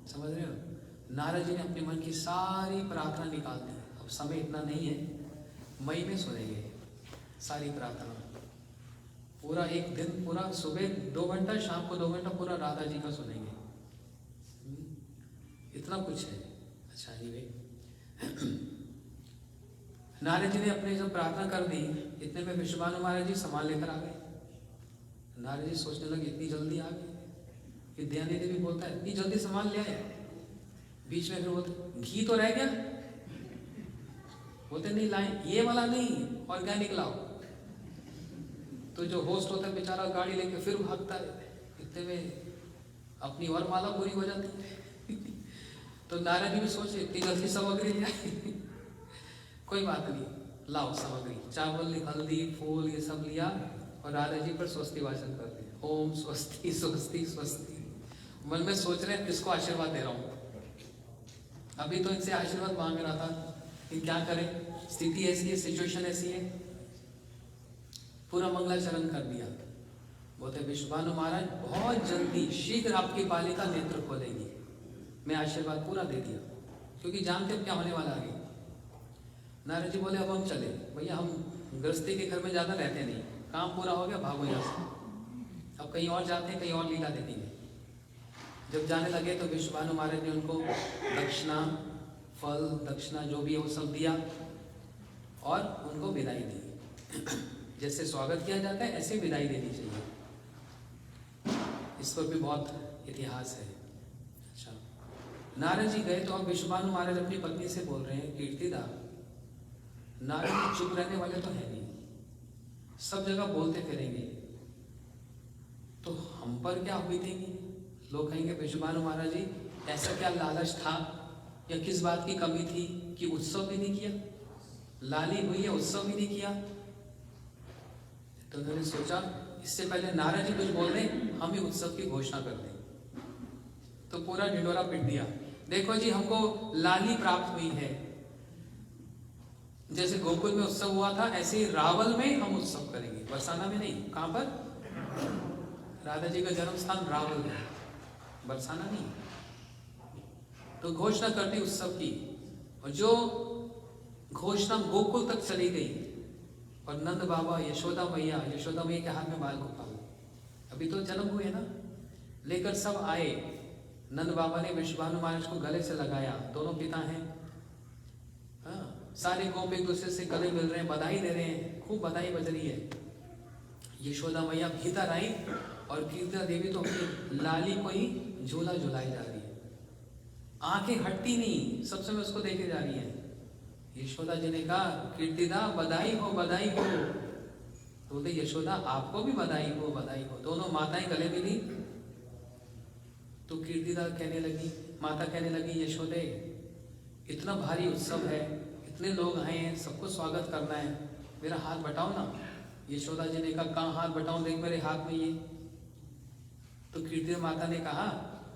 समझ रहे हो? नारद जी ने अपने मन की सारी प्रार्थना निकाल दी। अब समय इतना नहीं है, मई में सुनेंगे सारी प्रार्थना। पूरा एक दिन, पूरा सुबह 2 घंटा, शाम को 2 घंटा पूरा राधा जी का सुनेंगे। इतना कुछ है। अच्छा ये नारद जी ने अपने जब प्रार्थना कर दी, इतने में विश्वभानु महाराज जी सामान लेकर आ गए। नारद जी सोचने लगे इतनी जल्दी आ गए। विद्यानिधि भी बोलता है इतनी जल्दी सामान ले आए। बीच में फिर बोलते घी तो रह गया, बोलते नहीं लाए, ये वाला नहीं, ऑर्गेनिक लाओ। तो जो होस्ट होता है बेचारा गाड़ी लेके फिर भागता है, इतने में अपनी और माला पूरी हो जाती है। तो नारद जी भी सोचे इतनी जल्दी सामग्री ले आए। कोई बात नहीं, लाओ सामग्री, चावल, हल्दी, फूल, ये सब लिया और राधा जी पर स्वस्ति वाचन कर दिया। ओम स्वस्ति स्वस्ति स्वस्ति। मन में सोच रहे हैं किसको आशीर्वाद दे रहा हूँ। अभी तो इनसे आशीर्वाद मांग रहा था कि क्या करें, स्थिति ऐसी है, सिचुएशन ऐसी है। पूरा मंगलाचरण कर दिया। बोलते विश्वभानु महाराज बहुत जल्दी शीघ्र आपकी बालिका नेत्र खोलेगी। मैं आशीर्वाद पूरा दे दिया, क्योंकि जानते क्या होने वाला आगे। नारद जी बोले अब हम चले। भैया हम गृहस्थी के घर में ज़्यादा रहते नहीं, काम पूरा हो गया, भागो यहाँ से। अब कहीं और जाते हैं, कहीं और लीला देखेंगे। जब जाने लगे तो विश्वभानु महाराज ने उनको दक्षिणा, फल, दक्षिणा जो भी है वो सब दिया और उनको विदाई दी। जैसे स्वागत किया जाता है ऐसे विदाई देनी चाहिए। इस पर भी बहुत इतिहास है। अच्छा, नारद जी गए तो अब विश्वभानु महाराज अपनी पत्नी से बोल रहे हैं कीर्तिदा, नारद जी चुप रहने वाले तो है नहीं, सब जगह बोलते फिरेंगे, तो हम पर क्या बीतेंगी, लोग कहेंगे विश्वभानु महाराज जी ऐसा क्या लालच था या किस बात की कमी थी कि उत्सव भी नहीं किया, लाली हुई है उत्सव भी नहीं किया। तो उन्होंने सोचा इससे पहले नारद जी कुछ बोल दें हम ही उत्सव की घोषणा कर दें। तो पूरा ढिंडोरा पिट दिया, देखो जी हमको लाली प्राप्त हुई है। जैसे गोकुल में उत्सव हुआ था ऐसे ही रावल में हम उत्सव करेंगे, बरसाना में नहीं। कहां पर? राधा जी का जन्म स्थान रावल में, बरसाना नहीं। तो घोषणा कर दी उत्सव की, और जो घोषणा गोकुल तक चली गई। और नंद बाबा यशोदा मैया के हाथ में बाल गोपाल, अभी तो जन्म हुए ना, लेकर सब आए। नंद बाबा ने विश्वभानु महाराज को गले से लगाया, दोनों पिता हैं। हाँ, सारे गोप एक दूसरे से गले मिल रहे हैं, बधाई दे रहे हैं, खूब बधाई बज रही है। यशोदा मैया भीतर आई और कीर्तिदा देवी तो अपनी लाली को ही झूला झुलाई जा रही है, आंखें हटती नहीं, सब समय उसको देखे जा रही है। यशोदा जी ने कहा कीर्तिदा बधाई हो बधाई हो। तो बोलते यशोदा आपको भी बधाई हो बधाई हो। दोनों माताएं गले मिली। तो कीर्तिदा कहने लगी, माता कहने लगी यशोदे इतना भारी उत्सव है, इतने लोग आए हैं, सबको स्वागत करना है, मेरा हाथ बटाओ ना। यशोदा जी ने कहा कहाँ हाथ बटाऊं, देख मेरे हाथ में ये। तो कीर्तिदा माता ने कहा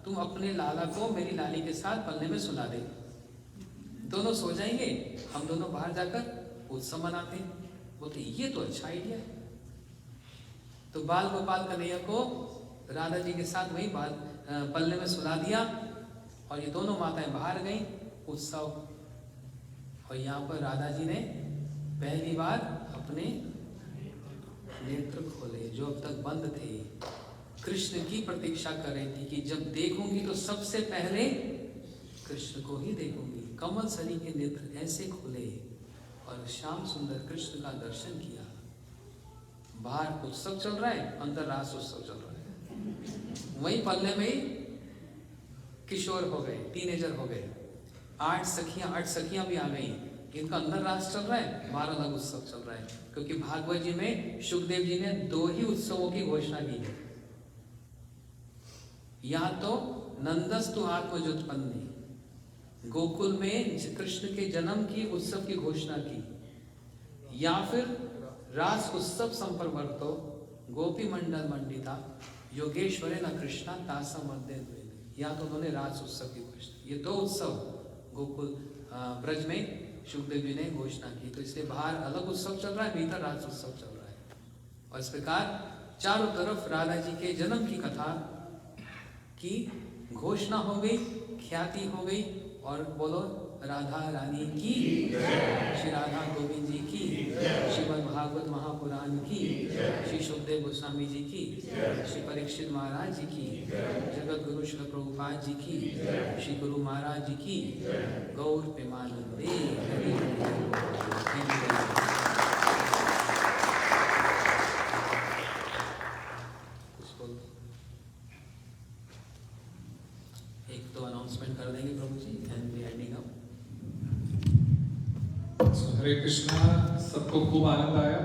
तुम अपने लाला को मेरी लाली के साथ पलने में सुला दे, दोनों सो जाएंगे, हम दोनों बाहर जाकर उत्सव मनाते हैं। बोलते ये तो अच्छा आइडिया है। तो बाल गोपाल कन्हैया को राधा जी के साथ वही पलने में सुला दिया, और ये दोनों माताएं बाहर गई उत्सव। और यहाँ पर राधा जी ने पहली बार अपने नेत्र खोले जो अब तक बंद थे। कृष्ण की प्रतीक्षा कर रही थी कि जब देखूंगी तो सबसे पहले कृष्ण को ही देखूंगी। कमल सरी के नेत्र ऐसे खुले और श्याम सुंदर कृष्ण का दर्शन किया। बाहर उत्सव चल रहा है, अंदर रास उत्सव चल रहा है। वही पल्ले में किशोर हो गए, टीनेजर हो गए। 8 सखियां भी आ गई। इनका अंदर रास चल रहा है, बाहर अलग उत्सव चल रहा है। क्योंकि भागवत जी में शुकदेव जी ने 2 ही उत्सवों की घोषणा की है। या तो नंदस्तु आत्मजोत्पन्नी, गोकुल में कृष्ण के जन्म की उत्सव की घोषणा की, या फिर रास उत्सव संप्रवर्तो गोपी मंडल मंडिता योगेश्वरे न कृष्णा तासा मध्य। या तो उन्होंने रास उत्सव की घोषणा, ये 2 उत्सव गोकुल ब्रज में शुकदेव जी ने घोषणा की। तो इसलिए बाहर अलग उत्सव चल रहा है, भीतर रास उत्सव चल रहा है। और इस प्रकार चारों तरफ राधा जी के जन्म की कथा की घोषणा हो गई, ख्याति हो गई। और बोलो राधा रानी की, श्री राधा गोविंद जी की, श्रीमद् भागवत महापुराण की, श्री सुखदेव गोस्वामी जी की, श्री परीक्षित महाराज जी की, जगत गुरु श्री प्रभुपाद जी की, श्री गुरु महाराज जी की, गौर प्रेमानंदे। एक तो अनाउंसमेंट कर देंगे प्रभु जी, एंड वी एंडिंग अप। हरे कृष्णा, सबको खूब आनंद आया।